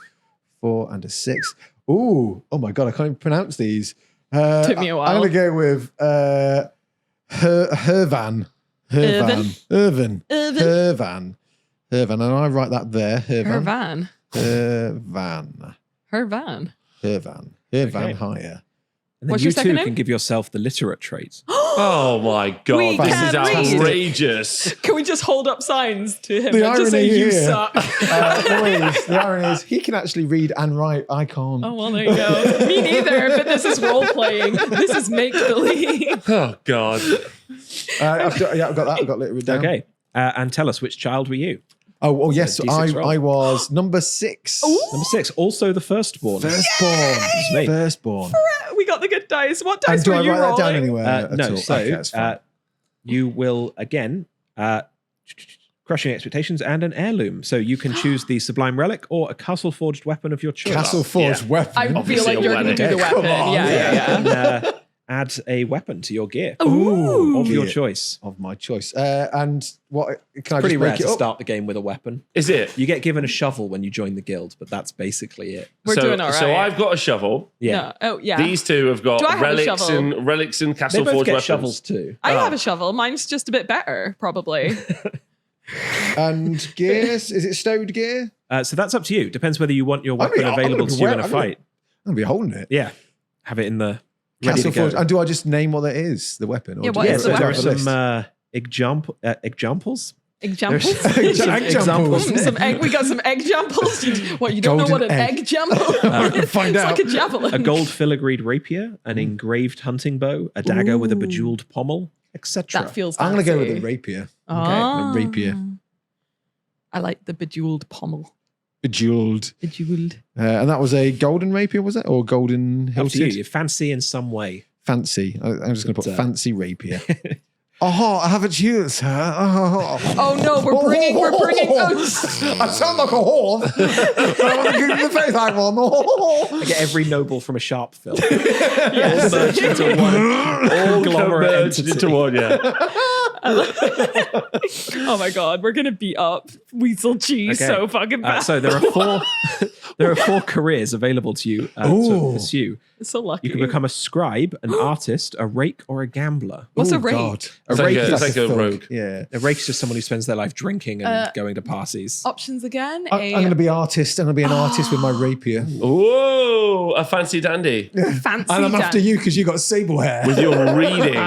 4 and a 6. Ooh, oh my god, I can't even pronounce these. Took me a while. I'm gonna go with Hervan. Hervan. And I write that there. Hervan. Hervan. Her van. Higher. And then What's you your second too name? can give yourself the literate trait. Oh my god, We this is can read. outrageous. Can we just hold up signs to him The and just say irony you here- suck? Louise, the irony is he can actually read and write. I can't. Oh well, there you go. Me neither. But this is role playing. This is make believe. Oh god. I've got that. I've got it down. Okay, and tell us, which child were you? Oh yes, D6 roll. I was number 6. Number 6, also the firstborn. Firstborn. It's me. Firstborn. We got the good dice. What And dice do were I you write that down rolling? anywhere? at No, all? so Okay, that's fine. you will again crushing expectations and an heirloom. So you can choose the sublime relic or a castle forged weapon of your choice. Castle Forged yeah. weapon. I feel Obviously like you're going to do the automatic. weapon. Come on. Yeah. And, add a weapon to your gear Ooh. of your Gear. choice. Of my choice. And what can I Pretty just rare make it to up? start the game with a weapon. Is it? You get given a shovel when you join the guild, but that's basically it. We're doing all right. So I've got a shovel. Yeah. No. Oh, yeah. These two have got Do I have a relics shovel? and They Castle both Forge get weapons. shovels too. I have a shovel. Mine's just a bit better, probably. And gears? Is it stowed gear? So that's up to you. Depends whether you want your I mean, weapon available to you in a fight. I'm going to be holding it. Yeah. Have it in the ready Castle to go. Forge. And do I just name what it is, the weapon? Yeah, do what I- is So the there are weapon? some examples. Examples. There's some Examples. We got some egg jumples. You don't know Golden what an egg. egg jumble is? gonna find It's out. like a javelin. A gold filigreed rapier, an engraved hunting bow, a dagger with a bejeweled pommel, etc. That feels I'm going to go with fancy. a rapier. Ah. A rapier. I like the bejeweled pommel. Bejeweled. Bejeweled. And that was a golden rapier, was it? Or golden Up to you. hilted? You're fancy in some way. Fancy. I'm just going to put But, fancy rapier. Oh, I have it here, sir. Oh no, we're bringing. I sound like a horse. I want to give you the face I want. I get every noble from a sharp film. Yes. All merged into one All conglomerate converged entity. into one, yeah. Oh my god, we're gonna beat up Weasel Cheese Okay. so fucking bad. So there are four careers available to you to Ooh. pursue. So lucky. You can become a scribe, an artist, a rake, or a gambler. What's a Oh, rake? God. It's rake like is a thug. rogue. Yeah. A rake is just someone who spends their life drinking and going to parties. Options again. I'm going to be artist. I'm going to be an artist with my rapier. Whoa, a fancy dandy fancy. And I'm after Dan. you because you got sable hair. with your reading.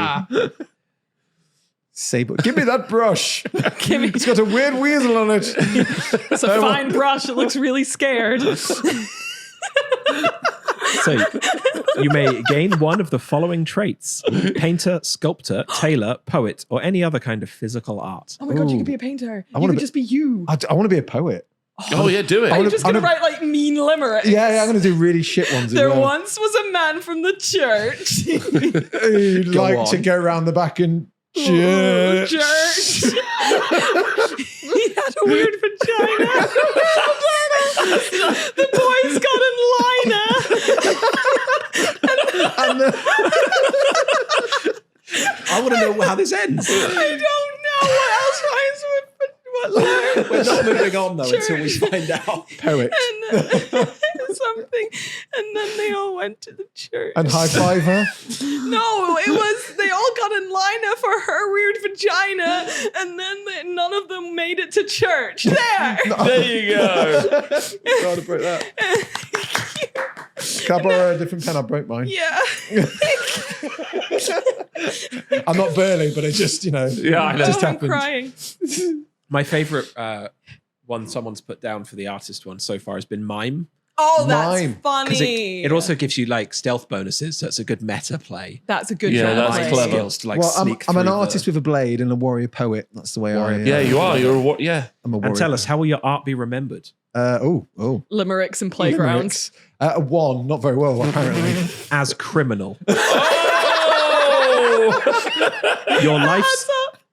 Sable. Give me that brush. Give me- It's got a weird weasel on it. It's a fine brush. It looks really scared. So you may gain one of the following traits: painter, sculptor, tailor, poet, or any other kind of physical art. Oh my god, you Ooh. could be a painter. You wanna could be- just be you. I want to be a poet. Oh yeah, do it. Are you just I'm gonna gonna- write like mean limericks? Yeah, I'm going to do really shit ones There as well. once was a man from the church. Who'd Go like to on. go around the back and Oh, church. church. He had a weird vagina. The boys got in liner. And then- I want to know how this ends. I don't know what else rhymes with what letter. We're not moving on though until we Church. find out. poet. And something, and then they all went to the church. And high five her. No, it was they all got in liner for her weird vagina, and then none of them made it to church. There. There you go. God, I broke that. Can I borrow a different pen? I broke mine. Yeah. I'm not burly, but it just, Yeah, I know. just Oh, I'm happened. crying. My favorite one someone's put down for the artist one so far has been mime. Oh, that's Mime. 'Cause funny. it also gives you like stealth bonuses, so it's a good meta play. That's a good Yeah, try. that's Mime clever. skills to like Well, sneak I'm an through artist with a blade and a warrior poet. That's the way Warrior I. Yeah, you are. You're a what? Yeah. I'm a warrior. And tell us, how will your art be remembered? Oh. Limericks and playgrounds. Limericks. A one, not very well, apparently. As criminal. Oh!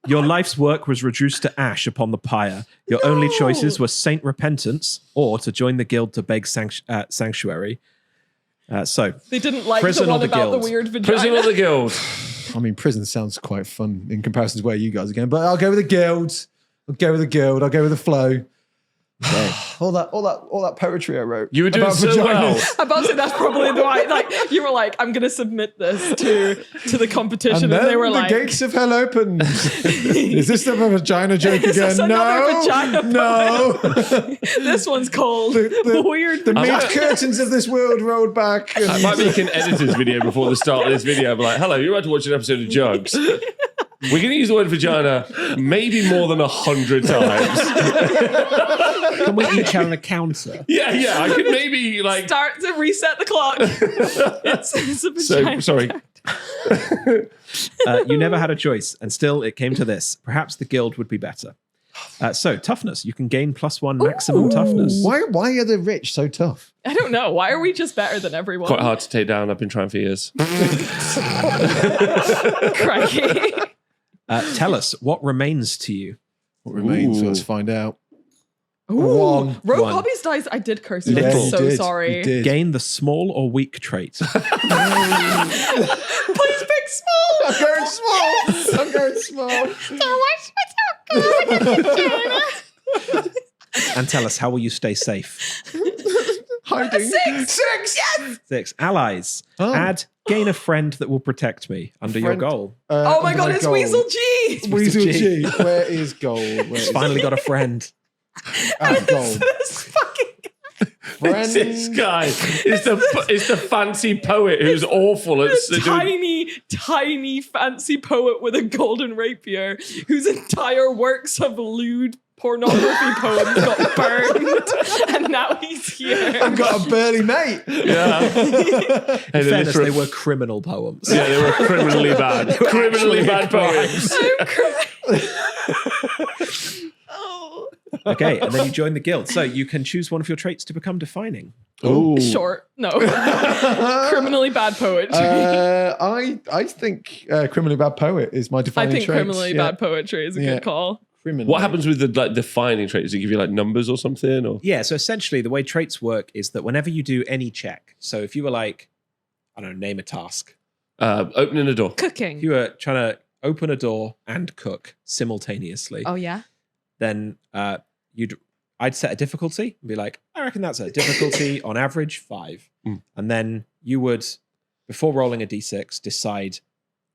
Your life's work was reduced to ash upon the pyre. Your only choices were Saint Repentance or to join the guild to beg sanctuary. So They didn't like Prison the or one the about the guild? weird vagina. Prison of the Guild. I mean, prison sounds quite fun in comparison to where you guys are going, but I'll go with the guild. I'll go with the flow. all that poetry I wrote. You were doing about so well. vaginas. I'm about to say that's probably the right. Like you were like, I'm gonna submit this to the competition, and, then they were the like, gates of hell opened. Is this the vagina joke Is this again? another No, vagina no. this one's called The weird. The vagina. meat curtains of this world rolled back. That And might make an editor's video before the start of this video. I'm like, hello, you're about to watch an episode of Juggz. We're going to use the word vagina maybe more than 100 times. can we each have an encounter? Yeah. I could maybe like. Start to reset the clock. it's a vagina. Sorry. You never had a choice, and still it came to this. Perhaps the guild would be better. So toughness. You can gain +1 maximum toughness. why are the rich so tough? I don't know. Why are we just better than everyone? Quite hard to take down. I've been trying for years. Crikey. Tell us what remains to you. What remains? Ooh. Let's find out. One. Rogue One. Hobbies dies. I did curse you. Yeah, I'm you so did. sorry. You did. Gain the small or weak trait. Please pick small. I'm going small. I'm going small. And tell us, how will you stay safe? Hiding. 6. 6. Yes. 6. Allies. Oh. Add gain a friend that will protect me under your Friend. goal. Oh my god, it's Weasel G. It's Weasel G. Where is gold? Where is Finally got a friend. gold? This fucking Friend. This guy is the fancy poet who's awful at tiny fancy poet with a golden rapier whose entire works of lewd pornography poems got burned, and now he's here. I've got a burly mate. Yeah. In fairness, they were criminal poems. Yeah, they were criminally bad. Criminally bad poems. I'm crying. Oh. Okay, and then you join the guild. So you can choose one of your traits to become defining. Ooh. Short. No. Criminally bad poetry. I think criminally bad poet is my I defining think trait. criminally bad poetry is a good call. Criminally. What happens with the defining traits? Does it give you numbers or something? Or Yeah, so essentially the way traits work is that whenever you do any check, so if you were like, I don't know, name a task. opening a door. Cooking. If you were trying to open a door and cook simultaneously, Oh yeah. then I'd set a difficulty and be like, I reckon that's a difficulty on average 5. And then you would, before rolling a d6, decide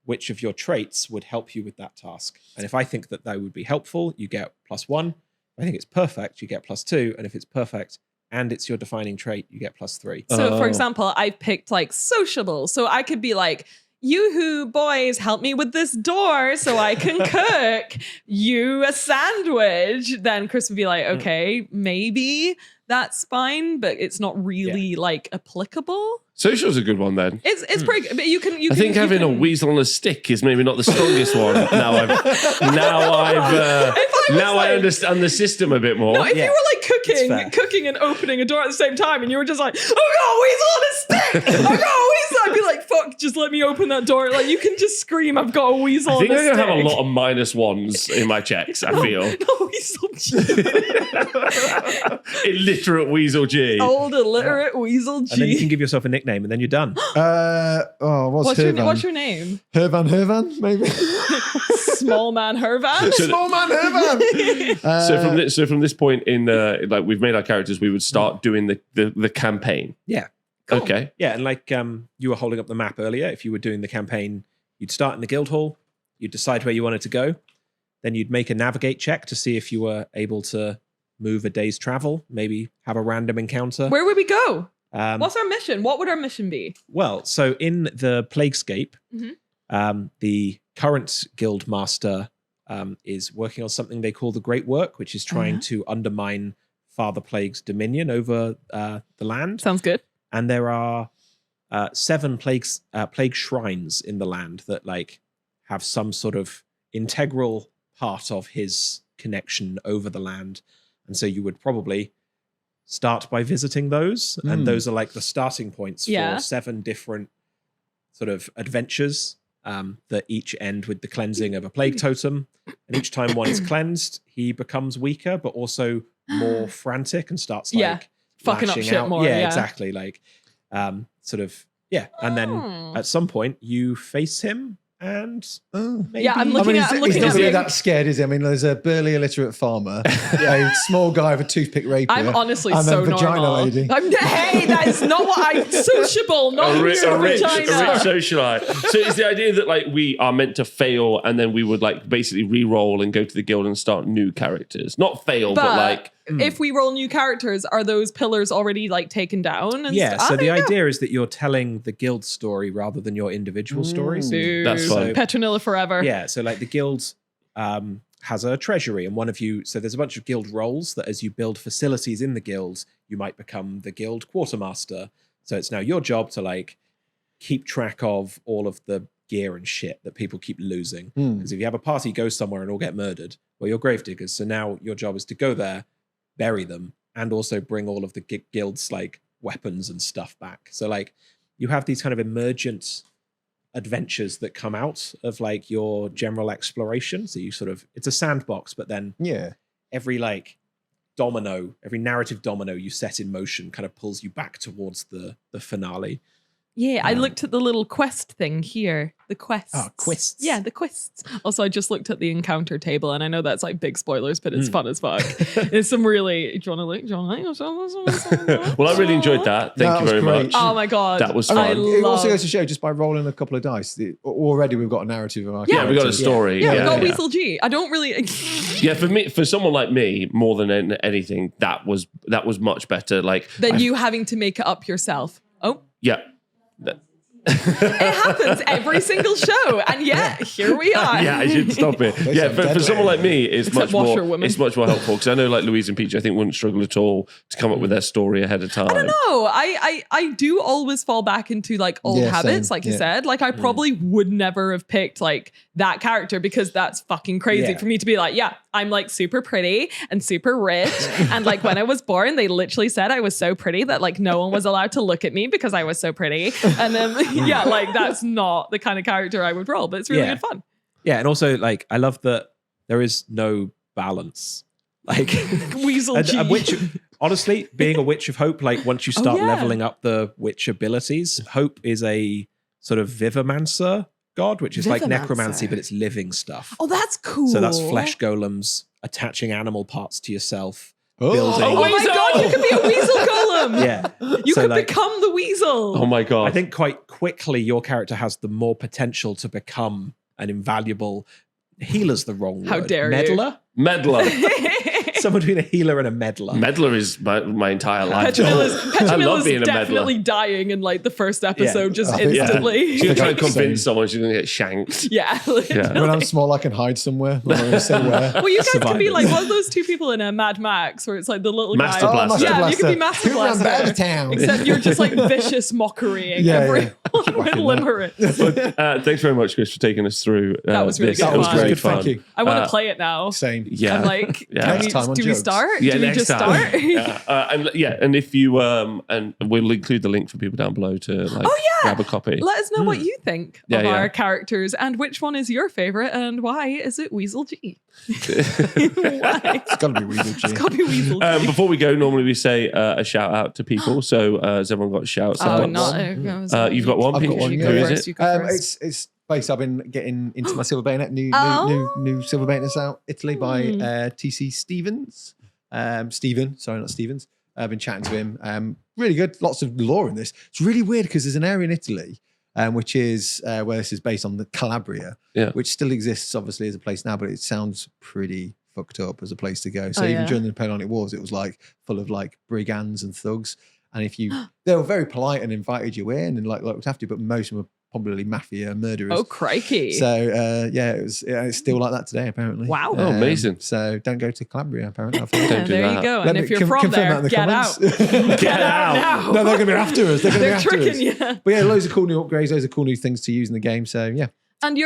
which of your traits would help you with that task. And if I think that they would be helpful, you get +1. If I think it's perfect, you get +2. And if it's perfect and it's your defining trait, you get +3. So for example, I picked sociable. So I could be like, you boys help me with this door so I can cook. You a sandwich. Then Chris would be like, okay, maybe that's fine, but it's not really applicable. Social's a good one then. It's pretty good, but you can. I think having a weasel on a stick is maybe not the strongest one. Now I understand the system a bit more. No, if you were cooking and opening a door at the same time, and you were just like, "Oh, got a weasel on a stick! I got a weasel!" I'd be like, "Fuck, just let me open that door." You can just scream, "I've got a weasel!" I think on a I'm gonna stick. have a lot of -1s in my checks. I feel No, weasel G. illiterate weasel G. Old illiterate weasel G. And then you can give yourself a nickname and then you're done. What's your name? Hervan, maybe. Small man Hervan. Small man Hervan. So from this point in we've made our characters, we would start doing the campaign. Yeah. Cool. Okay. Yeah, and you were holding up the map earlier. If you were doing the campaign, you'd start in the guild hall, you'd decide where you wanted to go, then you'd make a navigate check to see if you were able to move a day's travel, maybe have a random encounter. Where would we go? What's our mission? What would our mission be? Well, so in the Plaguescape, Mhm. The current guild master is working on something they call the Great Work, which is trying to undermine Father Plague's dominion over the land. Sounds good. And there are 7 plague shrines in the land that have some sort of integral part of his connection over the land. And so you would probably start by visiting those. And those are the starting points for 7 different sort of adventures that each end with the cleansing of a plague totem. And each time one is cleansed, he becomes weaker, but also more frantic and starts fucking up lashing shit out. more. Yeah, exactly. And then at some point you face him and maybe... Yeah, I'm looking at he's not really him. that scared, is he? I mean, there's a burly illiterate farmer, a small guy with a toothpick rapier. I'm honestly and so then vagina normal. lady. Hey, that is not what I'm sociable, not a rich vagina. socialite. So it's the idea that we are meant to fail and then we would basically re-roll and go to the guild and start new characters. Not fail, but if we roll new characters, are those pillars already taken down? And so the idea is that you're telling the guild story rather than your individual stories. That's fine. Petronilla forever. Yeah, so the guild has a treasury, and one of you, so there's a bunch of guild roles that as you build facilities in the guild, you might become the guild quartermaster. So it's now your job to keep track of all of the gear and shit that people keep losing. Because if you have a party go somewhere and all get murdered, well, you're gravediggers. So now your job is to go there, bury them, and also bring all of the guild's weapons and stuff back. So you have these kind of emergent adventures that come out of your general exploration. So you it's a sandbox, but then every narrative domino you set in motion kind of pulls you back towards the finale. Yeah, I looked at the little quest thing here. The quests. Oh, quests. Yeah, the quests. Also, I just looked at the encounter table, and I know that's like big spoilers, but it's fun as fuck. It's some really. Do you want to look? Well, I really enjoyed that. Thank you very much. Oh my god, that was fun. It also goes to show just by rolling a couple of dice, already we've got a narrative of our Yeah, we got a story. Yeah, we got Weasel G. I don't really. Yeah, for someone like me, more than anything, that was much better. Like than you having to make it up yourself. Oh. Yeah. It happens every single show, and yet here we are. Yeah, I should stop it. Yeah, for someone like me, it's much more helpful because I know like Louise and Peachy, I think wouldn't struggle at all to come up with their story ahead of time. I don't know. I do always fall back into like old habits, same. like you said. Like I probably would never have picked like that character because that's fucking crazy for me to be like, yeah, I'm like super pretty and super rich, and like when I was born, they literally said I was so pretty that like no one was allowed to look at me because I was so pretty, and then. Yeah, like that's not the kind of character I would roll, but it's really good fun. Yeah, and also like I love that there is no balance. Like Weasel G. A witch, honestly, being a witch of hope, like once you start leveling up the witch abilities, hope is a sort of vivamancer god, which is like necromancy, but it's living stuff. Oh, that's cool. So that's flesh golems attaching animal parts to yourself. Building. Oh my god, you could be a weasel golem. Yeah. You could become the weasel. Oh my god. I think quite quickly your character has the more potential to become an invaluable healer's the wrong word. How dare Meddler? Meddler. Someone between a healer and a meddler. Meddler is my entire life. Petramilla's definitely dying in like the first episode, just instantly. She's trying to convince someone she's going to get shanked. Yeah. When I'm small, I can hide somewhere. Well, you guys can be like one of those two people in a Mad Max where it's like the little Master guy. Blaster. Yeah, you could be Master Who runs Blaster. out of town? Except you're just like vicious mockerying everyone with limerence. Thanks very much, Chris, for taking us through. That was really this. good. It was fun. great fun. Thank you. I want to play it now. Same. Yeah. I'm like, Next time on do we Juggz. start? Yeah, do we next just time. start? And if you and we'll include the link for people down below to like grab a copy. Let us know what you think of Yeah. our characters and which one is your favorite and why is it Weasel G? Why? It's got to be Weasel G. It's got to be Weasel G. Before we go, normally we say a shout out to people. So has everyone got shouts? Oh, out? You've got one. I've got Peach? one, Who yeah. is it? It's basically I've been getting into my Silver Bayonet, new Silver Bayonets out Italy by TC Stevens. Stephen, sorry, not Stevens. I've been chatting to him. Really good. Lots of lore in this. It's really weird because there's an area in Italy, which is where this is based on the Calabria, which still exists obviously as a place now, but it sounds pretty fucked up as a place to go. So even during the Napoleonic Wars, it was like full of like brigands and thugs. And if you, they were very polite and invited you in and like looked after you, but most of them were probably mafia murderers. Oh, crikey. So it's still like that today apparently. Wow. Oh, amazing. So don't go to Calabria apparently. Don't do there that. you go. Let And me if you're from confirm there, that in the get comments. out. Get out now. No, they're going to be after us. They're tricking you. But yeah, loads of cool new upgrades, loads of cool new things to use in the game. So yeah. And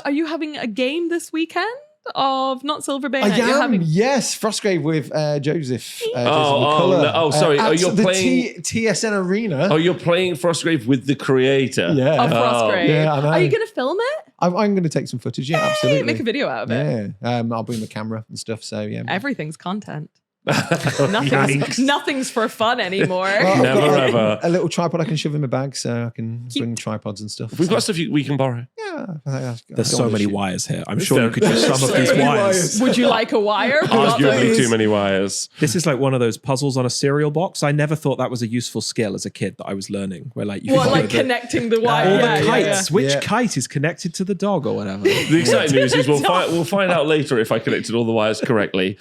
are you having a game this weekend of not Silver Bayonet? I am, yes. Frostgrave with Joseph. Sorry. Oh, you're the playing TSN Arena. Oh, you're playing Frostgrave with the creator. Yeah. Of Frostgrave. Yeah, I know. Are you going to film it? I'm going to take some footage. Yeah, absolutely. Make a video out of it. Yeah. I'll bring the camera and stuff. So yeah. Everything's content. Yikes. Nothing's for fun anymore. Well, I've Never got ever. a little tripod I can shove in my bag, so I can bring tripods and stuff. We've got stuff we can borrow. Yeah. There's so many wires here. I'm sure you could use some of these wires. Would you like a wire? Arguably too many wires. This is like one of those puzzles on a cereal box. I never thought that was a useful skill as a kid that I was learning. Where like you like connecting the wire. all Yeah, the yeah, kites. yeah. Which kite is connected to the dog or whatever? The exciting news is we'll find out later if I connected all the wires correctly.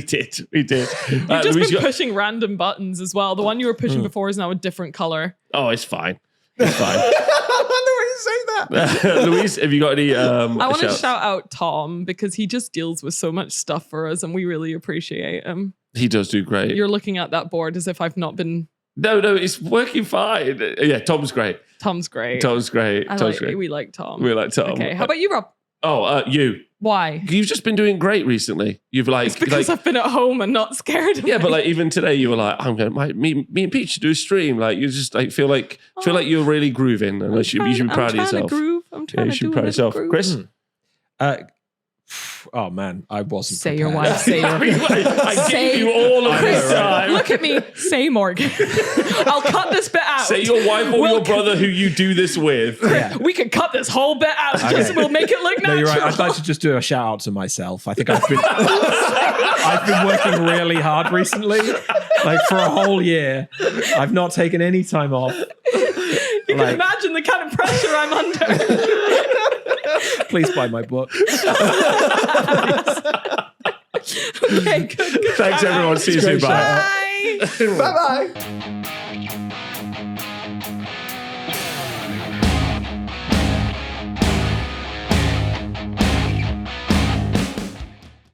We did. You've just been pushing random buttons as well. The one you were pushing before is now a different color. Oh, it's fine. It's fine. I wonder why you say that. Louise, have you got any? I want to shouts? shout out Tom because he just deals with so much stuff for us, and we really appreciate him. He does do great. You're looking at that board as if I've not been. No, it's working fine. Yeah, Tom's great. Tom's great. Tom's great. We like Tom. We like Tom. Okay, how about you, Rob? Oh, you. Why? You've just been doing great recently. You've It's because I've been at home and not scared. Yeah, but like even today, you were like, "I'm going me and Peach should do a stream." Like you just like feel like you're really grooving, and you should be proud of yourself. I'm trying to you should be do proud of yourself. groove. Chris, Oh man, I wasn't. Say your prepared. wife. Say your. I Say- gave you all of this time. Look at me. Say Morgan. I'll cut this bit out. Say your wife or your brother who you do this with. Yeah. We can cut this whole bit out. Just we'll make it look No, natural. you're right. I'd like to just do a shout out to myself. I think I've been working really hard recently, like for a whole year. I've not taken any time off. You can imagine the kind of pressure I'm under. Please buy my book. Okay, good. Thanks, everyone. See you soon. Bye. Bye. Bye bye.